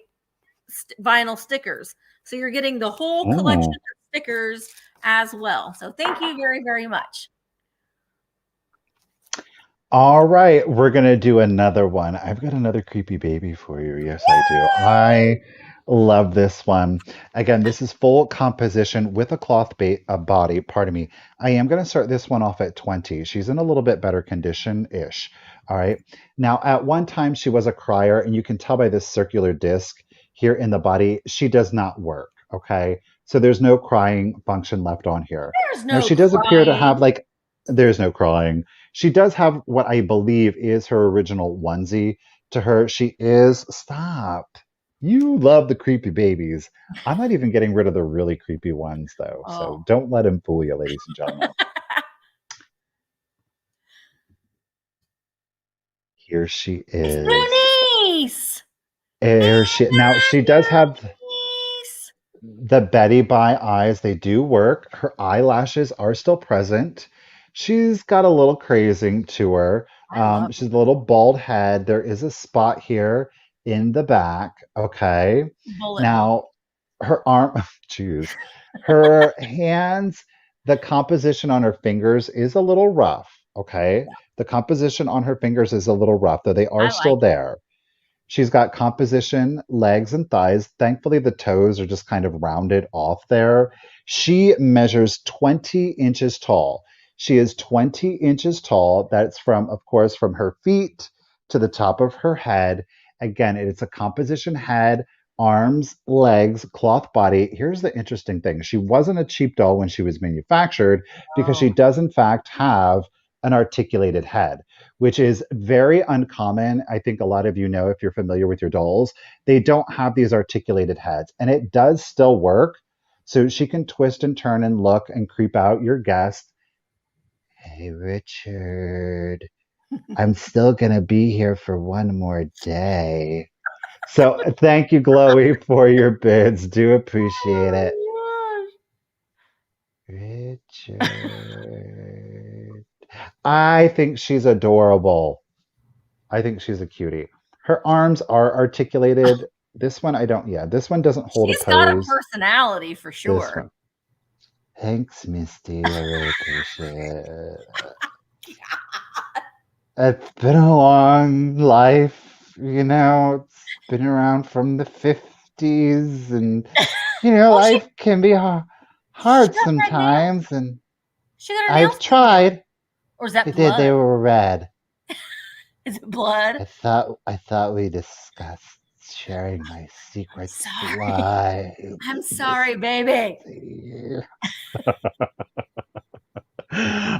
Speaker 1: vinyl stickers. So you're getting the whole collection of stickers as well. So thank you very, very much.
Speaker 2: All right, we're going to do another one. I've got another creepy baby for you. Yes, I do. Love this one. Again, this is full composition with a cloth body. Pardon me. I am going to start this one off at 20. She's in a little bit better condition-ish. All right. Now, at one time, she was a crier, and you can tell by this circular disc here in the body, she does not work. Okay. So there's no crying function left on here.
Speaker 1: There's
Speaker 2: Now,
Speaker 1: no
Speaker 2: she does appear to have
Speaker 1: crying.
Speaker 2: like, there's no crying. She does have what I believe is her original onesie. To her, she is, stop. You love the creepy babies. I'm not even getting rid of the really creepy ones, though. So
Speaker 1: Oh.
Speaker 2: don't let him fool you, ladies and gentlemen. Here she
Speaker 1: It's
Speaker 2: is.
Speaker 1: Bernice.
Speaker 2: There she now she does have
Speaker 1: Bernice.
Speaker 2: the Betty Bye eyes. They do work. Her eyelashes are still present. She's got a little crazing to her.
Speaker 1: I love
Speaker 2: She's a little bald head. There is a spot here in the back. Okay.
Speaker 1: bullet hole.
Speaker 2: Now, her arm, choose her hands, the composition on her fingers is a little rough. Okay. The composition on her fingers is a little rough, though they are
Speaker 1: I
Speaker 2: still
Speaker 1: like it.
Speaker 2: there. She's got composition, legs and thighs. Thankfully, the toes are just kind of rounded off there. She measures 20 inches tall. She is 20 inches tall. That's from, of course, from her feet to the top of her head. Again, it's a composition head, arms, legs, cloth body. Here's the interesting thing. She wasn't a cheap doll when she was manufactured because she
Speaker 1: Oh.
Speaker 2: does, in fact, have an articulated head, which is very uncommon. I think a lot of you know if you're familiar with your dolls, they don't have these articulated heads, and it does still work. So she can twist and turn and look and creep out your guest. Hey, Richard, I'm still going to be here for one more day. So thank you, Chloe, for your bids. Do appreciate it.
Speaker 1: Oh
Speaker 2: Richard. I think she's adorable. I think she's a cutie. Her arms are articulated. This one, I don't, yeah, this one doesn't hold a
Speaker 1: She's got a
Speaker 2: pose.
Speaker 1: personality for
Speaker 2: This
Speaker 1: sure.
Speaker 2: one. Thanks, Misty. I really appreciate it. It's been a long life, you know, it's been around from the 50s, and, you know,
Speaker 1: Well, she
Speaker 2: life can be hard
Speaker 1: got red nails.
Speaker 2: sometimes, and
Speaker 1: She got her nails
Speaker 2: I've tried.
Speaker 1: or is that
Speaker 2: They did, they
Speaker 1: blood?
Speaker 2: were red.
Speaker 1: Is it blood?
Speaker 2: I thought we discussed sharing my secrets
Speaker 1: Sorry.
Speaker 2: live.
Speaker 1: I'm sorry, baby.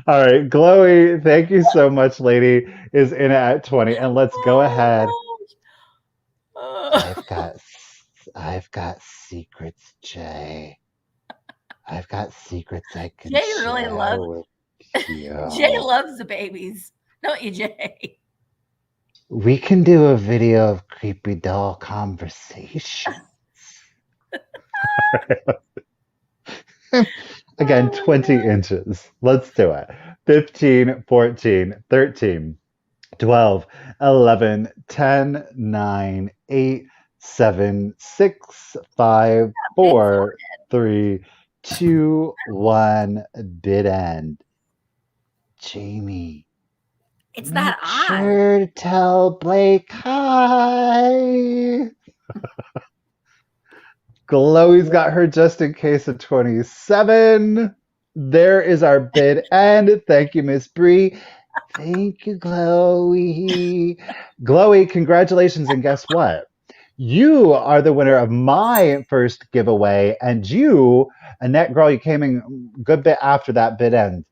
Speaker 2: All right, Chloe, thank you so much, lady, is in at 20. And let's go ahead.
Speaker 1: Oh.
Speaker 2: I've got secrets, Jay. I've got secrets I can
Speaker 1: Jay really
Speaker 2: share
Speaker 1: loves
Speaker 2: with you.
Speaker 1: Jay loves the babies, don't you, Jay?
Speaker 2: We can do a video of creepy doll conversations. Again, 20 inches. Let's do it. 15, 14, 13, 12, 11, 10, 9, 8, 7, 6, 5, 4, 3, 2, 1, bid end. Jamie.
Speaker 1: It's that
Speaker 2: Make
Speaker 1: eye.
Speaker 2: sure to tell Blake hi. Chloe's got her just in case of 27. There is our bid end. Thank you, Miss Bree. Thank you, Chloe. Chloe, congratulations. And guess what? You are the winner of my first giveaway. And you, Annette Girl, you came in a good bit after that bid end.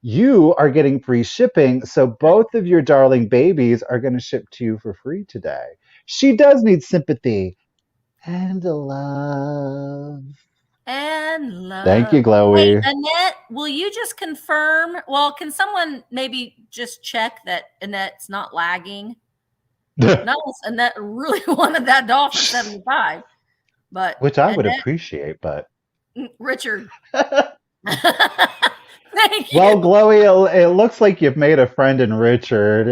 Speaker 2: You are getting free shipping. So both of your darling babies are going to ship to you for free today. She does need sympathy and love.
Speaker 1: And love.
Speaker 2: Thank you,
Speaker 1: Hey,
Speaker 2: Chloe.
Speaker 1: Annette, will you just confirm? Well, can someone maybe just check that Annette's not lagging? Not unless Annette really wanted that doll for 75, but
Speaker 2: Which I would
Speaker 1: Annette,
Speaker 2: appreciate, but
Speaker 1: Richard. Thank you.
Speaker 2: well, Chloe, it looks like you've made a friend in Richard.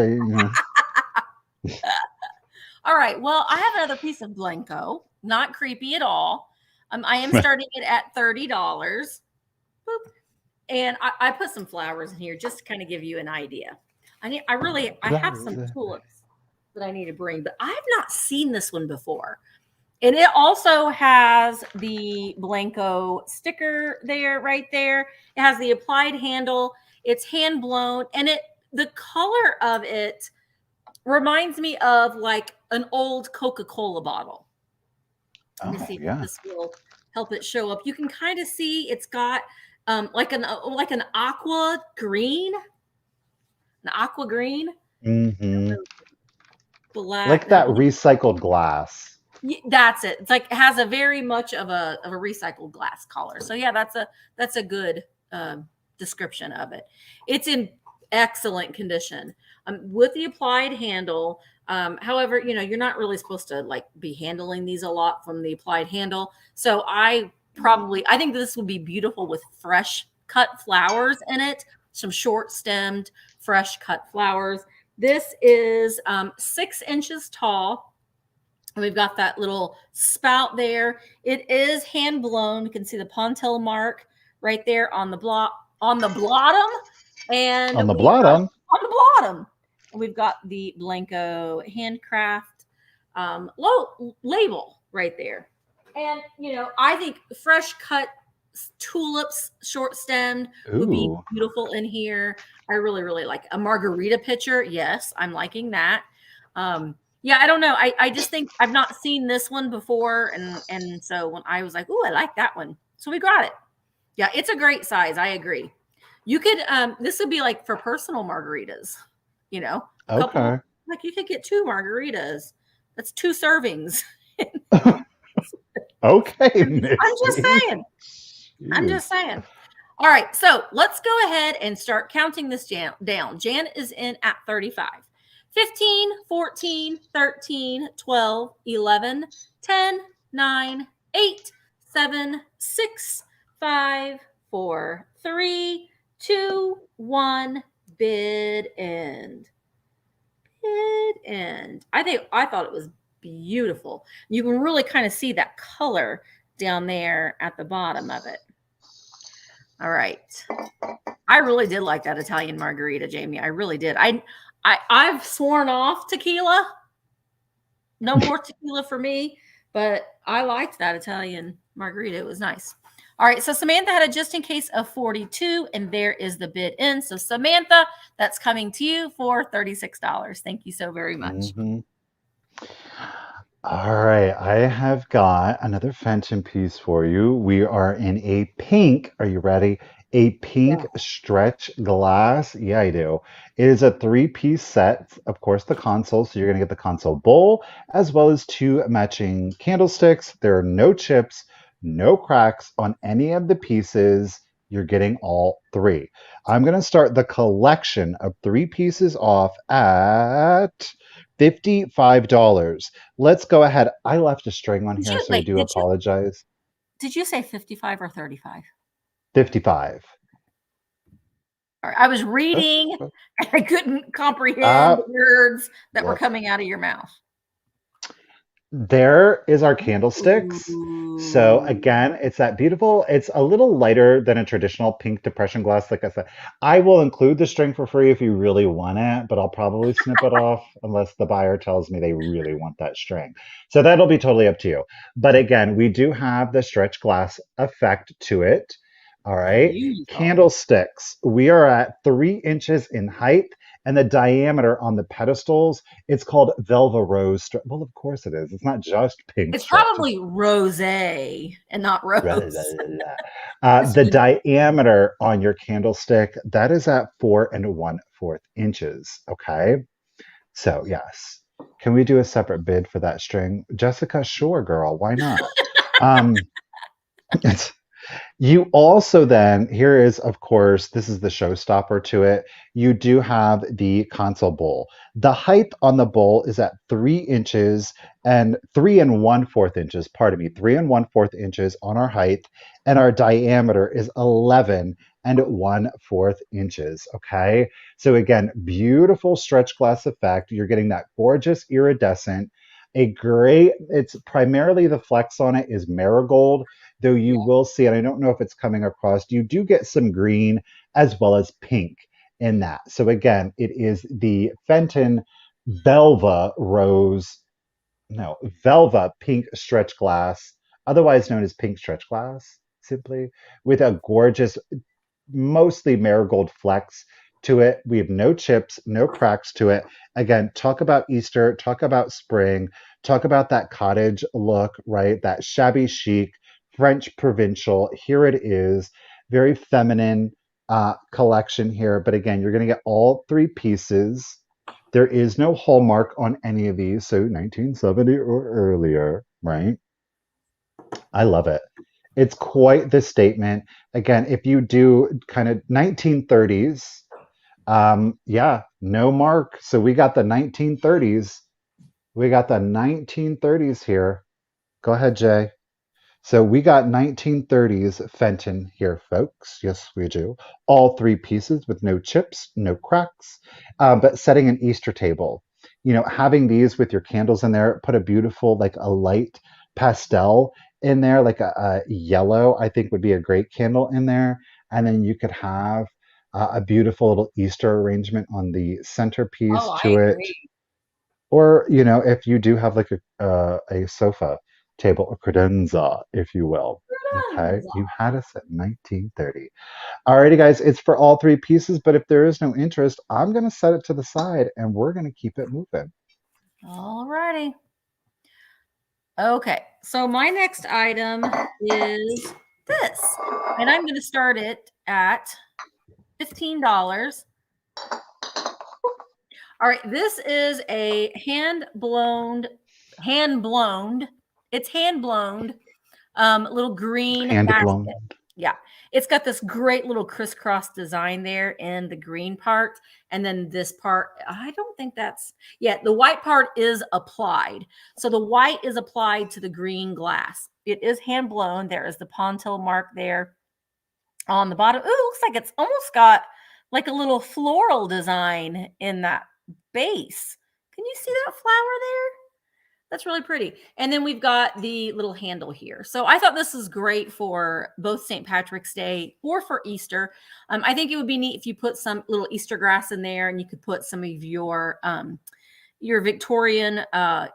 Speaker 1: All right. Well, I have another piece of Blanco. Not creepy at all. I am starting it at $30. Boop. And I put some flowers in here just to kind of give you an idea. I have some tulips that I need to bring, but I have not seen this one before. And it also has the Blanco sticker there, right there. It has the applied handle. It's hand blown, and the color of it reminds me of like an old Coca-Cola bottle. Let me see if this will help it show up. You can kind of see it's got like an aqua green,
Speaker 2: Mm-hmm.
Speaker 1: black,
Speaker 2: like that recycled glass.
Speaker 1: That's it. It's like it has a very much of a recycled glass color. So yeah, that's a good description of it. It's in excellent condition with the applied handle. However, you're not really supposed to like be handling these a lot from the applied handle. So I think this would be beautiful with fresh cut flowers in it. Some short stemmed, fresh cut flowers. This is 6 inches tall. And we've got that little spout there. It is hand blown. You can see the Pontel mark right there on the bottom. And
Speaker 2: on the bottom.
Speaker 1: And we've got the Blanco handcraft label right there. And, I think fresh cut tulips, short stemmed, would be beautiful in here. I really, really like a margarita pitcher. Yes, I'm liking that. Yeah, I don't know. I just think I've not seen this one before. And so when I was like, oh, I like that one. So we got it. Yeah, it's a great size. I agree. You could, this would be like for personal margaritas,
Speaker 2: Okay.
Speaker 1: Like you could get 2 margaritas. That's 2 servings.
Speaker 2: Okay.
Speaker 1: I'm just saying. All right. So let's go ahead and start counting this down. Jan is in at 35. 15, 14, 13, 12, 11, 10, 9, 8, 7, 6, 5, 4, 3, 2, 1, bid end. I thought it was beautiful. You can really kind of see that color down there at the bottom of it. All right. I really did like that Italian margarita, Jamie. I really did. I've sworn off tequila. No more tequila for me, but I liked that Italian margarita. It was nice. All right, so Samantha had a just in case of 42, and there is the bid in. So Samantha, that's coming to you for $36. Thank you so very much.
Speaker 2: Mm-hmm. All right, I have got another Fenton piece for you. We are in a pink. Are you ready? A pink stretch glass. Yeah, I do. It is a 3-piece set. Of course, the console. So you're going to get the console bowl as well as 2 matching candlesticks. There are no chips, no cracks on any of the pieces. You're getting all 3. I'm going to start the collection of 3 pieces off at $55. Let's go ahead. I left a string on here, so I do apologize.
Speaker 1: Did you say 55 or 35?
Speaker 2: 55.
Speaker 1: All right, I was reading and I couldn't comprehend the words that were coming out of your mouth.
Speaker 2: There is our candlesticks. So again, it's that beautiful, it's a little lighter than a traditional pink depression glass. Like I said, I will include the string for free if you really want it, but I'll probably snip it off unless the buyer tells me they really want that string. So that'll be totally up to you. But again, we do have the stretch glass effect to it. All right. Candlesticks. We are at 3 inches in height. And the diameter on the pedestals, it's called Velva Rose. Well, of course it is. It's not just pink.
Speaker 1: It's probably rosé and not rose.
Speaker 2: The diameter on your candlestick, that is at 4 1/4 inches. Okay. So, yes. Can we do a separate bid for that string? Jessica, sure, girl. Why not? You also then, here is, of course, this is the showstopper to it. You do have the console bowl. The height on the bowl is at 3 inches and 3 1/4 inches, 3 1/4 inches on our height, and our diameter is 11 1/4 inches, okay? So again, beautiful stretch glass effect. You're getting that gorgeous iridescent, it's primarily the flex on it is marigold, though you will see, and I don't know if it's coming across, you do get some green as well as pink in that. So again, it is the Fenton Velva Rose no, Velva pink stretch glass, otherwise known as pink stretch glass, simply, with a gorgeous, mostly marigold flecks to it. We have no chips, no cracks to it. Again, talk about Easter, talk about spring, talk about that cottage look, right? That shabby chic, French provincial. Here it is, very feminine collection here. But again, you're going to get all three pieces. There is no hallmark on any of these, so 1970 or earlier, right? I love it. It's quite the statement. Again, if you do kind of 1930s, yeah, no mark. So we got the 1930s. We got the 1930s here. Go ahead, Jay. So we got 1930s Fenton here, folks. Yes, we do. All three pieces with no chips, no cracks, but setting an Easter table. You know, having these with your candles in there, put a beautiful, like a light pastel in there, like a yellow, I think would be a great candle in there. And then you could have a beautiful little Easter arrangement on the centerpiece
Speaker 1: Oh, I
Speaker 2: to it.
Speaker 1: agree.
Speaker 2: Or, you know, if you do have like a sofa table, a credenza, if you will. Okay, you had us at 1930. Alrighty, guys, it's for all three pieces, but if there is no interest, I'm going to set it to the side and we're going to keep it moving.
Speaker 1: All righty. Okay, so my next item is this, and I'm going to start it at $15. All right, this is a hand-blown, it's hand-blown, little green
Speaker 2: Hand
Speaker 1: basket.
Speaker 2: blown.
Speaker 1: Yeah, it's got this great little crisscross design there in the green part. And then this part, I don't think that's, yeah, the white part is applied. So the white is applied to the green glass. It is hand blown. There is the Pontil mark there on the bottom. Ooh, it looks like it's almost got like a little floral design in that base. Can you see that flower there? That's really pretty. And then we've got the little handle here. So I thought this is great for both St. Patrick's Day or for Easter. I think it would be neat if you put some little Easter grass in there, and you could put some of your Victorian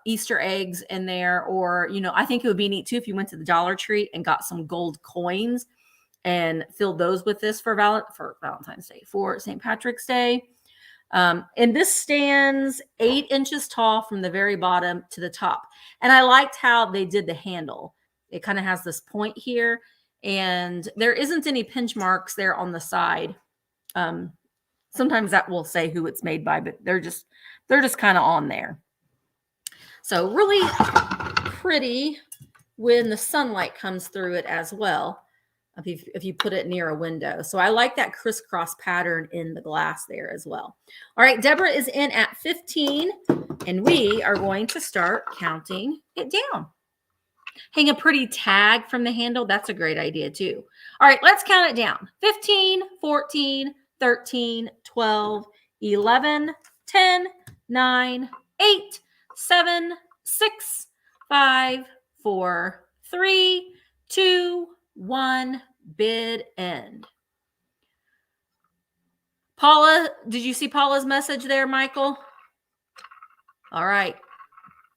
Speaker 1: Easter eggs in there. Or, you know, I think it would be neat too if you went to the Dollar Tree and got some gold coins and filled those with this for Valentine's Day, for St. Patrick's Day. And this stands 8 inches tall from the very bottom to the top. And I liked how they did the handle. It kind of has this point here, and there isn't any pinch marks there on the side. Sometimes that will say who it's made by, but they're just kind of on there. So really pretty when the sunlight comes through it as well. If you put it near a window. So I like that crisscross pattern in the glass there as well. All right, Deborah is in at 15, and we are going to start counting it down. Hang a pretty tag from the handle. That's a great idea too. All right, let's count it down. 15, 14, 13, 12, 11, 10, 9, 8, 7, 6, 5, 4, 3, 2, 1, bid end. Paula, did you see Paula's message there, Michael? All right.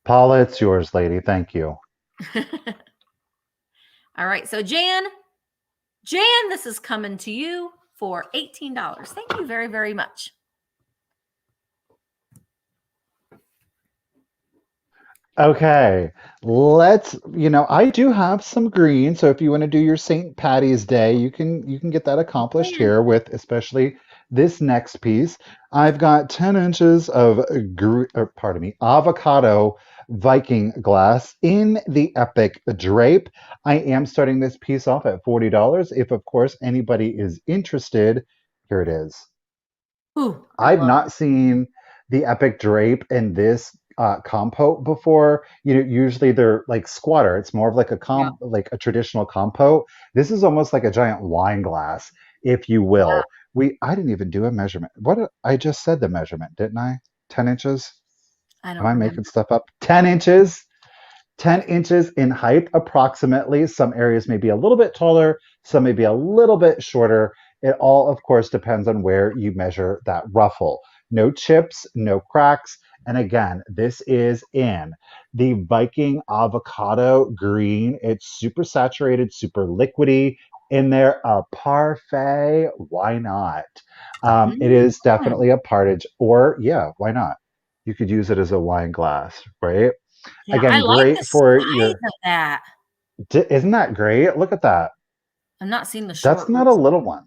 Speaker 2: Paula, it's yours, lady. Thank you.
Speaker 1: All right. So Jan, this is coming to you for $18. Thank you very, very much.
Speaker 2: Okay, let's, you know, I do have some green, so if you want to do your St. Patty's Day, you can get that accomplished here with especially this next piece. I've got 10 inches of avocado Viking glass in the Epic drape. I am starting this piece off at $40. If of course anybody is interested, here it is.
Speaker 1: Ooh,
Speaker 2: I've not seen the Epic drape in this compote before. You know, usually they're like squatter. It's more of like like a traditional compote. This is almost like a giant wine glass, if you will. I didn't even do a measurement. I just said the measurement, didn't I? 10 inches?
Speaker 1: Am
Speaker 2: I making stuff up? 10 inches. 10 inches in height, approximately. Some areas may be a little bit taller, some may be a little bit shorter. It all, of course, depends on where you measure that ruffle. No chips, no cracks. And again, this is in the Viking avocado green. It's super saturated, super liquidy. In there, a parfait. Why not? It is
Speaker 1: Mm.
Speaker 2: definitely a partage, or yeah, why not? You could use it as a wine glass, right?
Speaker 1: Yeah, I
Speaker 2: Again,
Speaker 1: like the
Speaker 2: great for
Speaker 1: size
Speaker 2: your.
Speaker 1: of that.
Speaker 2: Isn't that great? Look at that.
Speaker 1: I'm not seeing the
Speaker 2: That's
Speaker 1: short
Speaker 2: not a
Speaker 1: ones.
Speaker 2: little one.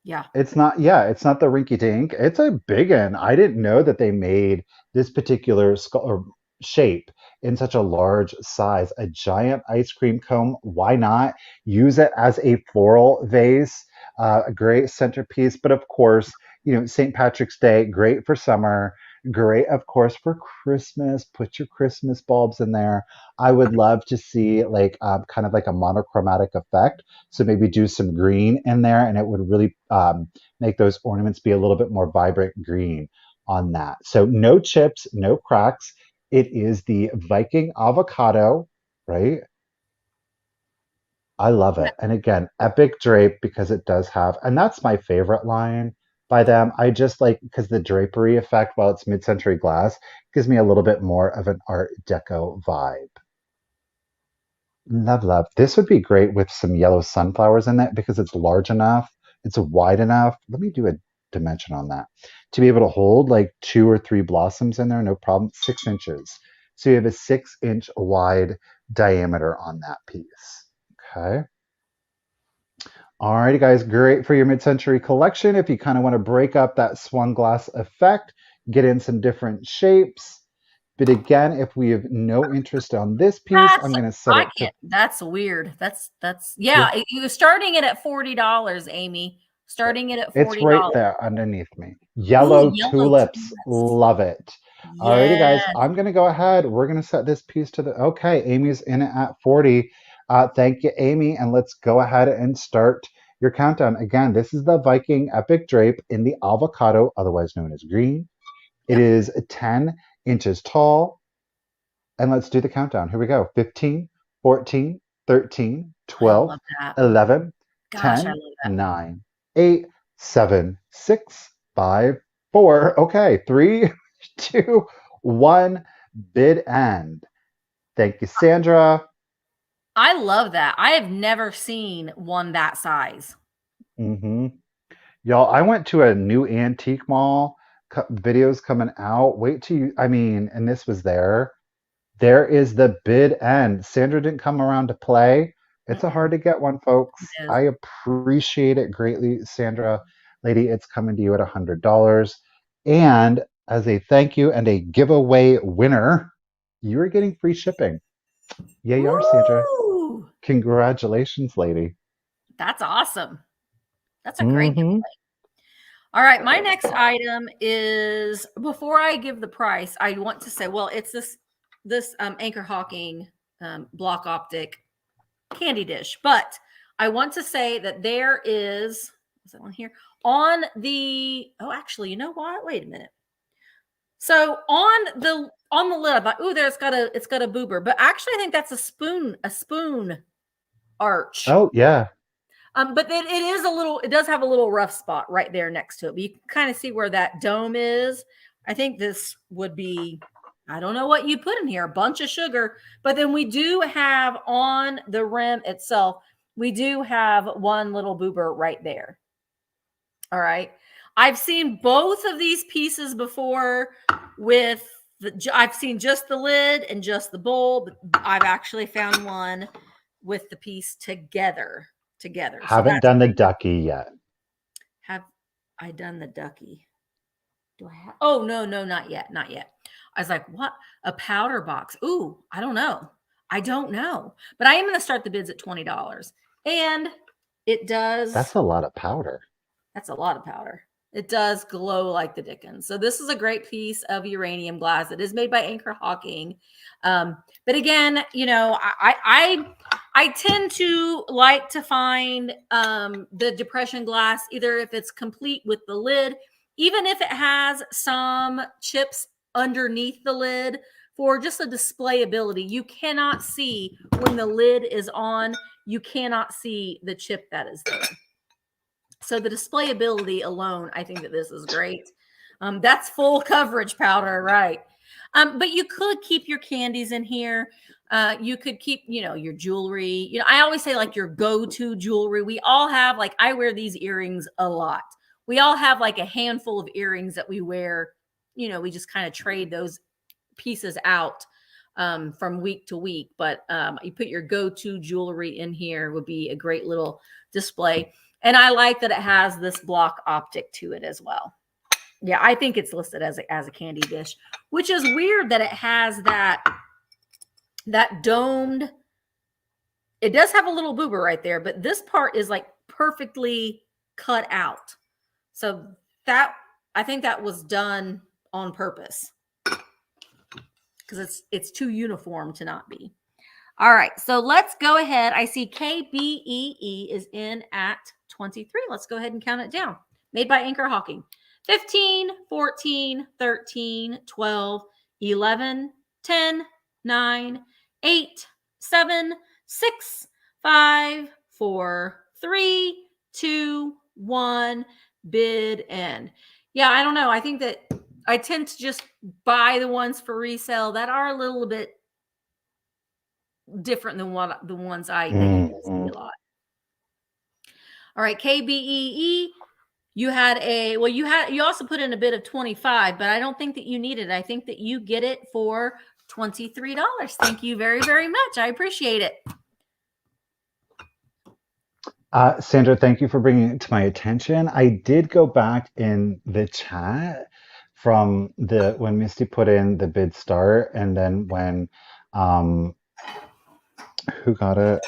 Speaker 1: Yeah.
Speaker 2: It's not, yeah, it's not the rinky dink. It's a big one. I didn't know that they made this particular or shape in such a large size. A giant ice cream cone. Why not use it as a floral vase? A great centerpiece. But of course, St. Patrick's Day, great for summer. Great, of course, for Christmas. Put your Christmas bulbs in there. I would love to see like kind of like a monochromatic effect. So maybe do some green in there, and it would really make those ornaments be a little bit more vibrant green on that. So no chips, no cracks. It is the Viking avocado, right? I love
Speaker 1: Yeah.
Speaker 2: it. And again, epic drape because it does have, and that's my favorite line by them. I just like because the drapery effect, while it's mid-century glass, gives me a little bit more of an Art Deco vibe. Love, love. This would be great with some yellow sunflowers in it because it's large enough, it's wide enough. Let me do a dimension on that to be able to hold like 2 or 3 blossoms in there, no problem. 6 inches. So you have a 6-inch wide diameter on that piece. Okay. Alrighty, guys, great for your mid-century collection. If you kind of want to break up that swung glass effect, get in some different shapes. But again, if we have no interest on this piece, I'm going to set
Speaker 1: I
Speaker 2: it to
Speaker 1: can't. That's weird. That's
Speaker 2: yeah.
Speaker 1: yeah. You were starting it at $40, Amy. Starting it at
Speaker 2: It's
Speaker 1: $40.
Speaker 2: right there underneath me.
Speaker 1: Ooh,
Speaker 2: Yellow
Speaker 1: yellow
Speaker 2: tulips.
Speaker 1: tulips.
Speaker 2: Love it. Alrighty, guys.
Speaker 1: Yes.
Speaker 2: I'm going to go ahead. We're going to set this piece to the. Okay, Amy's in it at 40. Thank you, Amy. And let's go ahead and start your countdown. Again, this is the Viking Epic Drape in the avocado, otherwise known as green. It
Speaker 1: Yep.
Speaker 2: is 10 inches tall. And let's do the countdown. Here we go. 15, 14, 13,
Speaker 1: I
Speaker 2: 12,
Speaker 1: love that.
Speaker 2: 11,
Speaker 1: Gosh, I
Speaker 2: 10,
Speaker 1: love that.
Speaker 2: 9, 8, 7, 6, 5, 4. Okay, 3, 2, 1. Bid end. Thank you, Sandra.
Speaker 1: I love that. I have never seen one that size.
Speaker 2: hmm Y'all, I went to a new antique mall. Videos coming out. Wait till you, I mean, and this was there. There is the bid end. Sandra didn't come around to play. It's a
Speaker 1: Mm-mm,
Speaker 2: hard to get one, folks.
Speaker 1: it is.
Speaker 2: I appreciate it greatly, Sandra. Lady, it's coming to you at $100. And as a thank you and a giveaway winner, you are getting free shipping. Yeah, you are, Sandra.
Speaker 1: Woo!
Speaker 2: Congratulations, lady.
Speaker 1: That's awesome. That's a great giveaway.
Speaker 2: hmm
Speaker 1: All right, my next item is before I give the price, I want to say, well, it's this Anchor Hawking block optic candy dish, but I want to say that there is that one here on the actually, you know what? Wait a minute. So on the lid, I thought, oh, it's got a boober, but actually, I think that's a spoon arch.
Speaker 2: Oh, yeah.
Speaker 1: But it does have a little rough spot right there next to it. But you can kind of see where that dome is. I think this would be, I don't know what you put in here, a bunch of sugar. But then we do have on the rim itself, we do have one little boober right there. All right. I've seen both of these pieces before I've seen just the lid and just the bowl, but I've actually found one with the piece together. So
Speaker 2: Haven't
Speaker 1: that's
Speaker 2: done the
Speaker 1: great.
Speaker 2: ducky yet.
Speaker 1: Have I done the ducky? Do I have? Oh, no, not yet. Not yet. I was like, what? A powder box. Ooh, I don't know. But I am going to start the bids at $20. And it does.
Speaker 2: That's a lot of powder.
Speaker 1: That's a lot of powder. It does glow like the dickens. So this is a great piece of uranium glass. It is made by Anchor Hawking. But again, I tend to like to find the depression glass, either if it's complete with the lid, even if it has some chips underneath the lid for just a display ability. You cannot see when the lid is on, you cannot see the chip that is there. So the display ability alone, I think that this is great. That's full coverage powder, right? But you could keep your candies in here. You could keep, your jewelry. I always say like your go-to jewelry. We all have, like, I wear these earrings a lot. We all have like a handful of earrings that we wear. We just kind of trade those pieces out from week to week. But you put your go-to jewelry in here would be a great little display. And I like that it has this block optic to it as well. Yeah, I think it's listed as a candy dish, which is weird that it has that domed. It does have a little boober right there, but this part is like perfectly cut out. So that, I think that was done on purpose because it's too uniform to not be. All right, so let's go ahead. I see KBEE is in at 23. Let's go ahead and count it down. Made by Anchor Hawking. 15, 14, 13, 12, 11, 10, 9, 8, 7, 6, 5, 4, 3, 2, 1. Bid end. Yeah, I don't know. I think that I tend to just buy the ones for resale that are a little bit different than what the ones that you guys see a lot. All right, KBEE. You also put in a bid of 25, but I don't think that you need it. I think that you get it for $23. Thank you very, very much. I appreciate it.
Speaker 2: Sandra, thank you for bringing it to my attention. I did go back in the chat from when Misty put in the bid start, and then when who got it?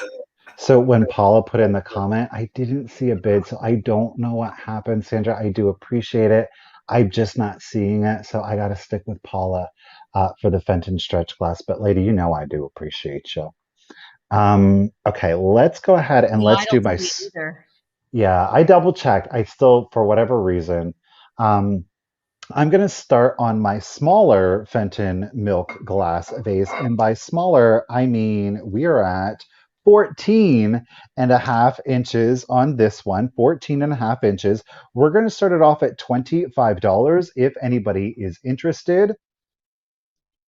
Speaker 2: So when Paula put in the comment, I didn't see a bid, so I don't know what happened. Sandra, I do appreciate it. I'm just not seeing it, so I got to stick with Paula for the Fenton stretch glass. But lady, I do appreciate you. Okay, let's go ahead and let's do my. Yeah, I double checked. I still, for whatever reason, I'm going to start on my smaller Fenton milk glass vase, and by smaller, I mean we are at 14.5 inches on this one, 14.5 inches. We're going to start it off at $25 if anybody is interested.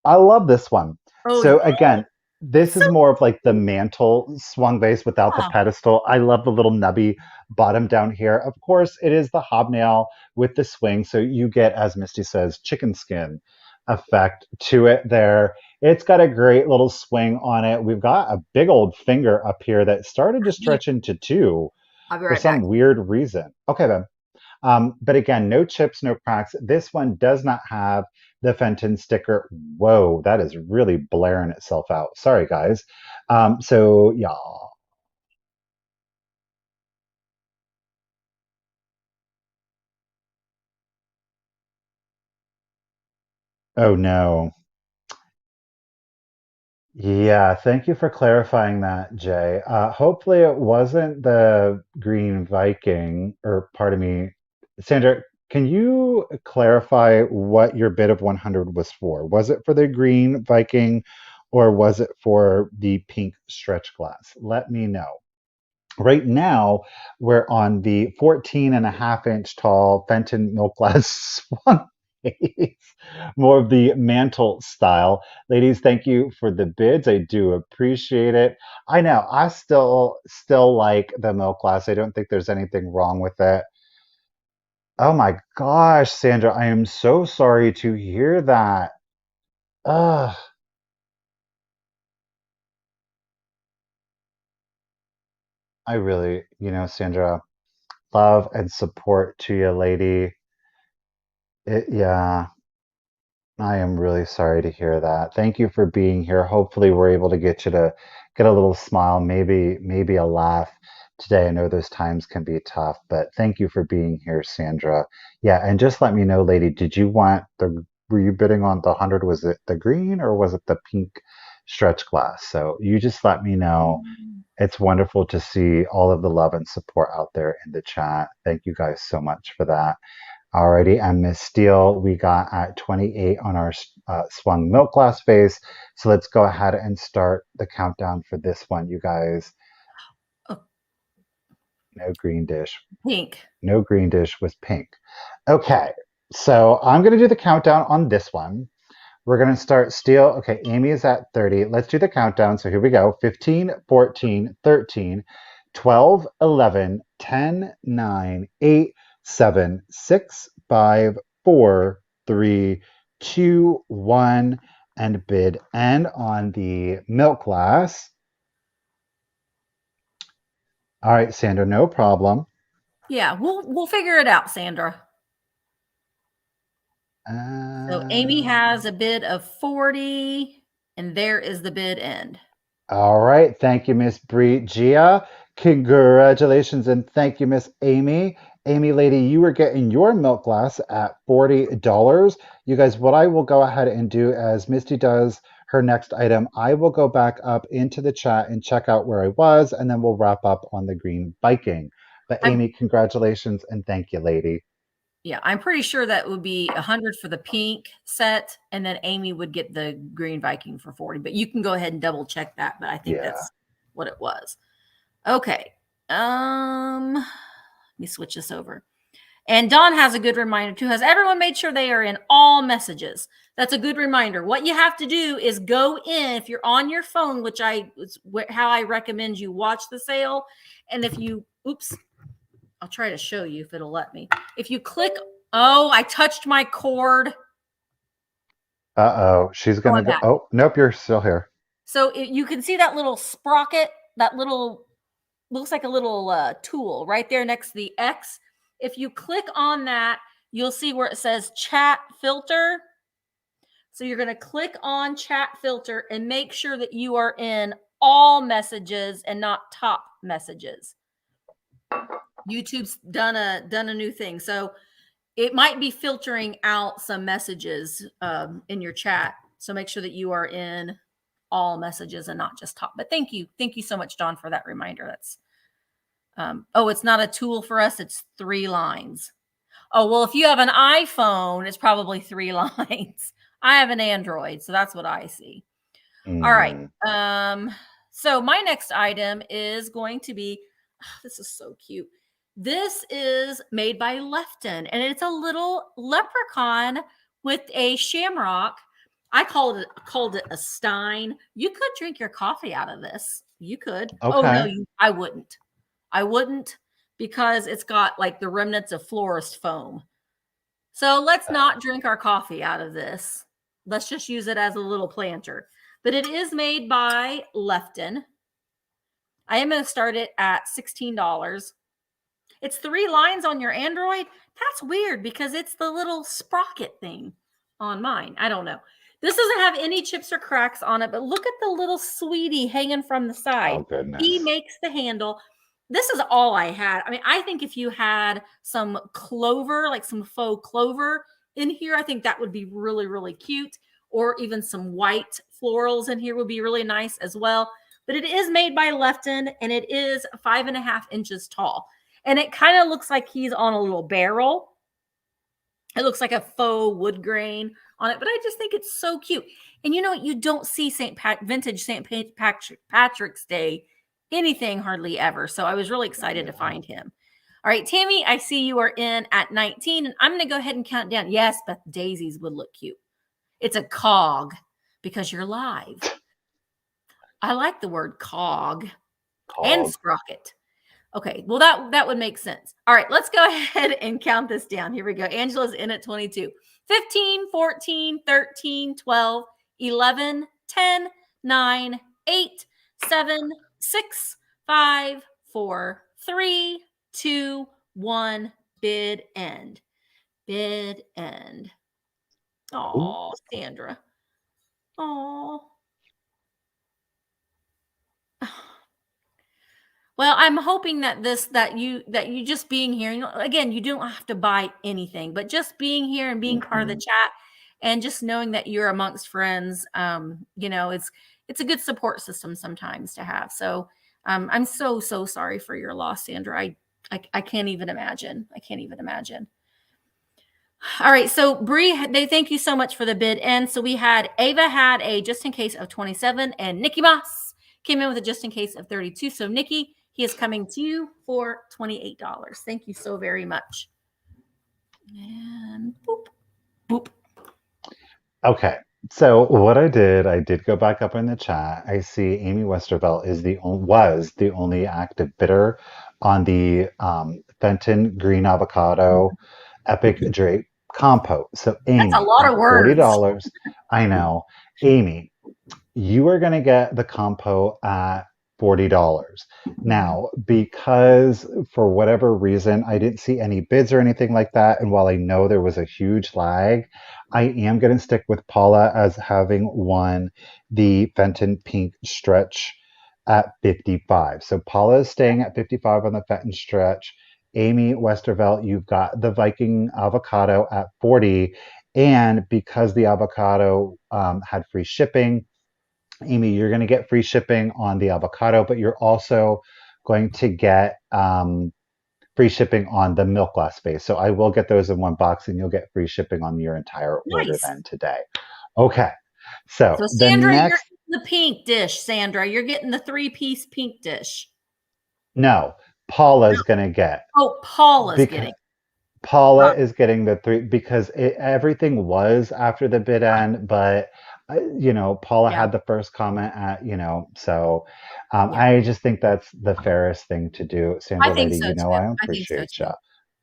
Speaker 2: I love this one. So again, this is more of like the mantle swung vase without the pedestal. I love the little nubby bottom down here. Of course, it is the hobnail with the swing. So you get, as Misty says, chicken skin effect to it there. It's got a great little swing on it. We've got a big old finger up here that started to stretch into 2 for some weird reason. Okay, then. But again, no chips, no cracks. This one does not have the Fenton sticker. Whoa, that is really blaring itself out. Sorry, guys. So, yeah. Oh, no. Yeah, thank you for clarifying that, Jay. Hopefully it wasn't the green Viking, or pardon me. Sandra, can you clarify what your bid of 100 was for? Was it for the green Viking or was it for the pink stretch glass? Let me know. Right now, we're on the 14.5 inch tall Fenton milk glass swan vase, more of the mantle style. Ladies, thank you for the bids. I do appreciate it. I know I still like the milk glass. I don't think there's anything wrong with it. Oh my gosh, Sandra, I am so sorry to hear that. Ugh. I really, Sandra, love and support to you, lady. Yeah, I am really sorry to hear that. Thank you for being here. Hopefully, we're able to get you to get a little smile, maybe a laugh today. I know those times can be tough, but thank you for being here, Sandra. Yeah, and just let me know, lady, were you bidding on the 100? Was it the green or was it the pink stretch glass? So you just let me know. It's wonderful to see all of the love and support out there in the chat. Thank you guys so much for that. Alrighty, and Miss Steele, we got at 28 on our swung milk glass vase. So let's go ahead and start the countdown for this one, you guys.
Speaker 1: Oh.
Speaker 2: No green dish.
Speaker 1: Pink.
Speaker 2: No green dish was pink. Okay, so I'm going to do the countdown on this one. We're going to start steel. Okay, Amy is at 30. Let's do the countdown. So here we go. 15, 14, 13, 12, 11, 10, 9, 8, 7, 6, 5, 4, 3, 2, 1, and bid end on the milk glass. All right, Sandra, no problem.
Speaker 1: Yeah, we'll figure it out, Sandra. So Amy has a bid of 40, and there is the bid end.
Speaker 2: All right. Thank you, Miss Gia. Congratulations, and thank you, Miss Amy. Amy lady, you were getting your milk glass at $40. You guys, what I will go ahead and do as Misty does her next item, I will go back up into the chat and check out where I was, and then we'll wrap up on the green Viking. But Amy, congratulations, and thank you, lady.
Speaker 1: Yeah, I'm pretty sure that would be 100 for the pink set, and then Amy would get the green Viking for 40. But you can go ahead and double check that. But I think that's what it was. Okay. Let me switch this over. And Dawn has a good reminder too. Has everyone made sure they are in all messages? That's a good reminder. What you have to do is go in if you're on your phone, which how I recommend you watch the sale. And if you, oops. I'll try to show you if it'll let me. If you click, oh, I touched my cord.
Speaker 2: Uh-oh, she's going to go. Oh, nope, you're still here.
Speaker 1: So you can see that little sprocket, that little, looks like a little tool right there next to the X. If you click on that, you'll see where it says chat filter. So you're going to click on chat filter and make sure that you are in all messages and not top messages. YouTube's done a new thing, so it might be filtering out some messages in your chat. So make sure that you are in all messages and not just top. But thank you so much, Dawn, for that reminder. That's it's not a tool for us; it's 3 lines. Oh well, if you have an iPhone, it's probably 3 lines. I have an Android, so that's what I see. All right. So my next item is going to be. Oh, this is so cute. This is made by Lefton, and it's a little leprechaun with a shamrock. I called it a stein. You could drink your coffee out of this. You could. Okay. Oh no, I wouldn't. I wouldn't because it's got like the remnants of florist foam. So let's not drink our coffee out of this. Let's just use it as a little planter. But it is made by Lefton. I am going to start it at $16. It's 3 lines on your Android. That's weird because it's the little sprocket thing on mine. I don't know. This doesn't have any chips or cracks on it, but look at the little sweetie hanging from the side.
Speaker 2: Oh, goodness.
Speaker 1: He makes the handle. This is all I had. I mean, I think if you had some clover, like some faux clover in here, I think that would be really, really cute. Or even some white florals in here would be really nice as well. But it is made by Lefton, and it is 5.5 inches tall. And it kind of looks like he's on a little barrel. It looks like a faux wood grain on it, but I just think it's so cute. And you know what? You don't see vintage St. Patrick's Day anything hardly ever. So I was really excited to find him. All right, Tammy, I see you are in at 19, and I'm going to go ahead and count down. Yes, but daisies would look cute. It's a cog because you're live. I like the word cog. And sprocket. Okay, well, that would make sense. All right, let's go ahead and count this down. Here we go. Angela's in at 22. 15, 14, 13, 12, 11, 10, 9, 8, 7, 6, 5, 4, 3, 2, 1. Bid end. Bid end. Oh, Sandra. Oh. Well, I'm hoping that you just being here, you know, again, you don't have to buy anything, but just being here and being part of the chat and just knowing that you're amongst friends, you know, it's a good support system sometimes to have. So I'm so sorry for your loss, Sandra. I can't even imagine. I can't even imagine. All right. So Bree, they thank you so much for the bid. And so we had Ava had a just in case of 27, and Nikki Moss came in with a just in case of 32. So Nikki, he is coming to you for $28. Thank you so very much. And boop, boop.
Speaker 2: Okay. So what I did go back up in the chat. I see Amy Westervelt was the only active bidder on the Fenton Green Avocado Epic Drape Compote. So
Speaker 1: That's a
Speaker 2: Amy,
Speaker 1: lot
Speaker 2: at
Speaker 1: of words.
Speaker 2: $40, I know. Amy, you are going to get the compo at $40. Now, because for whatever reason, I didn't see any bids or anything like that, and while I know there was a huge lag, I am going to stick with Paula as having won the Fenton Pink Stretch at 55. So Paula is staying at 55 on the Fenton Stretch. Amy Westervelt, you've got the Viking Avocado at 40. And because the avocado had free shipping, Amy, you're going to get free shipping on the avocado, but you're also going to get free shipping on the milk glass vase. So I will get those in one box and you'll get free shipping on your entire order
Speaker 1: Nice.
Speaker 2: then today. Okay. So
Speaker 1: So
Speaker 2: the
Speaker 1: Sandra, you're
Speaker 2: next,
Speaker 1: getting the pink dish, Sandra. You're getting the 3-piece pink dish.
Speaker 2: no, Paula's going to get,
Speaker 1: Oh, Paula's
Speaker 2: because
Speaker 1: getting.
Speaker 2: Paula
Speaker 1: Right.
Speaker 2: is getting the three because everything was after the bid end, but Paula
Speaker 1: Yeah.
Speaker 2: had the first comment at, so
Speaker 1: Yeah.
Speaker 2: I just think that's the fairest thing to do.
Speaker 1: I
Speaker 2: Sandra
Speaker 1: think
Speaker 2: Lady,
Speaker 1: so too.
Speaker 2: I
Speaker 1: I think so
Speaker 2: appreciate you.
Speaker 1: too.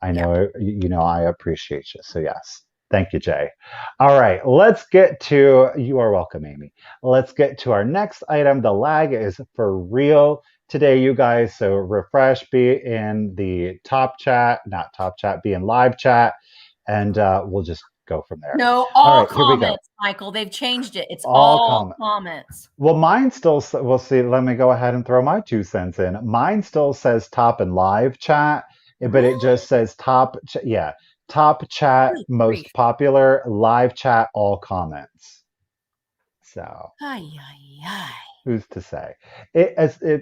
Speaker 2: I
Speaker 1: Yeah.
Speaker 2: know, I appreciate you. So yes. Thank you, Jay. All right, let's get to, you are welcome, Amy. Let's get to our next item. The lag is for real today, you guys. So refresh, be in the top chat, not top chat, be in live chat, and we'll just go from there.
Speaker 1: No,
Speaker 2: All
Speaker 1: all
Speaker 2: right, here we go.
Speaker 1: comments, Michael. They've changed it. It's
Speaker 2: All
Speaker 1: all
Speaker 2: comments.
Speaker 1: comments.
Speaker 2: Well, mine still, we'll see. Let me go ahead and throw my 2 cents in. Mine still says top and live chat, but it just says top, top chat,
Speaker 1: Good
Speaker 2: most
Speaker 1: grief.
Speaker 2: popular, live chat, all comments. So
Speaker 1: Ay, ay, ay.
Speaker 2: who's to say?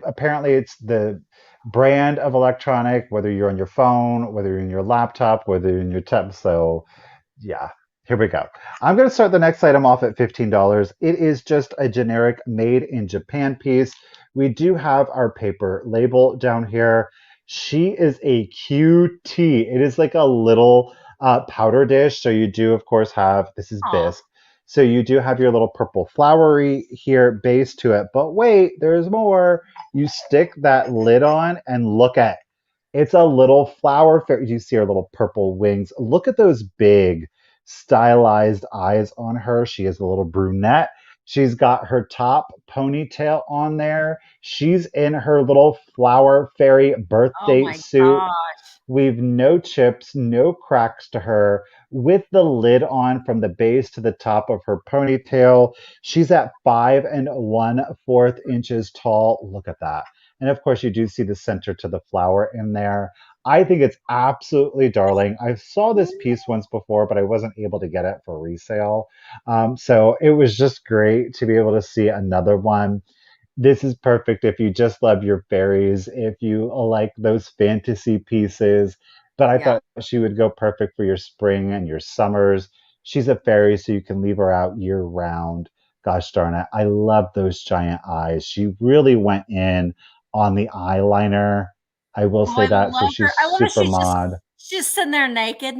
Speaker 2: Apparently it's the brand of electronic, whether you're on your phone, whether you're in your laptop, whether you're in your tab. So yeah, here we go. I'm going to start the next item off at $15. It is just a generic made in Japan piece. We do have our paper label down here. She is a QT. It is like a little powder dish. So you do, of course, have, this is
Speaker 1: Aw.
Speaker 2: bisque. So you do have your little purple flowery here base to it. But wait, there's more. You stick that lid on and look at, it's a little flower fairy. You see her little purple wings. Look at those big stylized eyes on her. She is a little brunette. She's got her top ponytail on there. She's in her little flower fairy
Speaker 1: Oh
Speaker 2: birthday
Speaker 1: my
Speaker 2: suit.
Speaker 1: gosh.
Speaker 2: We've no chips, no cracks to her, with the lid on from the base to the top of her ponytail. She's at 5 1/4 inches tall. Look at that. And of course, you do see the center to the flower in there. I think it's absolutely darling. I saw this piece once before, but I wasn't able to get it for resale. So it was just great to be able to see another one. This is perfect if you just love your fairies, if you like those fantasy pieces. But I
Speaker 1: Yeah.
Speaker 2: thought she would go perfect for your spring and your summers. She's a fairy, so you can leave her out year round. Gosh darn it. I love those giant eyes. She really went in on the eyeliner. I will
Speaker 1: Oh,
Speaker 2: say
Speaker 1: I
Speaker 2: that. So
Speaker 1: love her.
Speaker 2: she's
Speaker 1: I love her.
Speaker 2: super mod.
Speaker 1: She's just sitting there naked.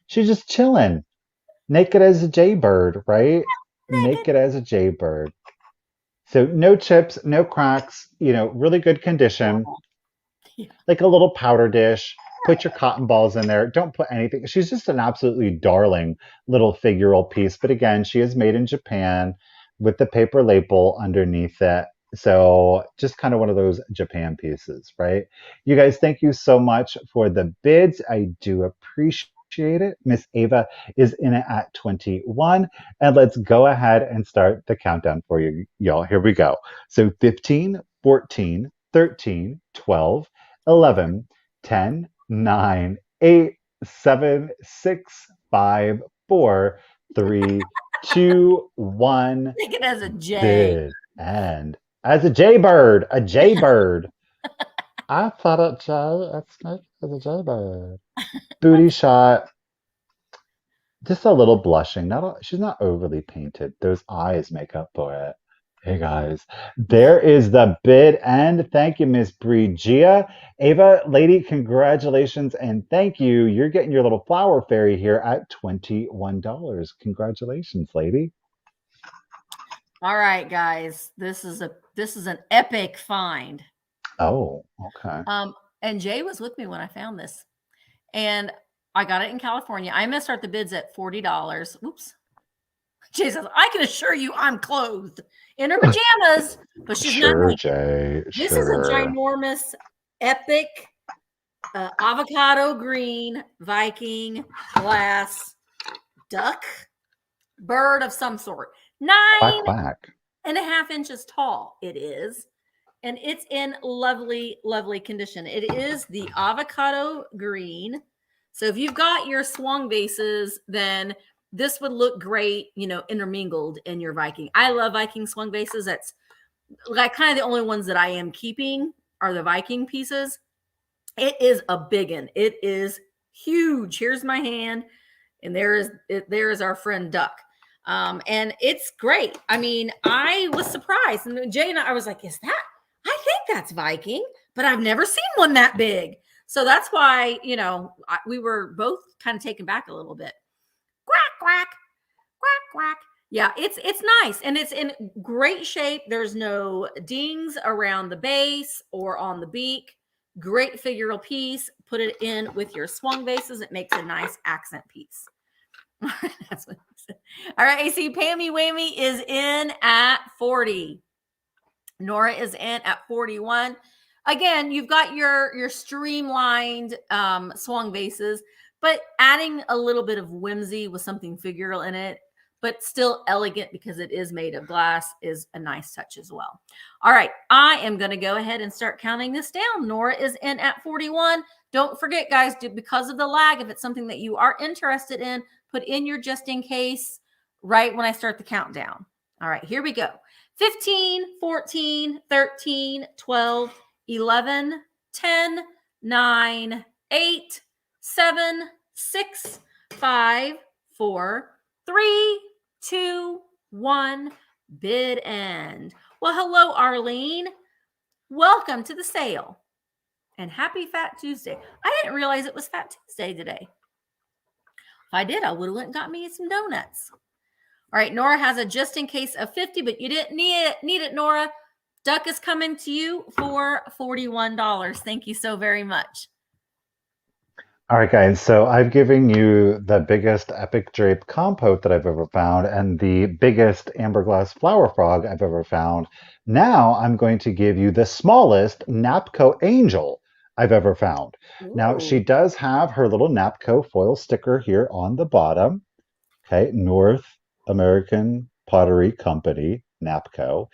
Speaker 2: She's just chilling, naked as a jaybird, right?
Speaker 1: Naked.
Speaker 2: Naked as a jaybird. So no chips, no cracks, really good condition,
Speaker 1: Oh, yeah.
Speaker 2: like a little powder dish. Put your cotton balls in there. Don't put anything. She's just an absolutely darling little figural piece. But again, she is made in Japan with the paper label underneath it. So just kind of one of those Japan pieces, right? You guys, thank you so much for the bids. I do appreciate it. Miss Ava is in it at 21. And let's go ahead and start the countdown for you, y'all. Here we go. So 15, 14, 13, 12, 11, 10, 9, 8, 7, 6, 5, 4, 3, 2, 1.
Speaker 1: Naked as a jay.
Speaker 2: Bid end. As a jaybird, a jaybird. I thought it that's nice as a jaybird. Booty shot. Just a little blushing. She's not overly painted. Those eyes make up for it. Hey guys, there is the bid end. Thank you, Miss Brigia. Ava, lady, congratulations and thank you. You're getting your little flower fairy here at $21. Congratulations, lady.
Speaker 1: All right, guys. This is an epic find.
Speaker 2: Oh, okay.
Speaker 1: And Jay was with me when I found this. And I got it in California. I'm gonna start the bids at $40. Oops. Jay says, I can assure you I'm clothed in her pajamas, but she's not
Speaker 2: Sure,
Speaker 1: naked.
Speaker 2: Jay.
Speaker 1: This is a
Speaker 2: Sure.
Speaker 1: ginormous, epic avocado green Viking glass duck bird of some sort.
Speaker 2: Quack, quack.
Speaker 1: 9.5 inches tall it is. And it's in lovely, lovely condition. It is the avocado green. So if you've got your swung vases, then this would look great, intermingled in your Viking. I love Viking swung vases. That's like kind of the only ones that I am keeping are the Viking pieces. It is a big one. It is huge. Here's my hand. And there is our friend Duck. And it's great. I mean, I was surprised. And Jay and I was like, I think that's Viking, but I've never seen one that big. So that's why, we were both kind of taken back a little bit. Quack, quack, quack, quack. Yeah, it's nice. And it's in great shape. There's no dings around the base or on the beak. Great figural piece. Put it in with your swung vases. It makes a nice accent piece. That's what he said. All right, AC Pammy Whammy is in at 40. Nora is in at 41. Again, you've got your streamlined swung vases, but adding a little bit of whimsy with something figural in it, but still elegant because it is made of glass is a nice touch as well. All right, I am going to go ahead and start counting this down. Nora is in at 41. Don't forget, guys, because of the lag, if it's something that you are interested in, put in your just in case right when I start the countdown. All right, here we go. 15, 14, 13, 12, 11, 10, 9, 8, 7, 6, 5, 4, 3, 2, 1. Bid end. Well, hello, Arlene. Welcome to the sale. And happy Fat Tuesday. I didn't realize it was Fat Tuesday today. If I did, I would have went and got me some donuts. All right, Nora has a just in case of 50, but you didn't need it, Nora. Duck is coming to you for $41. Thank you so very much.
Speaker 2: All right, guys. So I've given you the biggest epic drape compote that I've ever found and the biggest amberglass flower frog I've ever found. Now I'm going to give you the smallest Napco angel I've ever found.
Speaker 1: Ooh.
Speaker 2: Now she does have her little Napco foil sticker here on the bottom. Okay, North American Pottery Company, Napco.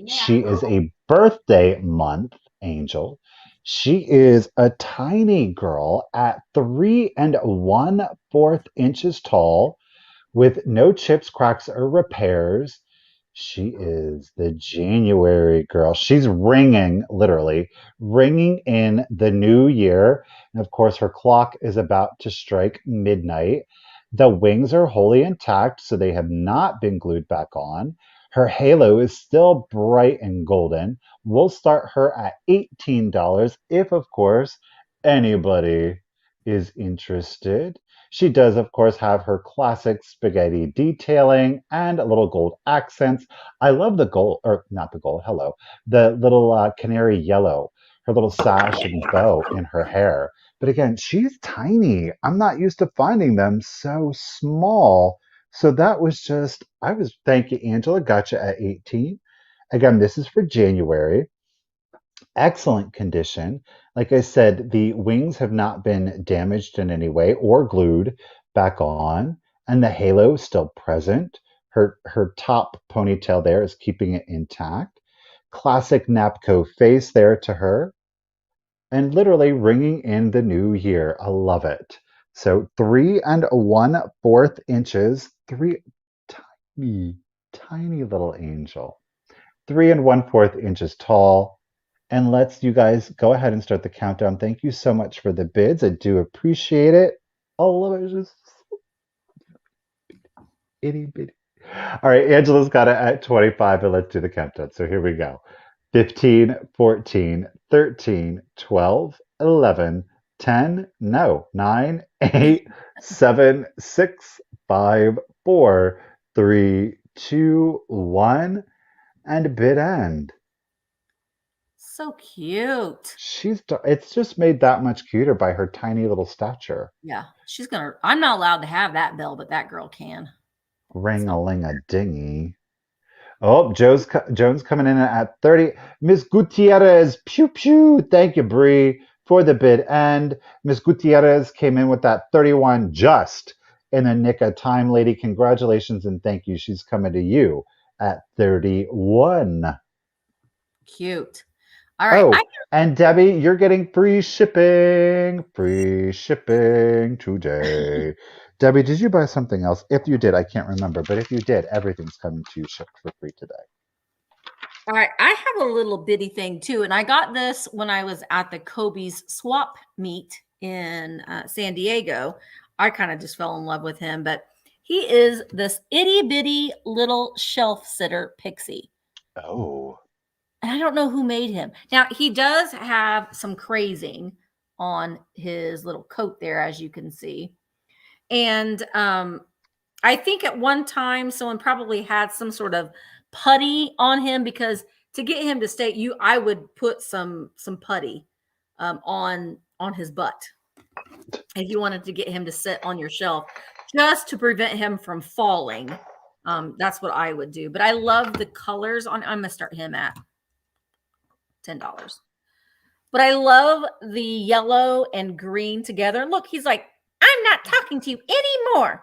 Speaker 2: She is a birthday month angel. She is a tiny girl at 3 1/4 inches tall with no chips, cracks, or repairs. She is the January girl. She's literally ringing in the new year. And of course, her clock is about to strike midnight. The wings are wholly intact, so they have not been glued back on. Her halo is still bright and golden. We'll start her at $18 if, of course, anybody is interested. She does, of course, have her classic spaghetti detailing and little gold accents. I love the gold, or not the gold, hello, the little canary yellow, her little sash and bow in her hair. But again, she's tiny. I'm not used to finding them so small. So that was thank you, Angela. Gotcha at 18. Again, this is for January. Excellent condition. Like I said, the wings have not been damaged in any way or glued back on, and the halo is still present. Her top ponytail there is keeping it intact. Classic Napco face there to her, and literally ringing in the new year. I love it. So 3 1/4 inches, tiny little angel. 3 1/4 inches tall. And let's you guys go ahead and start the countdown. Thank you so much for the bids. I do appreciate it. All of it is just itty bitty. All right, Angela's got it at 25, and let's do the countdown. So here we go. 15, 14, 13, 12, 11, 10, no, 9, 8, 7, 6, 5, 4, 3, 2, 1. and bid end.
Speaker 1: So cute.
Speaker 2: It's just made that much cuter by her tiny little stature.
Speaker 1: Yeah, I'm not allowed to have that bell, but that girl can.
Speaker 2: Ring-a-ling-a-dingy. Oh, Jones coming in at 30. Miss Gutierrez, pew pew. Thank you, Bree, for the bid end. Miss Gutierrez came in with that 31 just in the nick of time, lady. Congratulations and thank you. She's coming to you at 31.
Speaker 1: Cute. All right.
Speaker 2: Oh, and Debbie, you're getting free shipping. Free shipping today. Debbie, did you buy something else? If you did, I can't remember. But if you did, everything's coming to you shipped for free today.
Speaker 1: All right. I have a little bitty thing too. And I got this when I was at the Kobe's swap meet in San Diego. I kind of just fell in love with him. But he is this itty bitty little shelf sitter pixie.
Speaker 2: Oh.
Speaker 1: And I don't know who made him. Now, he does have some crazing on his little coat there, as you can see. And I think at one time, someone probably had some sort of putty on him, because to get him to stay, I would put some putty on his butt if you wanted to get him to sit on your shelf, just to prevent him from falling. That's what I would do. But I love the colors on. I'm going to start him at $10. But I love the yellow and green together. Look, he's like, I'm not talking to you anymore.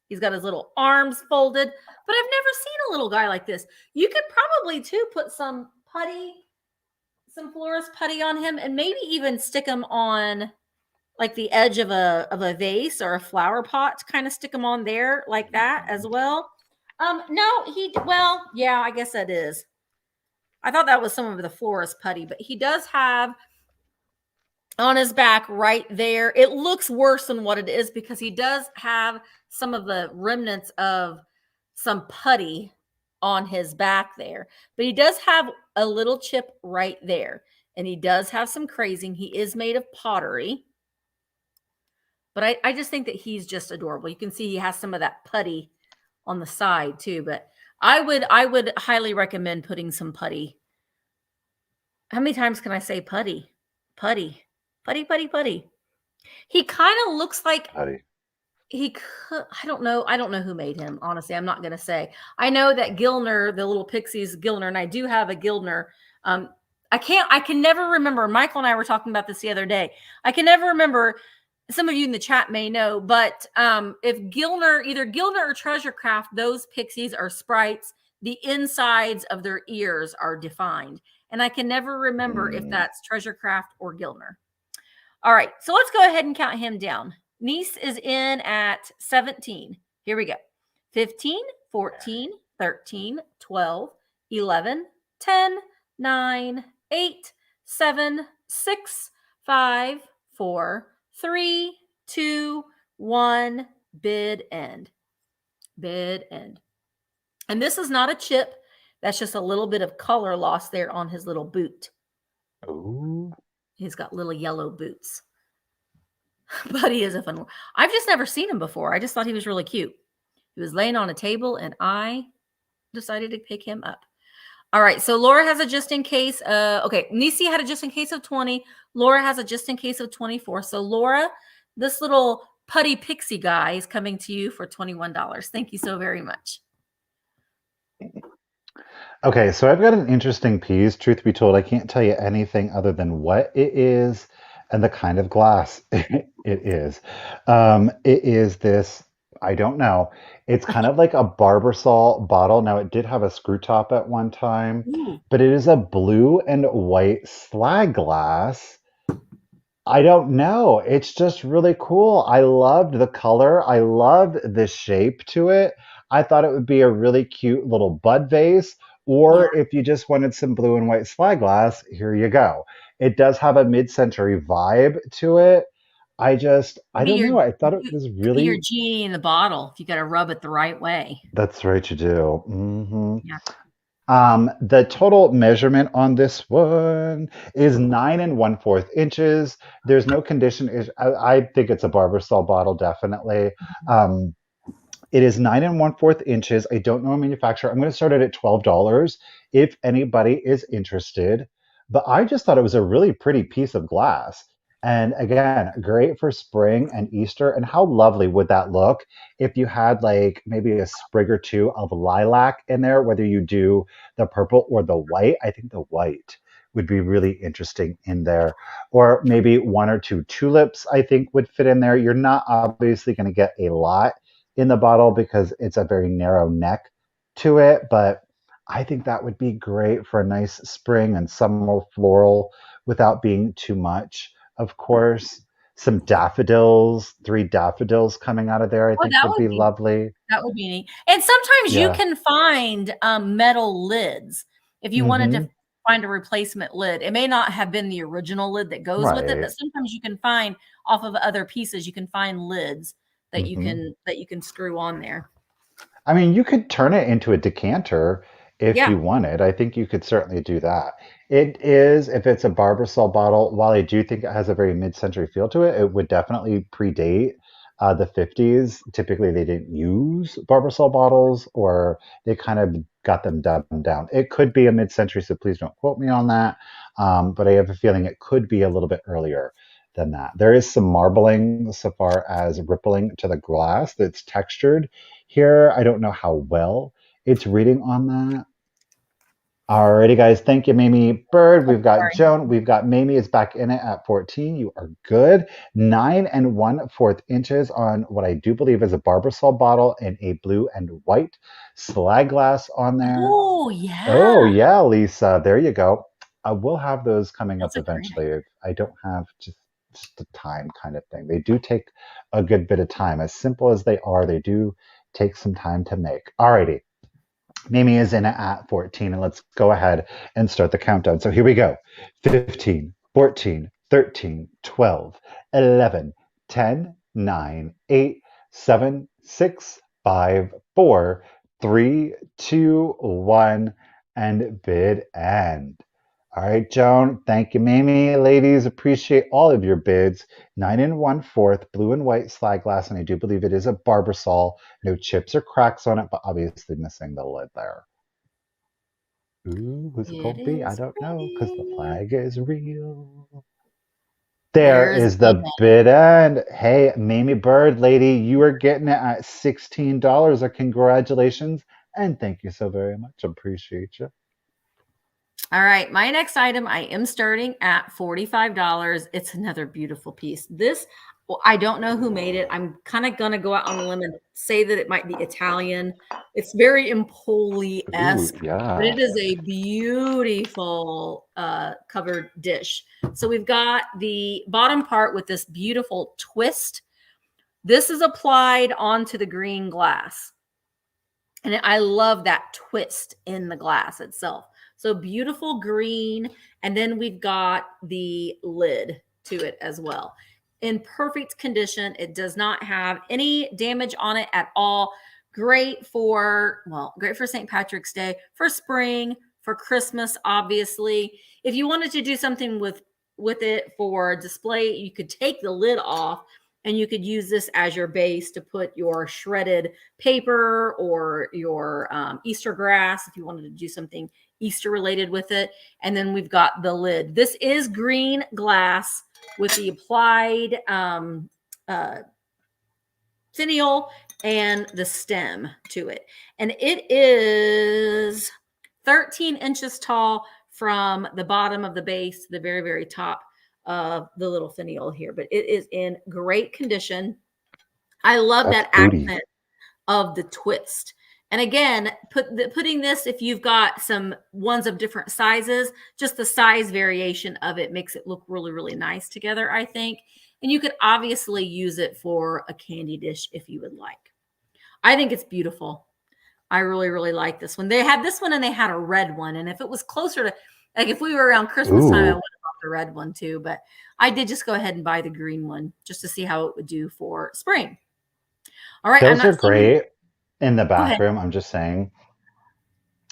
Speaker 1: He's got his little arms folded, but I've never seen a little guy like this. You could probably too put some putty, some florist putty on him, and maybe even stick him on like the edge of a vase or a flower pot, to kind of stick him on there like that as well. Yeah, I guess that is. I thought that was some of the florist putty, but he does have on his back right there. It looks worse than what it is because he does have some of the remnants of some putty on his back there. But he does have a little chip right there. And he does have some crazing. He is made of pottery. But I just think that he's just adorable. You can see he has some of that putty on the side too. But I would highly recommend putting some putty. How many times can I say putty? Putty. Putty, putty, putty. He kind of looks like
Speaker 2: putty.
Speaker 1: I don't know who made him. Honestly, I'm not going to say. I know that Gilner, the little pixies, Gilner, and I do have a Gilner. I can never remember. Michael and I were talking about this the other day. I can never remember. Some of you in the chat may know, but if either Gilner or Treasure Craft, those pixies are sprites. The insides of their ears are defined. And I can never remember if that's Treasure Craft or Gilner. All right, so let's go ahead and count him down. Niece is in at 17. Here we go. 15, 14, 13, 12, 11, 10, 9, 8, 7, 6, 5, 4, 3, 2, 1, bid end. Bid end. And this is not a chip. That's just a little bit of color lost there on his little boot.
Speaker 2: Oh.
Speaker 1: He's got little yellow boots. But he is a fun one. I've just never seen him before. I just thought he was really cute. He was laying on a table, and I decided to pick him up. All right, so Laura has a just in case. Okay, Nisi had a just in case of 20. Laura has a just in case of 24. So Laura, this little putty pixie guy is coming to you for $21. Thank you so very much.
Speaker 2: Okay, so I've got an interesting piece. Truth be told, I can't tell you anything other than what it is and the kind of glass it is. It is this, I don't know. It's kind of like a Barbasol bottle. Now, it did have a screw top at one time, but it is a blue and white slag glass. I don't know. It's just really cool. I loved the color. I loved the shape to it. I thought it would be a really cute little bud vase. Or if you just wanted some blue and white slag glass, here you go. It does have a mid-century vibe to it. I don't know. I thought it was really...
Speaker 1: Your genie in the bottle, if you got to rub it the right way.
Speaker 2: That's right, you do. Mm-hmm. Yeah. The total measurement on this one is 9 1/4 inches. There's no condition. I think it's a Barbasol bottle, definitely. It is 9 1/4 inches. I don't know a manufacturer. I'm going to start it at $12 if anybody is interested. But I just thought it was a really pretty piece of glass. And again, great for spring and Easter. And how lovely would that look if you had like maybe a sprig or two of lilac in there, whether you do the purple or the white? I think the white would be really interesting in there. Or maybe one or two tulips, I think would fit in there. You're not obviously going to get a lot in the bottle because it's a very narrow neck to it, but I think that would be great for a nice spring and summer floral without being too much. Of course, some daffodils, 3 daffodils coming out of there, I
Speaker 1: Oh,
Speaker 2: think would be lovely.
Speaker 1: that would be neat. And sometimes you
Speaker 2: Yeah.
Speaker 1: can find metal lids if you wanted to
Speaker 2: Hmm.
Speaker 1: find a replacement lid. It may not have been the original lid that goes with it,
Speaker 2: Right.
Speaker 1: but sometimes you can find off of other pieces, you can find lids that
Speaker 2: Hmm.
Speaker 1: you can screw on there.
Speaker 2: I mean, you could turn it into a decanter if
Speaker 1: Yeah.
Speaker 2: you wanted. I think you could certainly do that. It is, if it's a Barbasol bottle, while I do think it has a very mid-century feel to it, it would definitely predate the 50s. Typically, they didn't use Barbasol bottles or they kind of got them dumbed down. It could be a mid-century, so please don't quote me on that. But I have a feeling it could be a little bit earlier than that. There is some marbling so far as rippling to the glass that's textured here. I don't know how well it's reading on that. Alrighty, guys. Thank you, Mamie Bird. We've got
Speaker 1: Sorry.
Speaker 2: Joan. We've got Mamie is back in it at 14. You are good. 9 1/4 inches on what I do believe is a Barbasol bottle in a blue and white slag glass on there.
Speaker 1: Oh, yeah.
Speaker 2: Oh, yeah, Lisa. There you go. We'll have those coming up
Speaker 1: That's a great
Speaker 2: eventually. If I don't have just the time kind of thing. They do take a good bit of time. As simple as they are, they do take some time to make. Alrighty. Mimi is in at 14, and let's go ahead and start the countdown. So here we go. 15, 14, 13, 12, 11, 10, 9, 8, 7, 6, 5, 4, 3, 2, 1, and bid end. All right, Joan. Thank you, Mamie. Ladies, appreciate all of your bids. 9 1/4 blue and white slag glass, and I do believe it is a Barbasol. No chips or cracks on it, but obviously missing the lid there. Ooh, who's it going to be? I
Speaker 1: It is
Speaker 2: don't know because the
Speaker 1: pretty.
Speaker 2: flag is real. There
Speaker 1: There's
Speaker 2: is
Speaker 1: bid
Speaker 2: the bid end. Hey, Mamie Bird, lady, you are getting it at $16. Congratulations, and thank you so very much. Appreciate you.
Speaker 1: All right, my next item, I am starting at $45. It's another beautiful piece. This, well, I don't know who made it. I'm kind of going to go out on a limb and say that it might be Italian. It's very
Speaker 2: Ooh,
Speaker 1: Empoli-esque, but
Speaker 2: yeah.
Speaker 1: it is a beautiful covered dish. So we've got the bottom part with this beautiful twist. This is applied onto the green glass. And I love that twist in the glass itself. So beautiful green. And then we've got the lid to it as well. In perfect condition. It does not have any damage on it at all. Great for, well, great for St. Patrick's Day, for spring, for Christmas, obviously. If you wanted to do something with it for display, you could take the lid off and you could use this as your base to put your shredded paper or your Easter grass if you wanted to do something Easter related with it. And then we've got the lid. This is green glass with the applied finial and the stem to it. And it is 13 inches tall from the bottom of the base to the very, very top of the little finial here, but it is in great condition. I love
Speaker 2: That's
Speaker 1: that
Speaker 2: booty.
Speaker 1: accent of the twist. And again, putting this, if you've got some ones of different sizes, just the size variation of it makes it look really, really nice together, I think. And you could obviously use it for a candy dish if you would like. I think it's beautiful. I really, really like this one. They had this one and they had a red one. And if it was closer to, like if we were around Christmas time, I would have
Speaker 2: Ooh,
Speaker 1: bought the red one too. But I did just go ahead and buy the green one just to see how it would do for spring. All right. I'm
Speaker 2: those are
Speaker 1: not seeing.
Speaker 2: great in the
Speaker 1: Go ahead.
Speaker 2: bathroom. I'm just saying.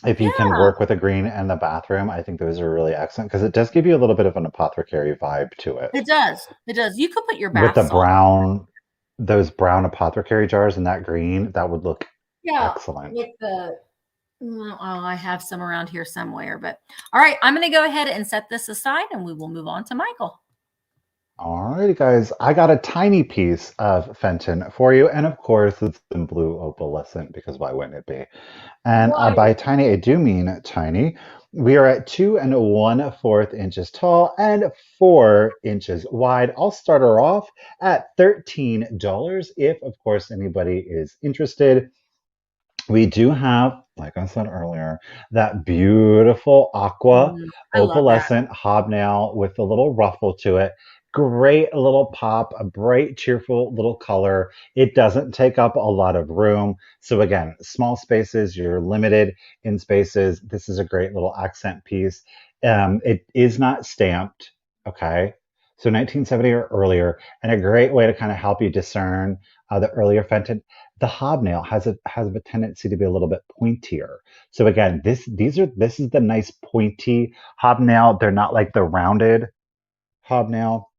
Speaker 2: If you can
Speaker 1: Yeah.
Speaker 2: work with a green in the bathroom, I think those are really excellent because it does give you a little bit of an apothecary vibe to it.
Speaker 1: It does. It does. You could put your
Speaker 2: With
Speaker 1: bath
Speaker 2: the
Speaker 1: salt.
Speaker 2: brown. those brown apothecary jars in that green, that would look
Speaker 1: Yeah,
Speaker 2: excellent.
Speaker 1: with the oh, I have some around here somewhere, but all right, I'm going to go ahead and set this aside and we will move on to Michael.
Speaker 2: Alrighty, guys, I got a tiny piece of Fenton for you, and of course, it's in blue opalescent because why wouldn't it be? And
Speaker 1: Why?
Speaker 2: by tiny, I do mean tiny. We are at 2 1/4 inches tall and 4 inches wide. I'll start her off at $13 if, of course, anybody is interested. We do have, like I said earlier, that beautiful aqua
Speaker 1: I love that.
Speaker 2: opalescent hobnail with a little ruffle to it. Great little pop, a bright, cheerful little color. It doesn't take up a lot of room. So again, small spaces, you're limited in spaces. This is a great little accent piece. It is not stamped, okay? So 1970 or earlier, and a great way to kind of help you discern the earlier Fenton. The hobnail has a tendency to be a little bit pointier. So again, this is the nice pointy hobnail. They're not like the rounded hobnail.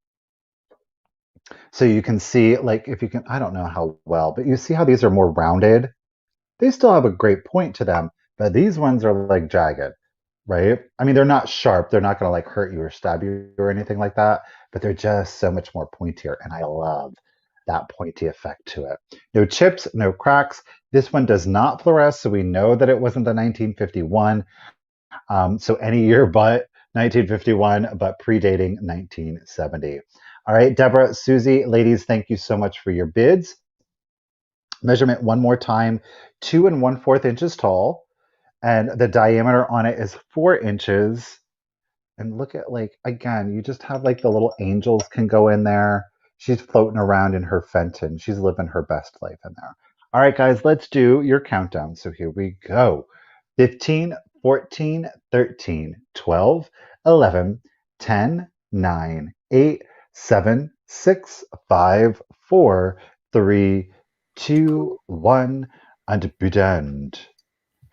Speaker 2: So you can see, like, if you can, I don't know how well, but you see how these are more rounded. They still have a great point to them, but these ones are like jagged, right? I mean, they're not sharp. They're not going to like hurt you or stab you or anything like that, but they're just so much more pointier. And I love that pointy effect to it. No chips, no cracks. This one does not fluoresce, so we know that it wasn't the 1951. So any year but 1951, but predating 1970. All right, Deborah, Susie, ladies, thank you so much for your bids. Measurement one more time, 2 1/4 inches tall, and the diameter on it is 4 inches. And look at, like, again, you just have like the little angels can go in there. She's floating around in her Fenton. She's living her best life in there. All right, guys, let's do your countdown. So here we go. 15, 14, 13, 12, 11, 10, 9, 8, 7, 6, 5, 4, 3, 2, 1, and begin.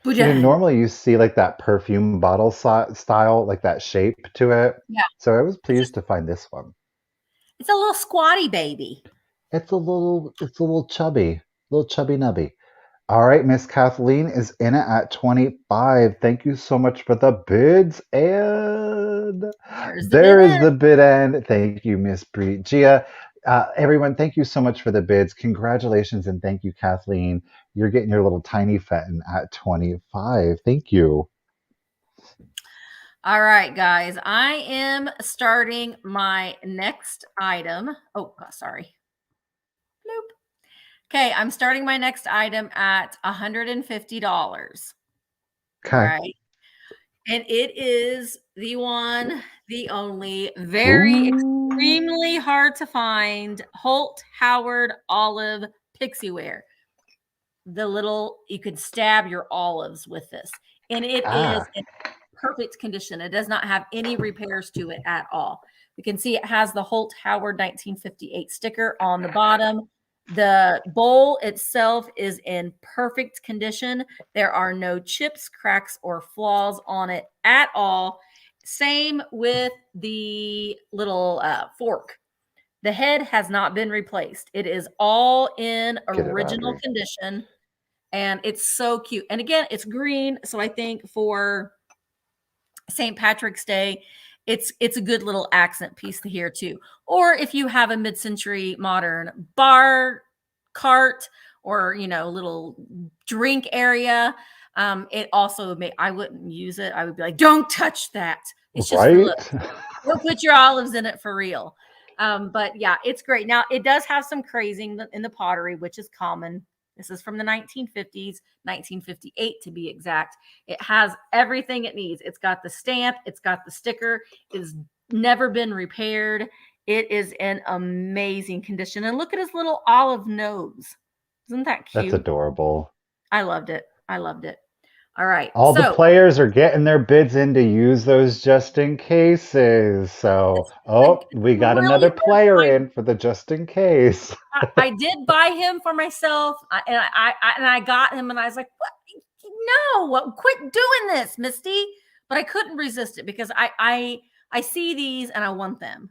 Speaker 2: You know,
Speaker 1: Boudin.
Speaker 2: normally you see like that perfume bottle style, like that shape to it.
Speaker 1: Yeah.
Speaker 2: So I was pleased to find this one.
Speaker 1: It's a little squatty baby.
Speaker 2: It's a little chubby, little chubby nubby. All right, Miss Kathleen is in it at 25. Thank you so much for the bids. And
Speaker 1: There's the
Speaker 2: there is
Speaker 1: bid.
Speaker 2: the bid end. Thank you, Miss Gia. Everyone, thank you so much for the bids. Congratulations and thank you, Kathleen. You're getting your little tiny Fenton at 25. Thank you.
Speaker 1: All right, guys, I am starting my next item. Oh, sorry. Bloop. Okay, I'm starting my next item at $150. All
Speaker 2: Okay.
Speaker 1: right. And it is the one, the only, very
Speaker 2: Ooh.
Speaker 1: extremely hard to find Holt Howard olive pixie ware. The little, you could stab your olives with this. And it is
Speaker 2: Ah,
Speaker 1: in perfect condition. It does not have any repairs to it at all. You can see it has the Holt Howard 1958 sticker on the bottom. The bowl itself is in perfect condition. There are no chips, cracks, or flaws on it at all. Same with the little fork. The head has not been replaced. It is all in
Speaker 2: get it,
Speaker 1: original
Speaker 2: Audrey.
Speaker 1: condition, and it's so cute. And again, it's green, so I think for St. Patrick's Day, it's a good little accent piece here too. Or if you have a mid-century modern bar cart or little drink area, it also may, I wouldn't use it. I would be like, don't touch that. It's just for
Speaker 2: Right?
Speaker 1: look. Don't put your olives in it for real. But yeah, it's great. Now it does have some crazing in the pottery, which is common. This is from the 1950s, 1958 to be exact. It has everything it needs. It's got the stamp, it's got the sticker, it's never been repaired. It is in amazing condition. And look at his little olive nose. Isn't that
Speaker 2: That's
Speaker 1: cute?
Speaker 2: adorable.
Speaker 1: I loved it. I loved it. All right.
Speaker 2: All the
Speaker 1: So
Speaker 2: players are getting their bids in to use those just in cases. So,
Speaker 1: it's
Speaker 2: oh, we got
Speaker 1: really
Speaker 2: another
Speaker 1: good.
Speaker 2: player in for the just in case.
Speaker 1: I did buy him for myself, and I got him, and I was like, "What? No, quit doing this, Misty!" But I couldn't resist it because I see these and I want them.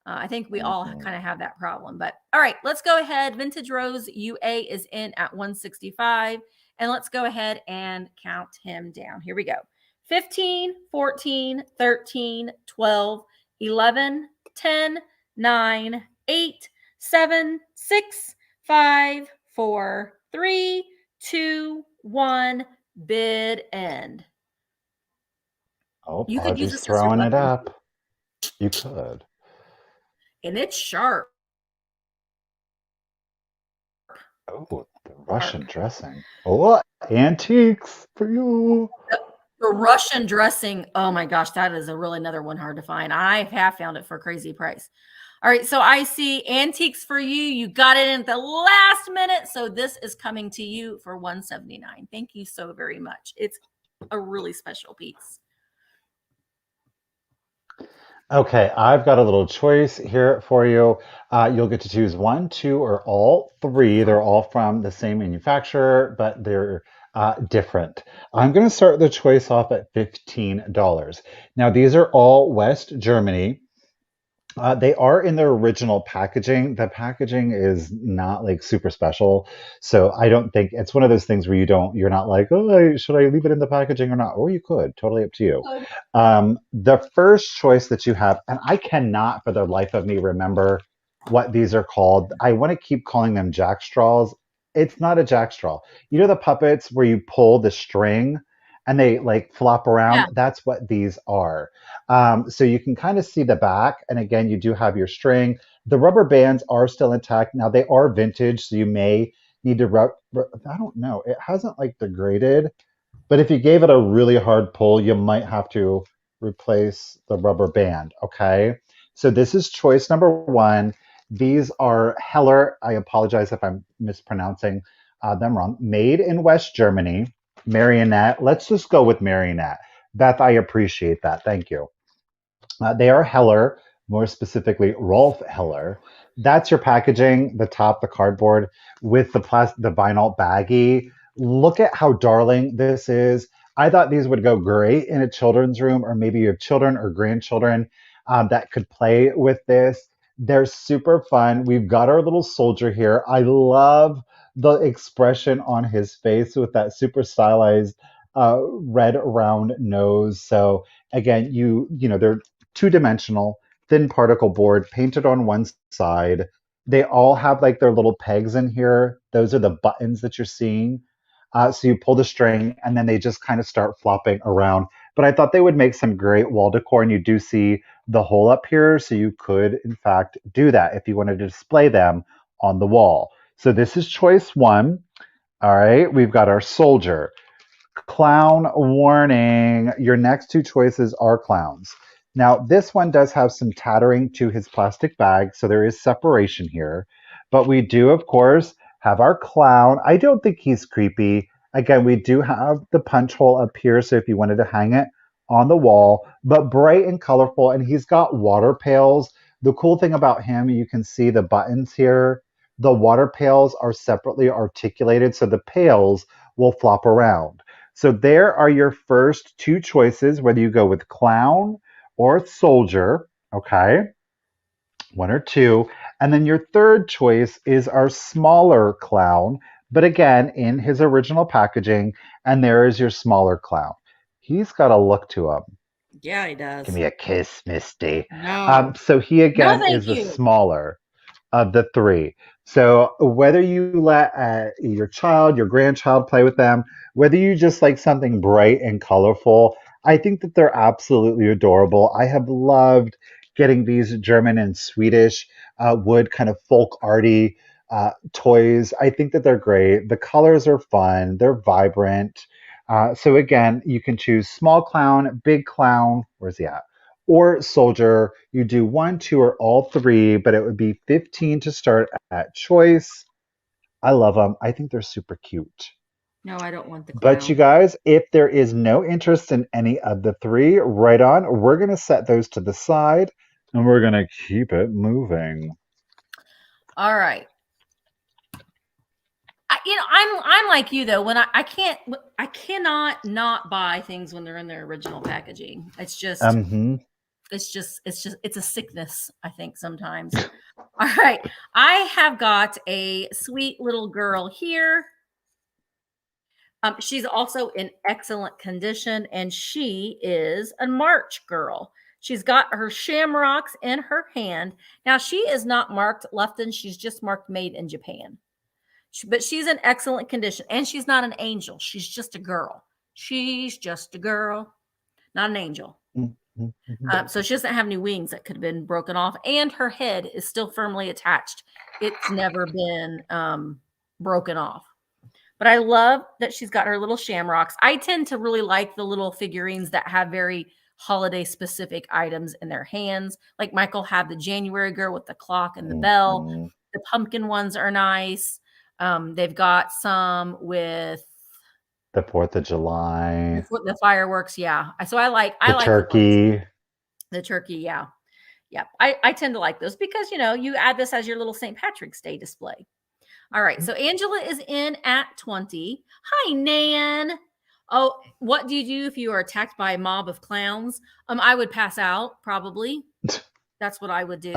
Speaker 1: I think we all kind of have that problem. But all right, let's go ahead. Vintage Rose UA is in at 165. And let's go ahead and count him down. Here we go. 15, 14, 13, 12, 11, 10, 9, 8, 7, 6, 5, 4, 3, 2, 1. Bid end.
Speaker 2: Oh,
Speaker 1: You could use
Speaker 2: Audrey's
Speaker 1: a scissor
Speaker 2: throwing it
Speaker 1: weapon.
Speaker 2: up. You could.
Speaker 1: And it's sharp.
Speaker 2: Oh, the Russian dressing. Oh, antiques for you.
Speaker 1: The Russian dressing. Oh my gosh, that is really another one hard to find. I have found it for a crazy price. All right, so I see antiques for you. You got it in at the last minute. So this is coming to you for $179. Thank you so very much. It's a really special piece.
Speaker 2: Okay, I've got a little choice here for you. You'll get to choose one, two, or all three. They're all from the same manufacturer, but they're different. I'm going to start the choice off at $15. Now, these are all West Germany. They are in their original packaging. The packaging is not like super special. So I don't think it's one of those things where you're not like, oh, should I leave it in the packaging or not? Or you could, totally up to you. The first choice that you have, and I cannot for the life of me remember what these are called. I want to keep calling them jack straws. It's not a jack straw. You know the puppets where you pull the string and they like flop around?
Speaker 1: Yeah.
Speaker 2: That's what these are. So you can kind of see the back. And again, you do have your string. The rubber bands are still intact. Now they are vintage, so you may need to, I don't know. It hasn't like degraded, but if you gave it a really hard pull, you might have to replace the rubber band. Okay. So this is choice number one. These are Heller. I apologize if I'm mispronouncing them wrong. Made in West Germany. Marionette. Let's just go with Marionette. Beth, I appreciate that. Thank you. They are Heller, more specifically Rolf Heller. That's your packaging, the top, the cardboard with the the vinyl baggie. Look at how darling this is. I thought these would go great in a children's room, or maybe you have children or grandchildren that could play with this. They're super fun. We've got our little soldier here. I love the expression on his face with that super stylized red round nose. So again, they're two-dimensional, thin particle board painted on one side. They all have like their little pegs in here. Those are the buttons that you're seeing. So you pull the string and then they just kind of start flopping around. But I thought they would make some great wall decor, and you do see the hole up here. So you could, in fact, do that if you wanted to display them on the wall. So this is choice one. All right, we've got our soldier. Clown warning. Your next two choices are clowns. Now, this one does have some tattering to his plastic bag, so there is separation here. But we do, of course, have our clown. I don't think he's creepy. Again, we do have the punch hole up here, so if you wanted to hang it on the wall, but bright and colorful, and he's got water pails. The cool thing about him, you can see the buttons here. The water pails are separately articulated, so the pails will flop around. So there are your first two choices, whether you go with clown or soldier, okay? One or two. And then your third choice is our smaller clown, but again, in his original packaging. And there is your smaller clown. He's got a look to him.
Speaker 1: Yeah, he does.
Speaker 2: Give me a kiss, Misty.
Speaker 1: No.
Speaker 2: So he again
Speaker 1: thank
Speaker 2: is the
Speaker 1: you.
Speaker 2: smaller of the three. So whether you let your child, your grandchild play with them, whether you just like something bright and colorful, I think that they're absolutely adorable. I have loved getting these German and Swedish wood kind of folk arty toys. I think that they're great. The colors are fun. They're vibrant. So again, you can choose small clown, big clown. Where's he at? Or soldier. You do one, two, or all three, but it would be 15 to start at choice. I love them. I think they're super cute.
Speaker 1: No, I don't want the clown.
Speaker 2: But you guys, if there is no interest in any of the three, right on. We're going to set those to the side and we're going to keep it moving.
Speaker 1: All right. I'm like you though. When I cannot not buy things when they're in their original packaging. It's just it's a sickness, I think, sometimes. All right. I have got a sweet little girl here. She's also in excellent condition, and she is a March girl. She's got her shamrocks in her hand. Now, she is not marked Lufton. She's just marked made in Japan. But she's in excellent condition, and she's not an angel. She's just a girl. She's just a girl, not an angel. So she doesn't have any wings that could have been broken off, and her head is still firmly attached. It's never been broken off. But I love that she's got her little shamrocks. I tend to really like the little figurines that have very holiday specific items in their hands. Like Michael had the January girl with the clock and the bell. The pumpkin ones are nice. They've got some with
Speaker 2: the 4th of July,
Speaker 1: the fireworks. Yeah. So I like
Speaker 2: turkey.
Speaker 1: The turkey. Yeah. Yeah. I tend to like those because, you add this as your little St. Patrick's Day display. All right. So Angela is in at 20. Hi, Nan. Oh, what do you do if you are attacked by a mob of clowns? I would pass out, probably. That's what I would do.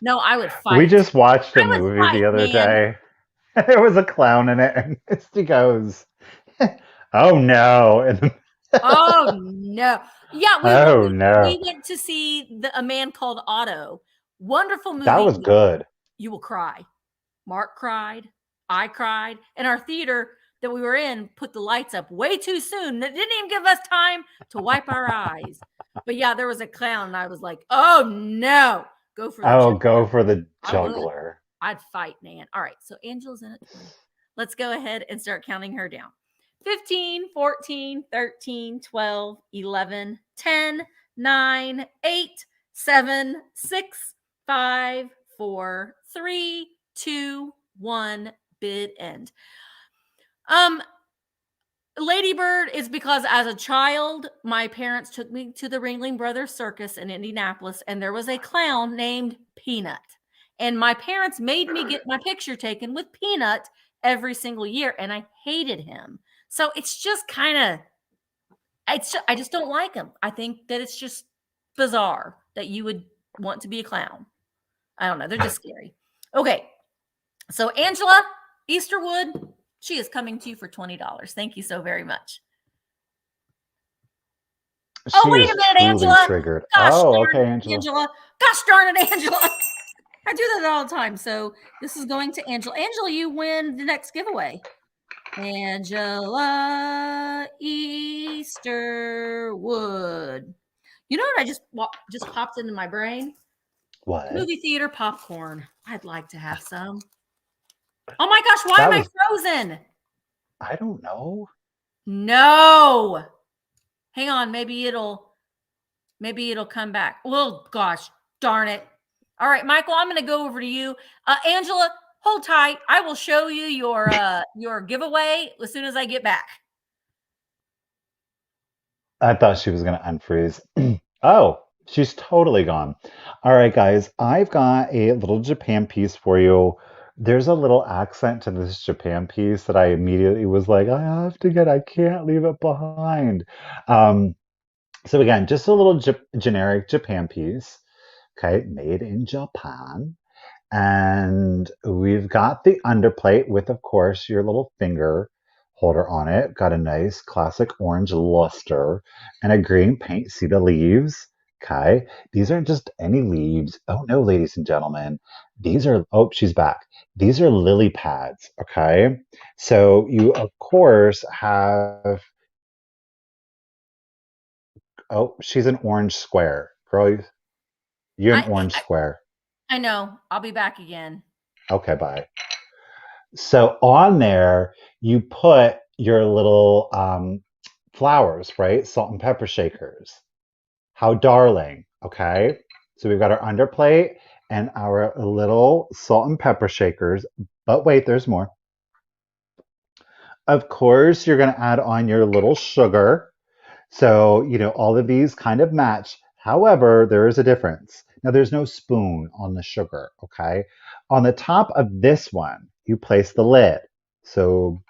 Speaker 1: No, I would fight.
Speaker 2: We just watched a movie the other day. There was a clown in it, and Misty goes, "Oh no!"
Speaker 1: Oh no! Yeah, we went to see A Man Called Otto. Wonderful movie.
Speaker 2: That was good.
Speaker 1: You will cry. Mark cried. I cried. And our theater that we were in put the lights up way too soon. That didn't even give us time to wipe our eyes. But yeah, there was a clown, and I was like, "Oh no! Go for the
Speaker 2: juggler."
Speaker 1: I'd fight, Nan. All right, so Angela's in it. Let's go ahead and start counting her down. 15, 14, 13, 12, 11, 10, 9, 8, 7, 6, 5, 4, 3, 2, 1, bid end. Ladybird is because as a child, my parents took me to the Ringling Brothers Circus in Indianapolis, and there was a clown named Peanut. And my parents made me get my picture taken with Peanut every single year, and I hated him. So it's just kind of, I just don't like him. I think that it's just bizarre that you would want to be a clown. I don't know. They're just scary. Okay. So Angela Easterwood, she is coming to you for $20. Thank you so very much. Wait a minute, Angela.
Speaker 2: Triggered.
Speaker 1: Okay,
Speaker 2: Angela.
Speaker 1: Gosh darn it, Angela. I do that all the time. So this is going to Angela. Angela, you win the next giveaway. Angela Easterwood. You know what I just popped into my brain?
Speaker 2: What?
Speaker 1: Movie theater popcorn. I'd like to have some. Oh my gosh, why am I frozen?
Speaker 2: I don't know.
Speaker 1: No. Hang on, maybe it'll come back. Well, gosh, darn it. All right, Michael, I'm going to go over to you. Angela, hold tight. I will show you your giveaway as soon as I get back.
Speaker 2: I thought she was going to unfreeze. Oh, she's totally gone. All right, guys, I've got a little Japan piece for you. There's a little accent to this Japan piece that I immediately was like, I can't leave it behind. So again, just a little generic Japan piece. Okay, made in Japan. And we've got the underplate with, of course, your little finger holder on it. Got a nice classic orange luster and a green paint. See the leaves? Okay, these aren't just any leaves. Oh no, ladies and gentlemen. These are, she's back. These are lily pads, okay? So you, of course, have, she's an orange square. Girl, you're an orange square.
Speaker 1: I know. I'll be back again.
Speaker 2: Okay, bye. So on there, you put your little flowers, right? Salt and pepper shakers. How darling, okay? So we've got our underplate and our little salt and pepper shakers. But wait, there's more. Of course, you're going to add on your little sugar. So, all of these kind of match. However, there is a difference. Now, there's no spoon on the sugar, okay? On the top of this one, you place the lid. So,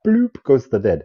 Speaker 2: bloop goes the lid.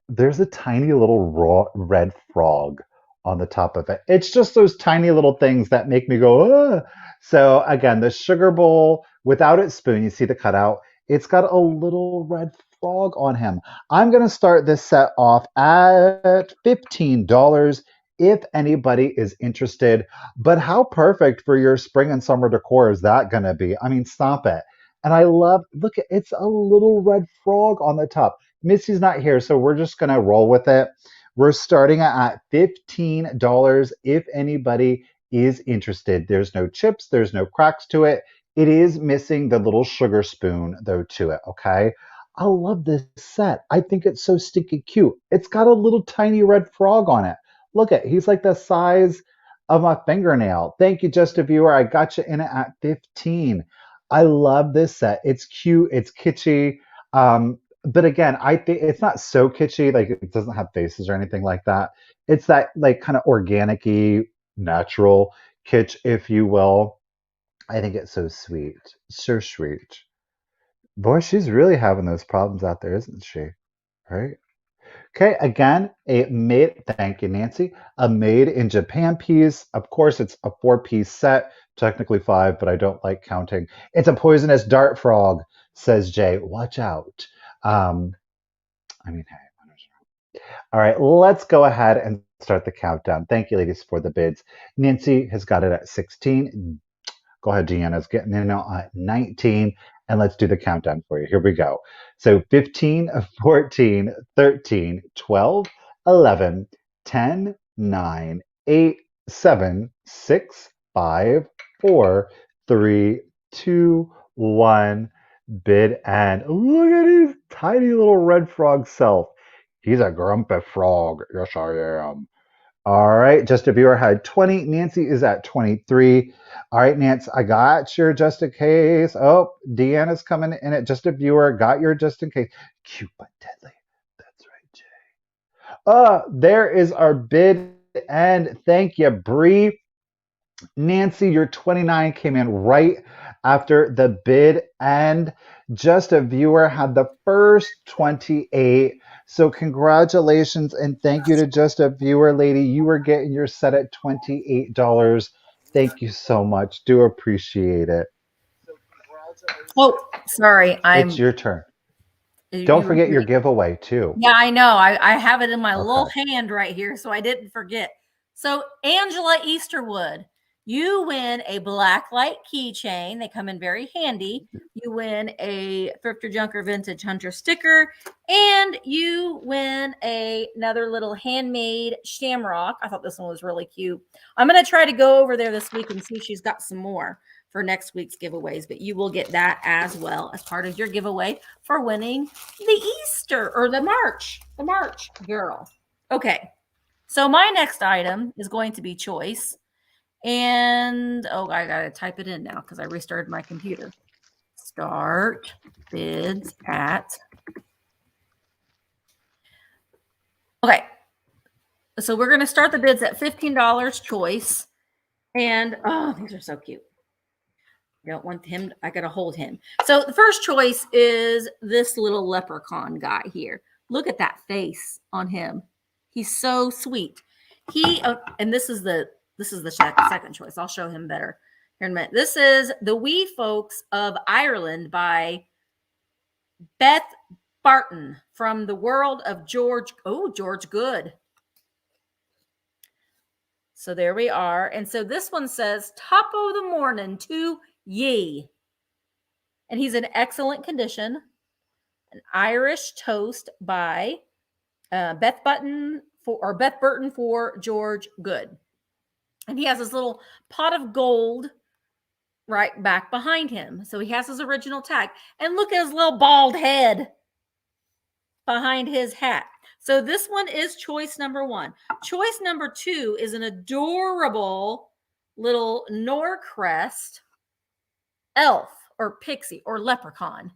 Speaker 2: There's a tiny little raw red frog on the top of it. It's just those tiny little things that make me go, ugh. So again, the sugar bowl without its spoon, you see the cutout, it's got a little red frog on him. I'm going to start this set off at $15 if anybody is interested. But how perfect for your spring and summer decor is that going to be? I mean, stop it. And I love, look, it's a little red frog on the top. Misty's not here, so we're just going to roll with it. We're starting at $15 if anybody is interested. There's no chips, there's no cracks to it. It is missing the little sugar spoon, though, to it, okay? I love this set. I think it's so stinky cute. It's got a little tiny red frog on it. Look at, he's like the size of my fingernail. Thank you, Just a Viewer. I got you in it at 15. I love this set. It's cute. It's kitschy. But again, I think it's not so kitschy. Like it doesn't have faces or anything like that. It's that like kind of organic-y, natural kitsch, if you will. I think it's so sweet. So sweet. Boy, she's really having those problems out there, isn't she? Right? Okay, again, a made, thank you, Nancy, a made in Japan piece. Of course, it's a 4-piece set, technically 5, but I don't like counting. It's a poisonous dart frog, says Jay. Watch out. I mean, hey. All right, let's go ahead and start the countdown. Thank you, ladies, for the bids. Nancy has got it at 16. Go ahead, Deanna's getting in at 19. And let's do the countdown for you. Here we go. So 15, 14, 13, 12, 11, 10, 9, 8, 7, 6, 5, 4, 3, 2, 1. Bid and look at his tiny little red frog self. He's a grumpy frog. Yes, I am. All right, Just a Viewer had 20. Nancy is at 23. All right, Nancy, I got your just in case. Oh, Deanna's coming in at Just a Viewer. Got your just in case. Cute but deadly. That's right, Jay. There is our bid and thank you, Bree. Nancy, your 29 came in right after the bid and Just a Viewer had the first 28. So congratulations and thank you to Just a Viewer, lady. You were getting your set at $28. Thank you so much. Do appreciate it.
Speaker 1: Oh, sorry.
Speaker 2: It's your turn. Don't forget your giveaway too.
Speaker 1: Yeah, I know. I have it in my little hand right here, so I didn't forget. So Angela Easterwood, you win a black light keychain. They come in very handy. You win a Thrifter Junker Vintage Hunter sticker, and you win another little handmade shamrock. I thought this one was really cute. I'm going to try to go over there this week and see if she's got some more for next week's giveaways, but you will get that as well as part of your giveaway for winning the Easter or the March girl. Okay. So my next item is going to be choice. And, oh, I got to type it in now because I restarted my computer. Start bids at. Okay. So we're going to start the bids at $15 choice. And, oh, these are so cute. Don't want him. I got to hold him. So the first choice is this little leprechaun guy here. Look at that face on him. He's so sweet. And this is the second choice. I'll show him better here in a minute. This is The Wee Folks of Ireland by Beth Barton from the world of George Good. So there we are. And so this one says, top of the morning to ye. And he's in excellent condition. An Irish toast by Beth Burton for George Good. And he has this little pot of gold right back behind him. So he has his original tag. And look at his little bald head behind his hat. So this one is choice number 1. Choice number 2 is an adorable little Norcrest elf or pixie or leprechaun.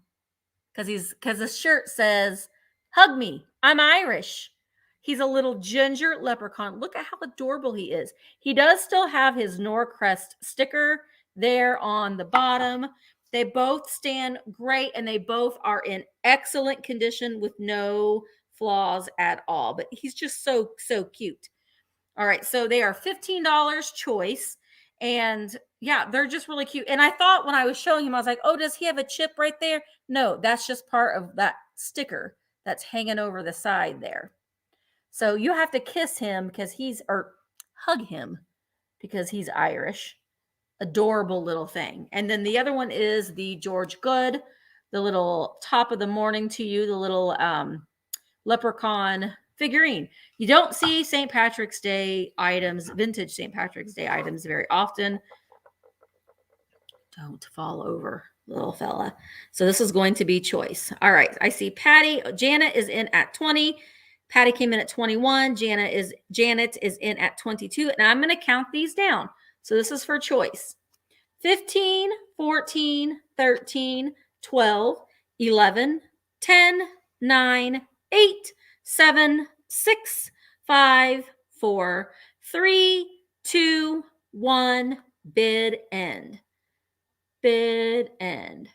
Speaker 1: Because his shirt says, hug me, I'm Irish. He's a little ginger leprechaun. Look at how adorable he is. He does still have his Norcrest sticker there on the bottom. They both stand great, and they both are in excellent condition with no flaws at all. But he's just so, so cute. All right, so they are $15 choice. And yeah, they're just really cute. And I thought when I was showing him, I was like, oh, does he have a chip right there? No, that's just part of that sticker that's hanging over the side there. So you have to kiss him because or hug him because he's Irish. Adorable little thing. And then the other one is the George Good, the little top of the morning to you, the little leprechaun figurine. You don't see St. Patrick's Day items, vintage St. Patrick's Day items very often. Don't fall over, little fella. So this is going to be choice. All right. I see Patty. Janet is in at 20. Patty came in at 21. Janet is in at 22. And I'm going to count these down. So this is for choice. 15, 14, 13, 12, 11, 10, 9, 8, 7, 6, 5, 4, 3, 2, 1, bid end. Bid end.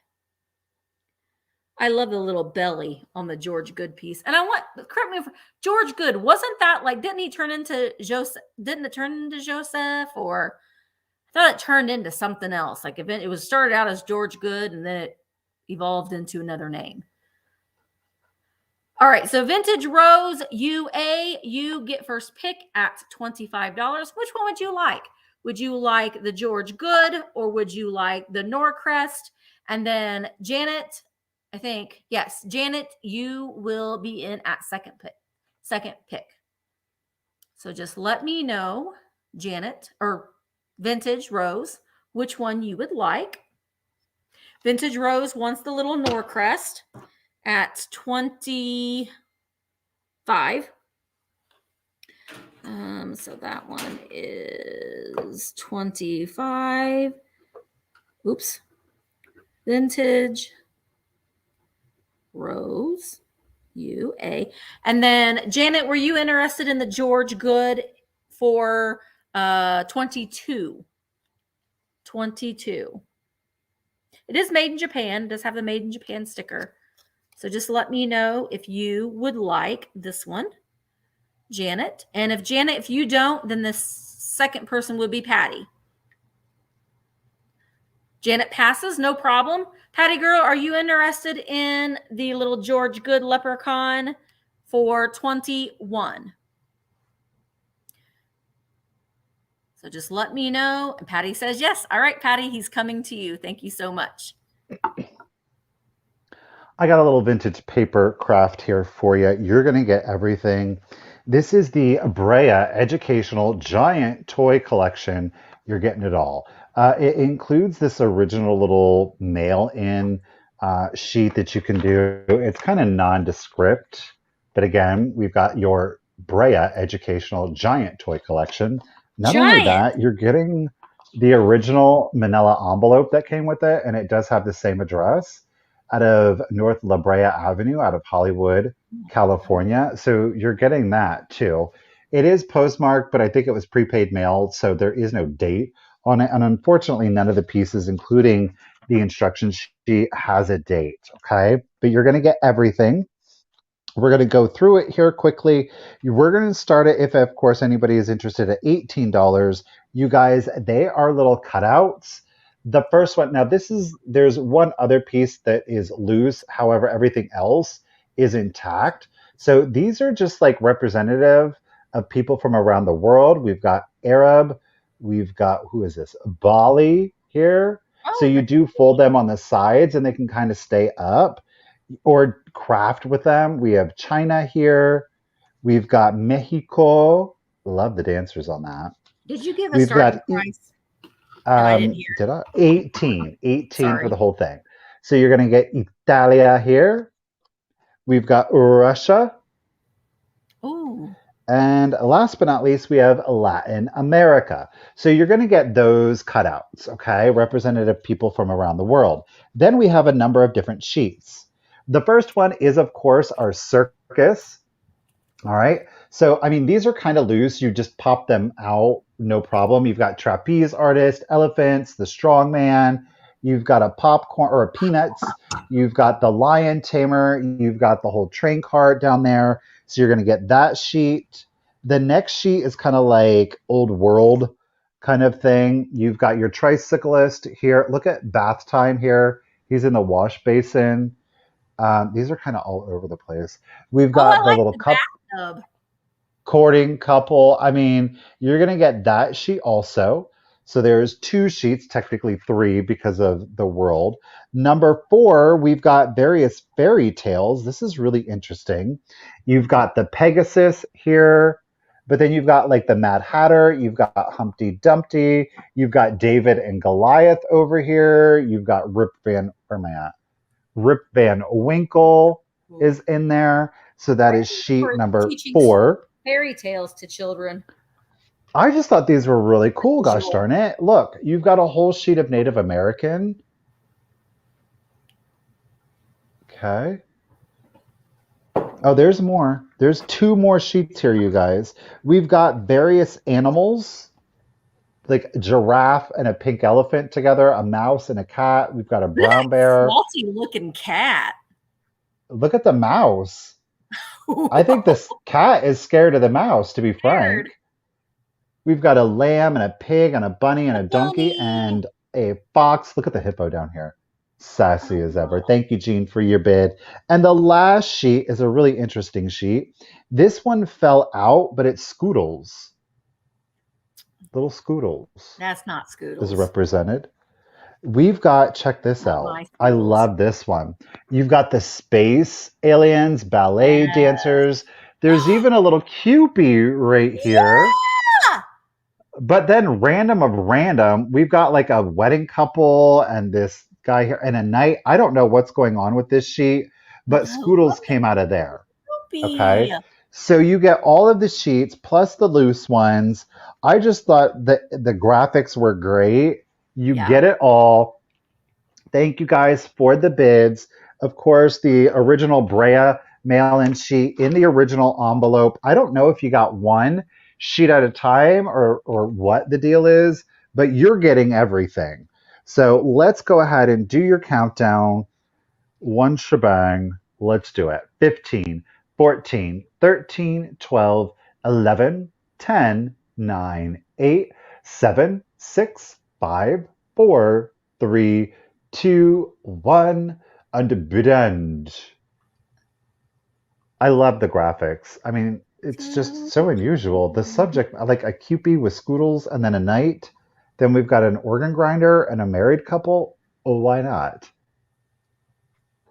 Speaker 1: I love the little belly on the George Good piece. And correct me if George Good, wasn't that like, didn't it turn into Joseph, or I thought it turned into something else. Like it was started out as George Good and then it evolved into another name. All right, so Vintage Rose UA, you get first pick at $25. Which one would you like? Would you like the George Good or would you like the Norcrest? And then Janet, I think, yes, Janet, you will be in at second pick. So just let me know, Janet, or Vintage Rose, which one you would like. Vintage Rose wants the little Norcrest at 25. So that one is 25. Oops. Vintage Rose UA. And then Janet, were you interested in the George Good for 22? 22. It is made in Japan. It does have the made in Japan sticker. So just let me know if you would like this one, Janet. And if you don't, then the second person would be Patty. Janet passes, no problem. Patty girl, are you interested in the little George Good leprechaun for 21? So just let me know. And Patty says yes. All right, Patty, he's coming to you. Thank you so much.
Speaker 2: I got a little vintage paper craft here for you. You're going to get everything. This is the Brea Educational Giant Toy Collection. You're getting it all. It includes this original little mail-in sheet that you can do. It's kind of nondescript, but again, we've got your Brea Educational Giant Toy Collection. Not only that, you're getting the original manila envelope that came with it, and it does have the same address out of North La Brea Avenue, out of Hollywood, California. So you're getting that too. It is postmarked, but I think it was prepaid mail, so there is no date on it. And unfortunately, none of the pieces, including the instruction sheet, has a date, okay? But you're going to get everything. We're going to go through it here quickly. We're going to start it, if of course anybody is interested, at $18. You guys, they are little cutouts. The first one, now there's one other piece that is loose. However, everything else is intact. So these are just like representative of people from around the world. We've got Arab. We've got, who is this? Bali here. Oh, so you do fold them on the sides and they can kind of stay up or craft with them. We have China here. We've got Mexico. Love the dancers on that.
Speaker 1: Did you give a starting price?
Speaker 2: I didn't hear. Did I? 18 for the whole thing. So you're going to get Italia here. We've got Russia.
Speaker 1: Ooh.
Speaker 2: And last but not least, we have Latin America. So you're going to get those cutouts, okay? Representative people from around the world. Then we have a number of different sheets. The first one is, of course, our circus. All right. So, I mean, these are kind of loose. You just pop them out, no problem. You've got trapeze artist, elephants, the strongman. You've got a popcorn or a peanuts. You've got the lion tamer. You've got the whole train cart down there. So you're going to get that sheet. The next sheet is kind of like old world kind of thing. You've got your tricyclist here. Look at bath time here. He's in the wash basin. These are kind of all over the place. We've
Speaker 1: Oh, I
Speaker 2: got the
Speaker 1: like
Speaker 2: little
Speaker 1: the
Speaker 2: cup
Speaker 1: bathtub.
Speaker 2: courting couple. I mean, you're going to get that sheet also. So there's 2 sheets, technically 3 because of the world. Number 4, we've got various fairy tales. This is really interesting. You've got the Pegasus here, but then you've got like the Mad Hatter, you've got Humpty Dumpty, you've got David and Goliath over here, you've got where am I at? Rip Van Winkle is in there. So that is sheet
Speaker 1: For
Speaker 2: number
Speaker 1: teaching
Speaker 2: 4.
Speaker 1: fairy tales to children.
Speaker 2: I just thought these were really cool, gosh
Speaker 1: Visual.
Speaker 2: darn it. Look, you've got a whole sheet of Native American. Okay. Oh, there's more. There's 2 more sheets here, you guys. We've got various animals, like a giraffe and a pink elephant together, a mouse and a cat. We've got a brown bear.
Speaker 1: Salty looking cat.
Speaker 2: Look at the mouse. I think this cat is scared of the mouse, to be frank. We've got a lamb and a pig and a bunny and a donkey and a fox. Look at the hippo down here. Sassy as ever. Thank you, Jean, for your bid. And the last sheet is a really interesting sheet. This one fell out, but it's Scoodles. Little Scoodles.
Speaker 1: That's not Scoodles.
Speaker 2: Is represented. We've got, check this out. I love this one. You've got the space aliens, ballet dancers. There's even a little Cupid right here.
Speaker 1: Yeah!
Speaker 2: But then random of random, we've got like a wedding couple and this guy here and a knight. I don't know what's going on with this sheet, but Scoodles came out of there. Okay. So you get all of the sheets plus the loose ones. I just thought that the graphics were great. You get it all. Thank you guys for the bids. Of course, the original Brea mail-in sheet in the original envelope. I don't know if you got one sheet at a time or what the deal is, but you're getting everything. So let's go ahead and do your countdown. One shebang. Let's do it. 15, 14, 13, 12, 11, 10, 9, 8, 7, 6, 5, 4, 3, 2, 1. Underbidend. I love the graphics. I mean, it's just so unusual. The subject, like a Cupid with Scoodles and then a knight. Then we've got an organ grinder and a married couple. Oh, why not?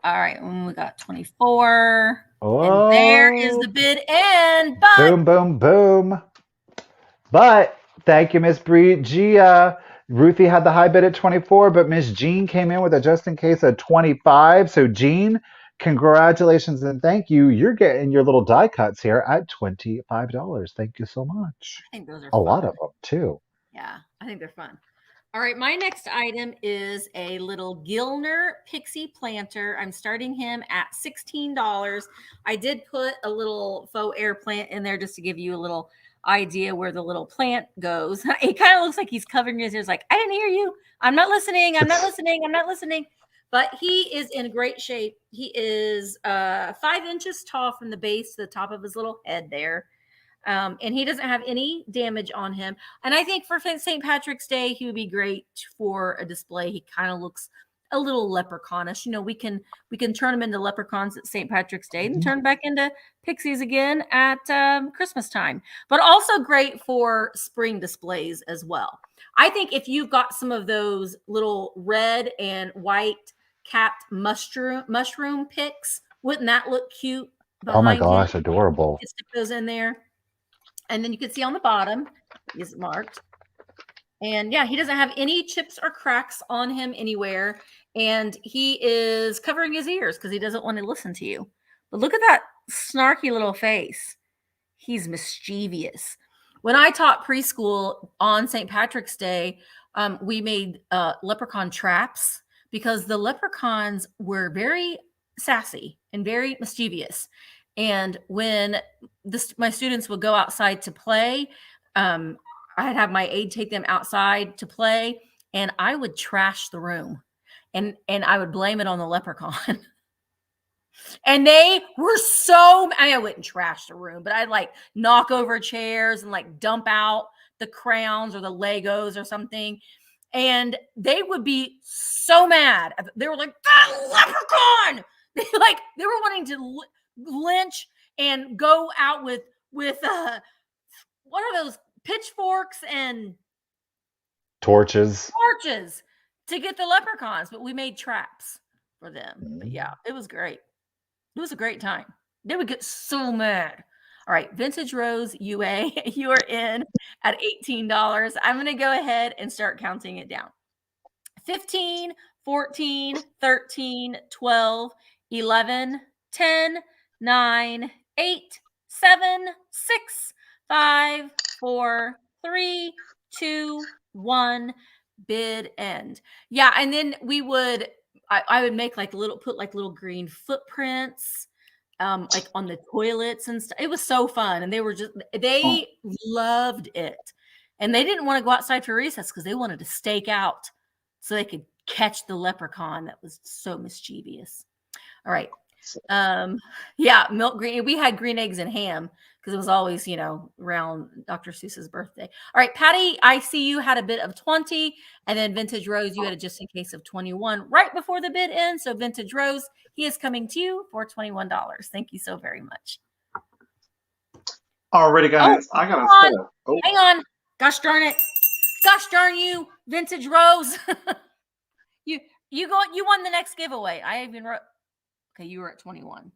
Speaker 1: All right, we got 24.
Speaker 2: Oh,
Speaker 1: and there is the bid end. But
Speaker 2: boom, boom, boom. But thank you, Miss Gia. Ruthie had the high bid at 24, but Miss Jean came in with a just in case at 25. So Jean, congratulations and thank you. You're getting your little die cuts here at $25. Thank you so much.
Speaker 1: I think those are
Speaker 2: a
Speaker 1: fun.
Speaker 2: lot of them too.
Speaker 1: Yeah, I think they're fun. All right, my next item is a little Gilner Pixie planter. I'm starting him at $16. I did put a little faux air plant in there just to give you a little idea where the little plant goes. It kind of looks like he's covering his ears like, I didn't hear you. I'm not listening. I'm not listening. I'm not listening. But he is in great shape. He is 5 inches tall from the base to the top of his little head there. And he doesn't have any damage on him. And I think for St. Patrick's Day, he would be great for a display. He kind of looks a little leprechaunish. You know, we can turn them into leprechauns at St. Patrick's Day and turn back into pixies again at Christmas time. But also great for spring displays as well. I think if you've got some of those little red and white capped mushroom picks, wouldn't that look cute?
Speaker 2: Oh my gosh, adorable.
Speaker 1: You can stick those in there. And then you can see on the bottom, is marked. And yeah, he doesn't have any chips or cracks on him anywhere. And he is covering his ears because he doesn't want to listen to you. But look at that snarky little face. He's mischievous. When I taught preschool on St. Patrick's Day, we made leprechaun traps because the leprechauns were very sassy and very mischievous. And when my students would go outside to play, I'd have my aide take them outside to play, and I would trash the room, and I would blame it on the leprechaun. And they were so, I mean, I wouldn't trash the room, but I'd like knock over chairs and like dump out the crowns or the Legos or something. And they would be so mad. They were like, that leprechaun! They were wanting to lynch and go out with what are those, pitchforks and
Speaker 2: Torches.
Speaker 1: to get the leprechauns, but we made traps for them. But yeah, it was great. It was a great time. They would get so mad. All right, Vintage Rose UA, you are in at $18. I'm going to go ahead and start counting it down. 15, 14, 13, 12, 11, 10, 9, 8, 7, 6, 5, 4, 3, 2, 1. Bid end. Yeah, and then I would make put little green footprints like on the toilets and stuff. It was so fun. And they loved it. And they didn't want to go outside for recess because they wanted to stake out so they could catch the leprechaun that was so mischievous. All right. Yeah, milk green. We had green eggs and ham because it was always, around Dr. Seuss's birthday. All right, Patty, I see you had a bid of 20, and then Vintage Rose, you had a just in case of 21 right before the bid ends. So Vintage Rose, he is coming to you for $21. Thank you so very much.
Speaker 3: Alrighty, guys. I got
Speaker 1: to hang on. Gosh darn it. Gosh darn you, Vintage Rose. You won the next giveaway. I even wrote. Okay, you were at 21.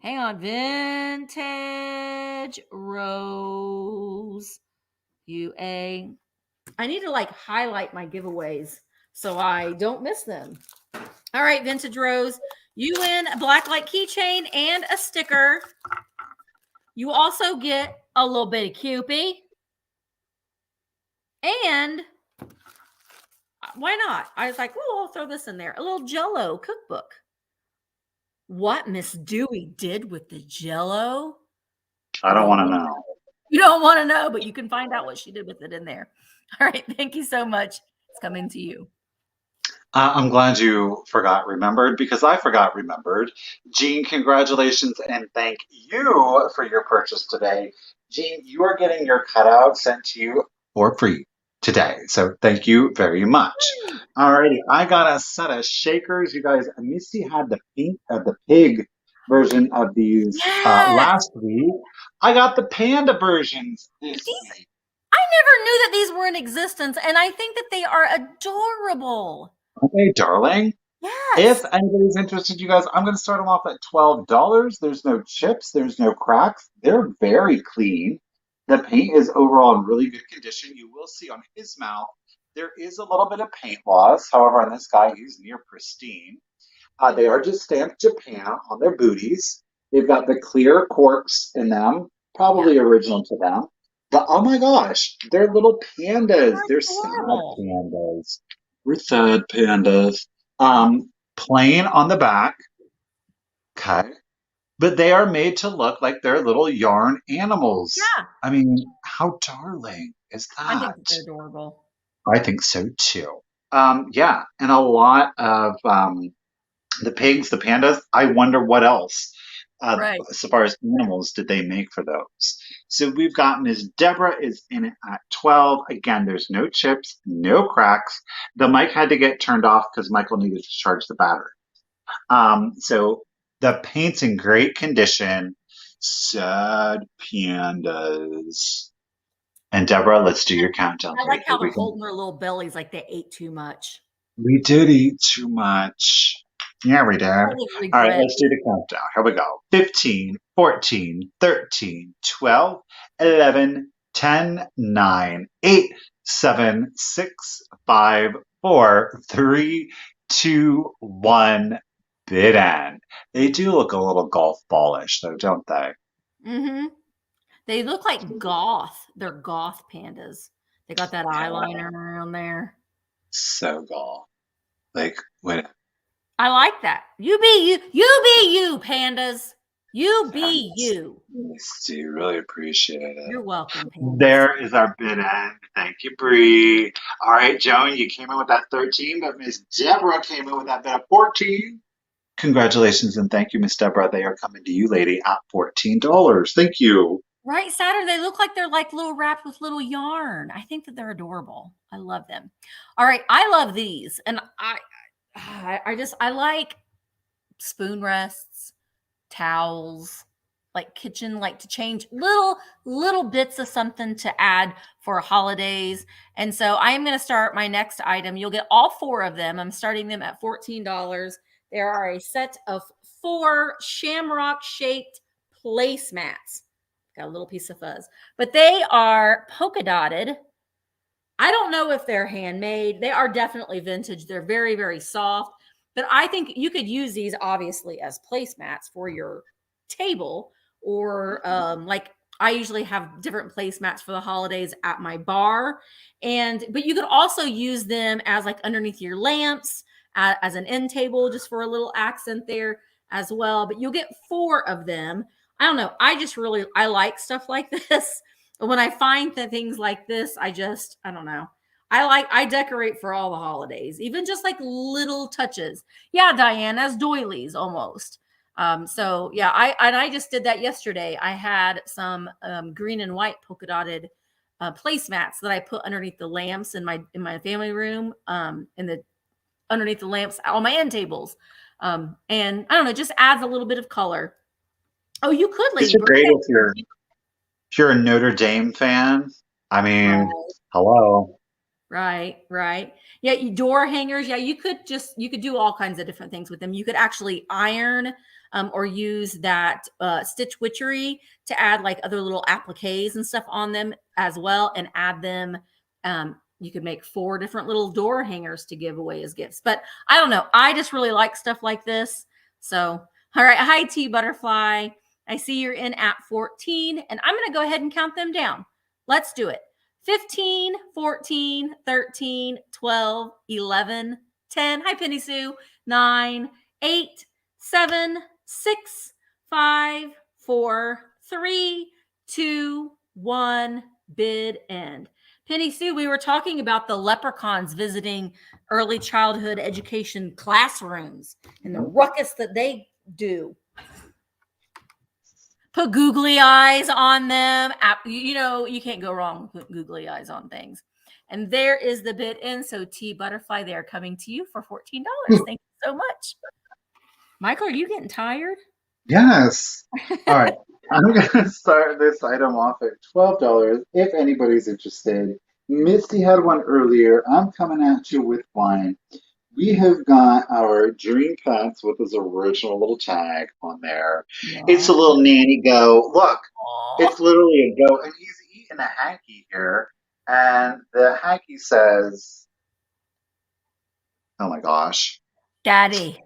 Speaker 1: Hang on. Vintage Rose UA. I need to highlight my giveaways so I don't miss them. All right, Vintage Rose. You win a blacklight keychain and a sticker. You also get a little bit of Cupid. And why not? I was like, oh, I'll throw this in there. A little Jell-O cookbook. What Miss Dewey did with the Jell-O?
Speaker 3: I don't want to know.
Speaker 1: You don't want to know, but you can find out what she did with it in there. All right. Thank you so much. It's coming to you.
Speaker 3: I'm glad you remembered because I remembered. Jean, congratulations and thank you for your purchase today. Jean, you are getting your cutout sent to you for free today. So thank you very much. Alrighty, I got a set of shakers. You guys, Misty had the pig version of these last week. I got the panda versions this week.
Speaker 1: I never knew that these were in existence, and I think that they are adorable.
Speaker 3: Aren't they darling?
Speaker 1: Yes.
Speaker 3: If anybody's interested, you guys, I'm going to start them off at $12. There's no chips. There's no cracks. They're very clean. The paint is overall in really good condition. You will see on his mouth, there is a little bit of paint loss. However, on this guy, he's near pristine. They are just stamped Japan on their booties. They've got the clear corks in them, probably original to them. But oh my gosh, they're little pandas. They're sad pandas. We're sad pandas. Plain on the back. Okay. But they are made to look like they're little yarn animals.
Speaker 1: Yeah.
Speaker 3: I mean, how darling is that?
Speaker 1: I think they're adorable.
Speaker 3: I think so too. Yeah, and a lot of the pigs, the pandas, I wonder what else, as far as animals, did they make for those. So we've got Ms. Deborah is in it at 12. Again, there's no chips, no cracks. The mic had to get turned off because Michael needed to charge the battery. So the paint's in great condition. Sad pandas. And Deborah, let's do your countdown.
Speaker 1: I like how they're holding their little bellies like they ate too much.
Speaker 3: We did eat too much. Yeah, we did. All right, let's do the countdown. Here we go. 15, 14, 13, 12, 11, 10, 9, 8, 7, 6, 5, 4, 3, 2, 1. Bid end. They do look a little golf ballish, though, don't they?
Speaker 1: Mm-hmm. They look like goth. They're goth pandas. They got that eyeliner around there. So goth.
Speaker 3: Like, what?
Speaker 1: I like that. You be you. You be you, pandas. You be you.
Speaker 3: Misty, really appreciate it.
Speaker 1: You're welcome, pandas.
Speaker 3: There is our bid end. Thank you, Bree. All right, Joan, you came in with that 13, but Miss Deborah came in with that bid of 14. Congratulations and thank you, Miss Deborah. They are coming to you, lady, at $14. Thank you.
Speaker 1: Right, Saturn. They look like they're like little wrapped with little yarn. I think that they're adorable. I love them. All right, I love these, and I like spoon rests, towels, like kitchen, like to change little bits of something to add for holidays. And so I am going to start my next item. You'll get all 4 of them. I'm starting them at $14. There are a set of 4 shamrock shaped placemats. Got a little piece of fuzz, but they are polka dotted. I don't know if they're handmade. They are definitely vintage. They're very, very soft, but I think you could use these obviously as placemats for your table, or like I usually have different placemats for the holidays at my bar. But you could also use them as like underneath your lamps, as an end table, just for a little accent there as well. But you'll get 4 of them. I don't know. I like stuff like this. When I find that things like this, I don't know. I decorate for all the holidays, even just like little touches. Yeah, Diane, as doilies almost. So yeah, I just did that yesterday. I had some green and white polka dotted placemats that I put underneath the lamps in my family room, underneath the lamps on my end tables. And I don't know, it just adds a little bit of color. Oh, you could,
Speaker 3: These
Speaker 1: Lady
Speaker 3: are great
Speaker 1: Bird.
Speaker 3: if you're a Notre Dame fan. I mean, hello.
Speaker 1: Right. Yeah, door hangers. Yeah, you could do all kinds of different things with them. You could actually iron or use that stitch witchery to add like other little appliques and stuff on them as well, and add them. You could make 4 different little door hangers to give away as gifts. But I don't know. I just really like stuff like this. So, all right. Hi, T Butterfly. I see you're in at 14, and I'm going to go ahead and count them down. Let's do it. 15, 14, 13, 12, 11, 10. Hi, Penny Sue. 9, 8, 7, 6, 5, 4, 3, 2, 1. Bid end. Penny Sue, we were talking about the leprechauns visiting early childhood education classrooms and the ruckus that they do. Put googly eyes on them. You can't go wrong with googly eyes on things. And there is the bid in. So T Butterfly, they are coming to you for $14. Thank you so much. Michael, are you getting tired?
Speaker 3: Yes. All right. I'm going to start this item off at $12 if anybody's interested. Misty had one earlier. I'm coming at you with one. We have got our dream pets with his original little tag on there.
Speaker 1: Yeah.
Speaker 3: It's a little nanny goat. Look, it's literally a goat, and he's eating a hanky here. And the hanky says, oh my gosh.
Speaker 1: Daddy.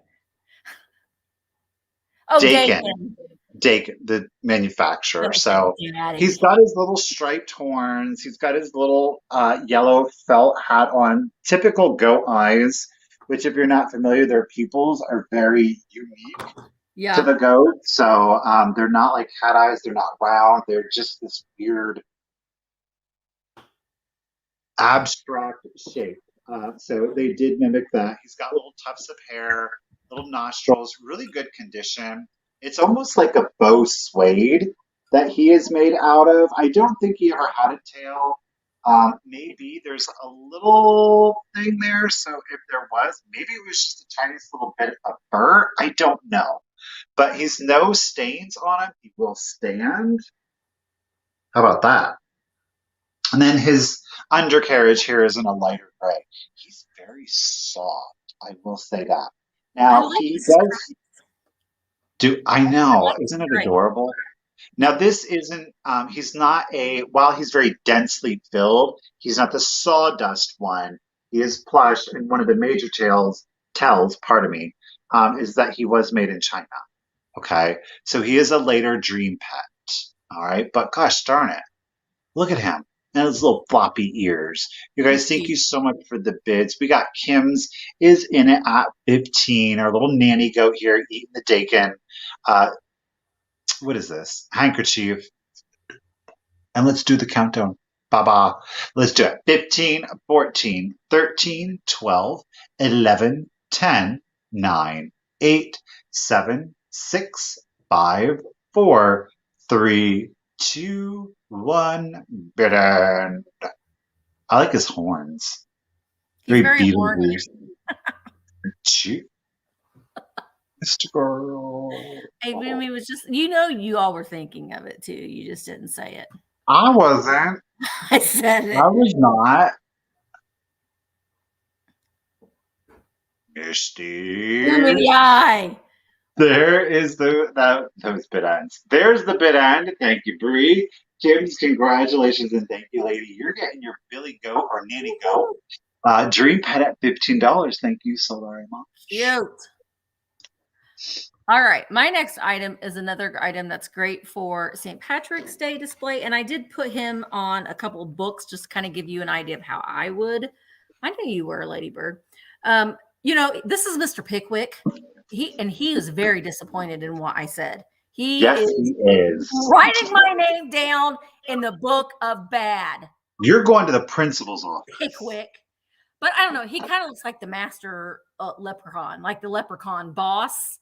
Speaker 1: Oh, Dakin.
Speaker 3: Dakin, the manufacturer. So he's got his little striped horns. He's got his little yellow felt hat on. Typical goat eyes, which if you're not familiar, their pupils are very unique to the goat. So they're not like cat eyes. They're not round. They're just this weird abstract shape. So they did mimic that. He's got little tufts of hair, little nostrils, really good condition. It's almost like a bow suede that he is made out of. I don't think he ever had a tail. Maybe there's a little thing there. So if there was, maybe it was just a tiniest little bit of fur. I don't know. But he's no stains on him. He will stand. How about that? And then his undercarriage here is in a lighter gray. He's very soft. I will say that. Now he does. I know, isn't it adorable? Now this isn't, he's not while he's very densely filled, he's not the sawdust one. He is plush, and one of the major tells, is that he was made in China. Okay, so he is a later dream pet. All right, but gosh darn it, look at him. And his little floppy ears. You guys, thank you so much for the bids. We got Kim's is in it at 15. Our little nanny goat here eating the Dakin. What is this? Handkerchief. And let's do the countdown. Ba-ba. Let's do it. 15, 14, 13, 12, 11, 10, 9, 8, 7, 6, 5, 4, 3, 2, 1. Bidden. I like his horns.
Speaker 1: He's
Speaker 3: Very
Speaker 1: very horny.
Speaker 3: Beetlejuice. Mr. Girl.
Speaker 1: Hey, Boomy was just, you all were thinking of it too. You just didn't say it.
Speaker 3: I wasn't.
Speaker 1: I said it.
Speaker 3: I was not. Misty.
Speaker 1: Give me the eye.
Speaker 3: There is those bid ends. There's the bid end. Thank you, Bree. Kim's, congratulations and thank you, lady. You're getting your Billy Goat or Nanny Goat dream pet at $15. Thank you so very much.
Speaker 1: Cute. All right, my next item is another item that's great for St. Patrick's Day display, and I did put him on a couple of books just to kind of give you an idea of how I would. I knew you were, Ladybird. This is Mr. Pickwick. He is very disappointed in what I said. He is writing my name down in the book of bad.
Speaker 3: You're going to the principal's office.
Speaker 1: Pickwick. But I don't know. He kind of looks like the master leprechaun, like the leprechaun boss.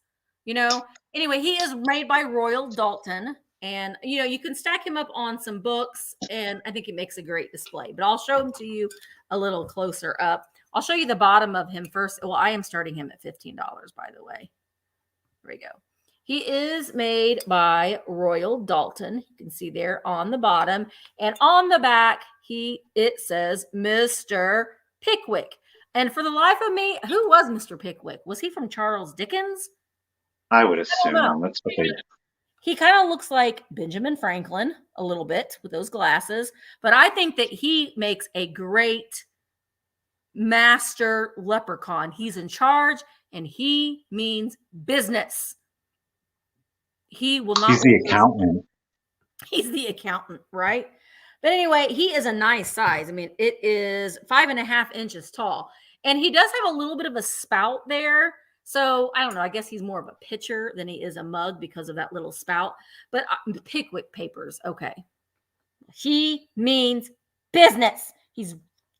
Speaker 1: Anyway, he is made by Royal Dalton, and you can stack him up on some books, and I think it makes a great display. But I'll show him to you a little closer up. I'll show you the bottom of him first. Well, I am starting him at $15, by the way. There we go. He is made by Royal Dalton. You can see there on the bottom, and on the back, it says Mr. Pickwick. And for the life of me, who was Mr. Pickwick? Was he from Charles Dickens?
Speaker 3: I would assume that's what they.
Speaker 1: He kind of looks like Benjamin Franklin a little bit with those glasses, but I think that he makes a great master leprechaun. He's in charge, and he means business. He will not.
Speaker 3: He's the accountant.
Speaker 1: He's the accountant, right? But anyway, he is a nice size. I mean, it is 5.5 inches tall, and he does have a little bit of a spout there. So I don't know. I guess he's more of a pitcher than he is a mug because of that little spout. But Pickwick papers, okay. He means business. He's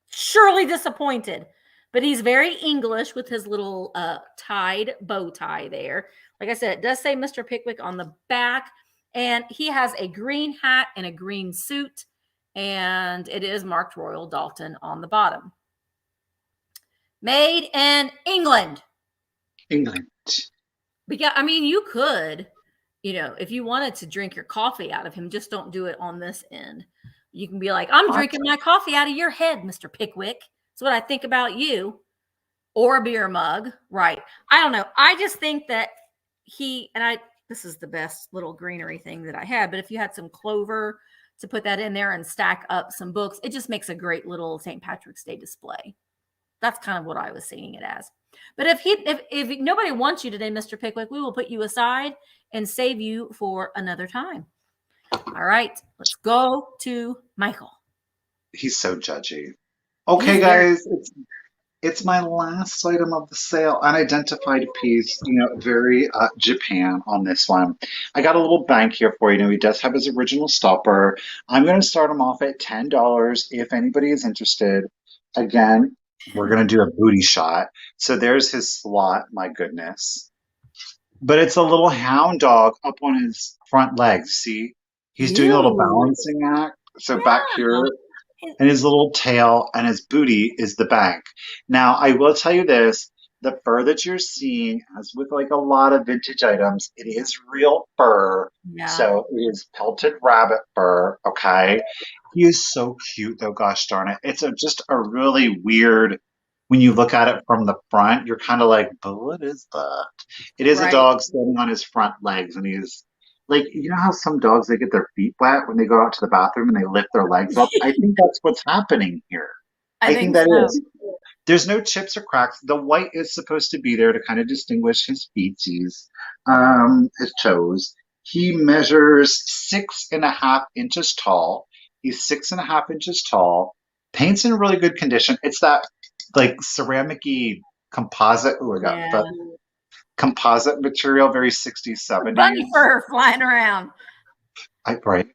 Speaker 1: surely disappointed, but he's very English with his little tied bow tie there. Like I said, it does say Mr. Pickwick on the back, and he has a green hat and a green suit, and it is marked Royal Dalton on the bottom. Made in England.
Speaker 3: England.
Speaker 1: But yeah, I mean, you could, if you wanted to drink your coffee out of him, just don't do it on this end. You can be like, I'm drinking my coffee out of your head, Mr. Pickwick. That's what I think about you. Or a beer mug, right? I don't know. I just think that this is the best little greenery thing that I had, but if you had some clover to put that in there and stack up some books, it just makes a great little St. Patrick's Day display. That's kind of what I was seeing it as. But if nobody wants you today, Mr. Pickwick, we will put you aside and save you for another time. All right, let's go to Michael.
Speaker 3: He's so judgy. Okay, guys, it's my last item of the sale. Unidentified piece, very Japan on this one. I got a little bank here for you. He does have his original stopper. I'm going to start him off at $10 if anybody is interested. Again, we're going to do a booty shot. So there's his slot. My goodness. But it's a little hound dog up on his front legs. See? He's doing a little balancing act. So back here, and his little tail and his booty is the bank. Now, I will tell you this. The fur that you're seeing, as with like a lot of vintage items, it is real fur. Yeah. So it is pelted rabbit fur, okay? He is so cute, though, gosh darn it. It's just a really weird, when you look at it from the front, you're kind of like, but what is that? It is a dog standing on his front legs, and he's like, you know how some dogs, they get their feet wet when they go out to the bathroom and they lift their legs up? I think that's what's happening here. I think that is. There's no chips or cracks. The white is supposed to be there to kind of distinguish his feetsies, his toes. He measures 6.5 inches tall. He's 6.5 inches tall. Paint's in really good condition. It's that like ceramic-y composite. Oh, I got the composite material, very 60s, 70s.
Speaker 1: Bunny fur flying around.
Speaker 3: Right.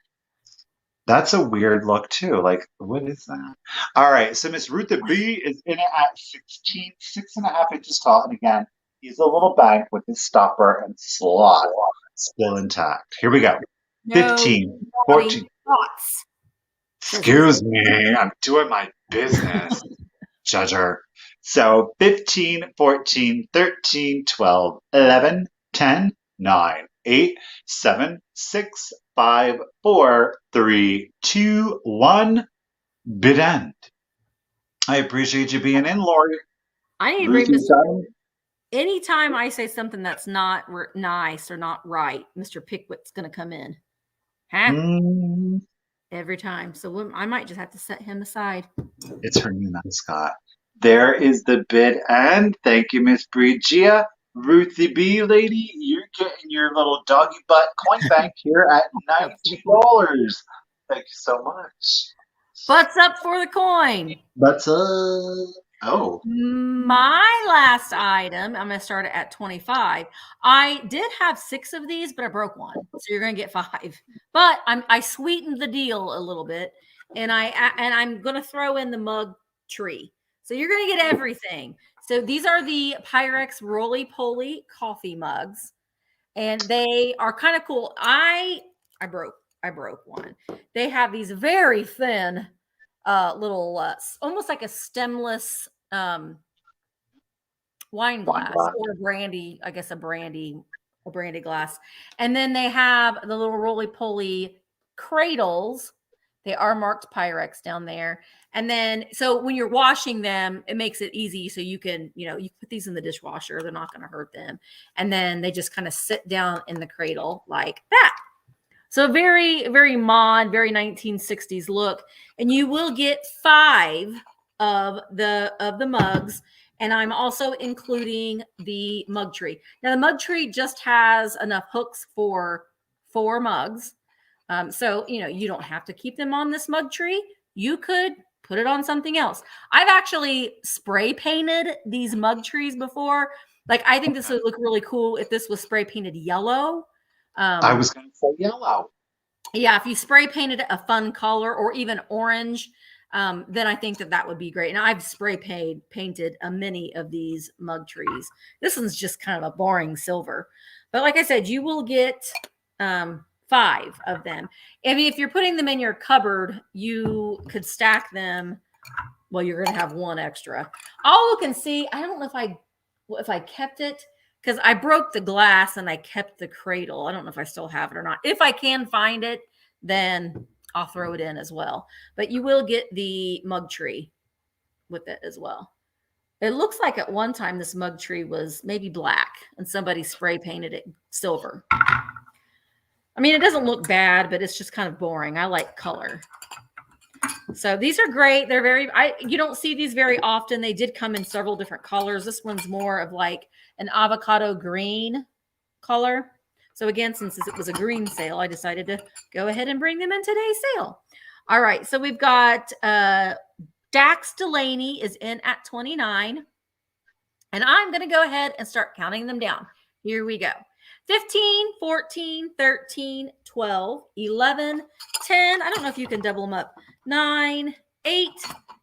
Speaker 3: That's a weird look too. Like, what is that? All right. So Miss Ruth the B is in it at 6.5 inches tall. And again, He's a little bank with his stopper and slot still intact. Here we go.
Speaker 1: No
Speaker 3: 15,
Speaker 1: naughty
Speaker 3: 14.
Speaker 1: thoughts.
Speaker 3: Excuse me, I'm doing my business, judger. So 15, 14, 13, 12, 11, 10, 9, 8, 7, 6, 5, 4, 3, 2, 1. Bid end. I appreciate you being in, Lori.
Speaker 1: I need to
Speaker 3: Ruth,
Speaker 1: bring
Speaker 3: you
Speaker 1: Mr.
Speaker 3: done?
Speaker 1: Anytime I say something that's not nice or not right, Mr. Pickwick's going to come in. Huh?
Speaker 3: Mm,
Speaker 1: Every time. So I might just have to set him aside.
Speaker 3: it's her new mascot. There is the bid end. Thank you, Miss Brigia. Ruthie B, lady, you're getting your little doggy butt coin bank here at $90. Thank you so much.
Speaker 1: Butts up for the coin.
Speaker 3: That's oh.
Speaker 1: My last item, I'm going to start it at 25. I did have 6 of these, but I broke one. So you're going to get 5. But I sweetened the deal a little bit, and I'm going to throw in the mug tree. So you're going to get everything. So these are the Pyrex roly-poly coffee mugs, and they are kind of cool. I broke one. They have these very thin little almost like a stemless wine glass or a brandy, I guess a brandy glass. And then they have the little roly-poly cradles. They are marked Pyrex down there. And then, so when you're washing them, it makes it easy. So you can, you put these in the dishwasher. They're not going to hurt them. And then they just kind of sit down in the cradle like that. So very, very mod, very 1960s look. And you will get 5 of the mugs. And I'm also including the mug tree. Now the mug tree just has enough hooks for 4 mugs. So, you don't have to keep them on this mug tree. You could put it on something else. I've actually spray painted these mug trees before. Like, I think this would look really cool if this was spray painted yellow.
Speaker 3: I was going to say yellow.
Speaker 1: Yeah, if you spray painted a fun color or even orange, then I think that would be great. And I've spray painted many of these mug trees. This one's just kind of a boring silver. But like I said, you will get 5 of them. I mean, if you're putting them in your cupboard, you could stack them. Well, you're going to have 1 extra. I'll look and see. I don't know if I kept it, because I broke the glass and I kept the cradle. I don't know if I still have it or not. If I can find it, then I'll throw it in as well. But you will get the mug tree with it as well. It looks like at one time this mug tree was maybe black and somebody spray painted it silver. I mean, it doesn't look bad, but it's just kind of boring. I like color. So these are great. They're you don't see these very often. They did come in several different colors. This one's more of like an avocado green color. So again, since it was a green sale, I decided to go ahead and bring them in today's sale. All right. So we've got Dax Delaney is in at 29. And I'm going to go ahead and start counting them down. Here we go. 15, 14, 13, 12, 11, 10. I don't know if you can double them up. 9, 8,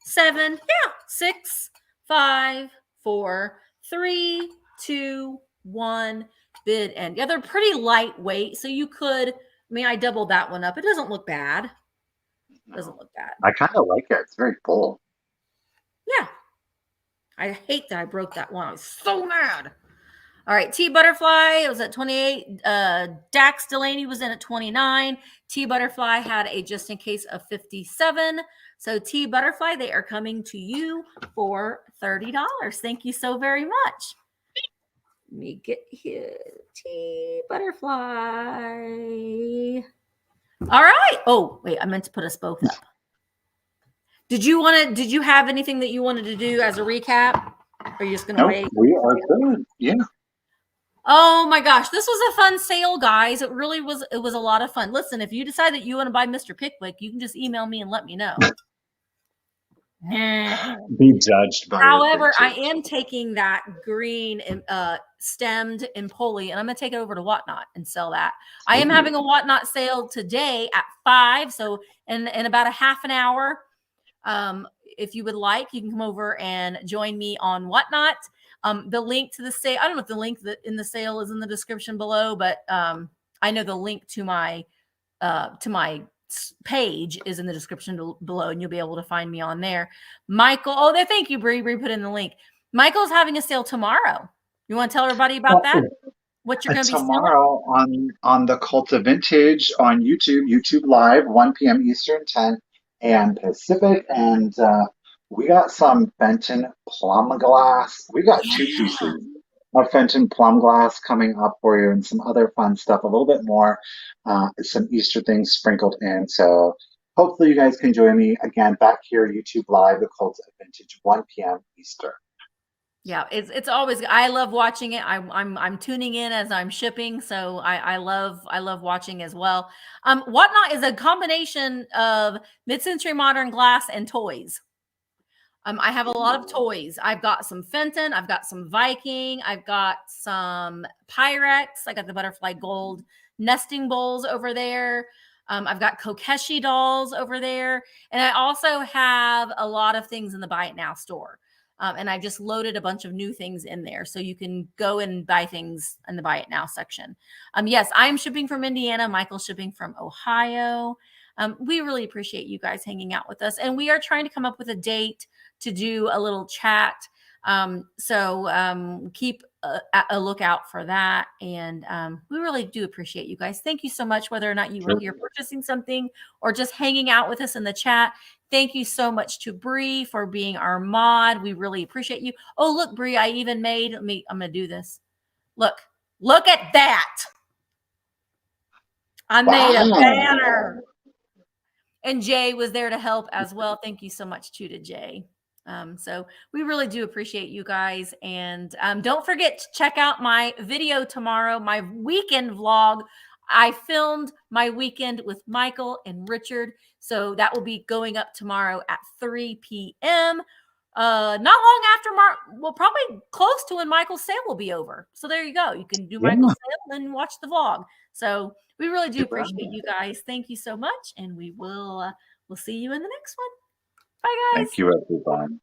Speaker 1: 7, 6, 5, 4, 3, 2, 1. Bid end. Yeah, they're pretty lightweight. So you could, I doubled that one up. It doesn't look bad. Doesn't look bad.
Speaker 3: I kind of like it. It's very full.
Speaker 1: Yeah. I hate that I broke that one. I was so mad. All right, T Butterfly, it was at 28. Dax Delaney was in at 29. T Butterfly had a just in case of 57. So T Butterfly, they are coming to you for $30. Thank you so very much. Let me get here. T Butterfly. All right. Oh, wait, I meant to put us both up. Did you have anything that you wanted to do as a recap? Or are you just gonna wait?
Speaker 3: We are good. Yeah.
Speaker 1: Oh my gosh, this was a fun sale, guys. It really was. It was a lot of fun. Listen, if you decide that you want to buy Mr. Pickwick, you can just email me and let me know.
Speaker 3: Be judged by.
Speaker 1: However, I am taking that green stemmed and pulley, and I'm going to take it over to Whatnot and sell that. I am having a Whatnot sale today at 5. So in about a half an hour, if you would like, you can come over and join me on Whatnot. The link to the sale, I don't know if the link in the sale is in the description below, but I know the link to my page is in the description below, and you'll be able to find me on there. Michael, oh, there, thank you, Bree. Bree put in the link. Michael's having a sale tomorrow. You want to tell everybody about that? What you're going to be
Speaker 3: tomorrow on the Cult of Vintage on YouTube Live, 1 p.m. Eastern, 10 a.m. Pacific, and we got some Fenton plum glass. We got 2 pieces of Fenton plum glass coming up for you, and some other fun stuff, a little bit more, some Easter things sprinkled in. So hopefully you guys can join me again back here, YouTube Live, the Cult of Vintage, 1 p.m. Eastern.
Speaker 1: Yeah, it's always, I love watching it. I'm tuning in as I'm shipping, so I love watching as well. Whatnot is a combination of mid-century modern glass and toys. I have a lot of toys. I've got some Fenton, I've got some Viking, I've got some Pyrex, I got the butterfly gold nesting bowls over there. I've got Kokeshi dolls over there, and I also have a lot of things in the Buy It Now store. And I've just loaded a bunch of new things in there. So you can go and buy things in the Buy It Now section. Yes, I'm shipping from Indiana. Michael's shipping from Ohio. We really appreciate you guys hanging out with us. And we are trying to come up with a date to do a little chat. So keep a lookout for that. And we really do appreciate you guys. Thank you so much, whether or not you were here purchasing something or just hanging out with us in the chat. Thank you so much to Bree for being our mod. We really appreciate you. Oh, look, Bree, I even made me. I'm going to do this. Look at that. I made a banner. And Jay was there to help as well. Thank you so much too to Jay. So we really do appreciate you guys. And don't forget to check out my video tomorrow, my weekend vlog. I filmed my weekend with Michael and Richard. So that will be going up tomorrow at 3 p.m. Not long after well, probably close to when Michael's sale will be over. So there you go. You can do Michael's sale and watch the vlog. So we really do appreciate you guys. Thank you so much. And we will we'll see you in the next one. Bye, guys.
Speaker 3: Thank you, everyone.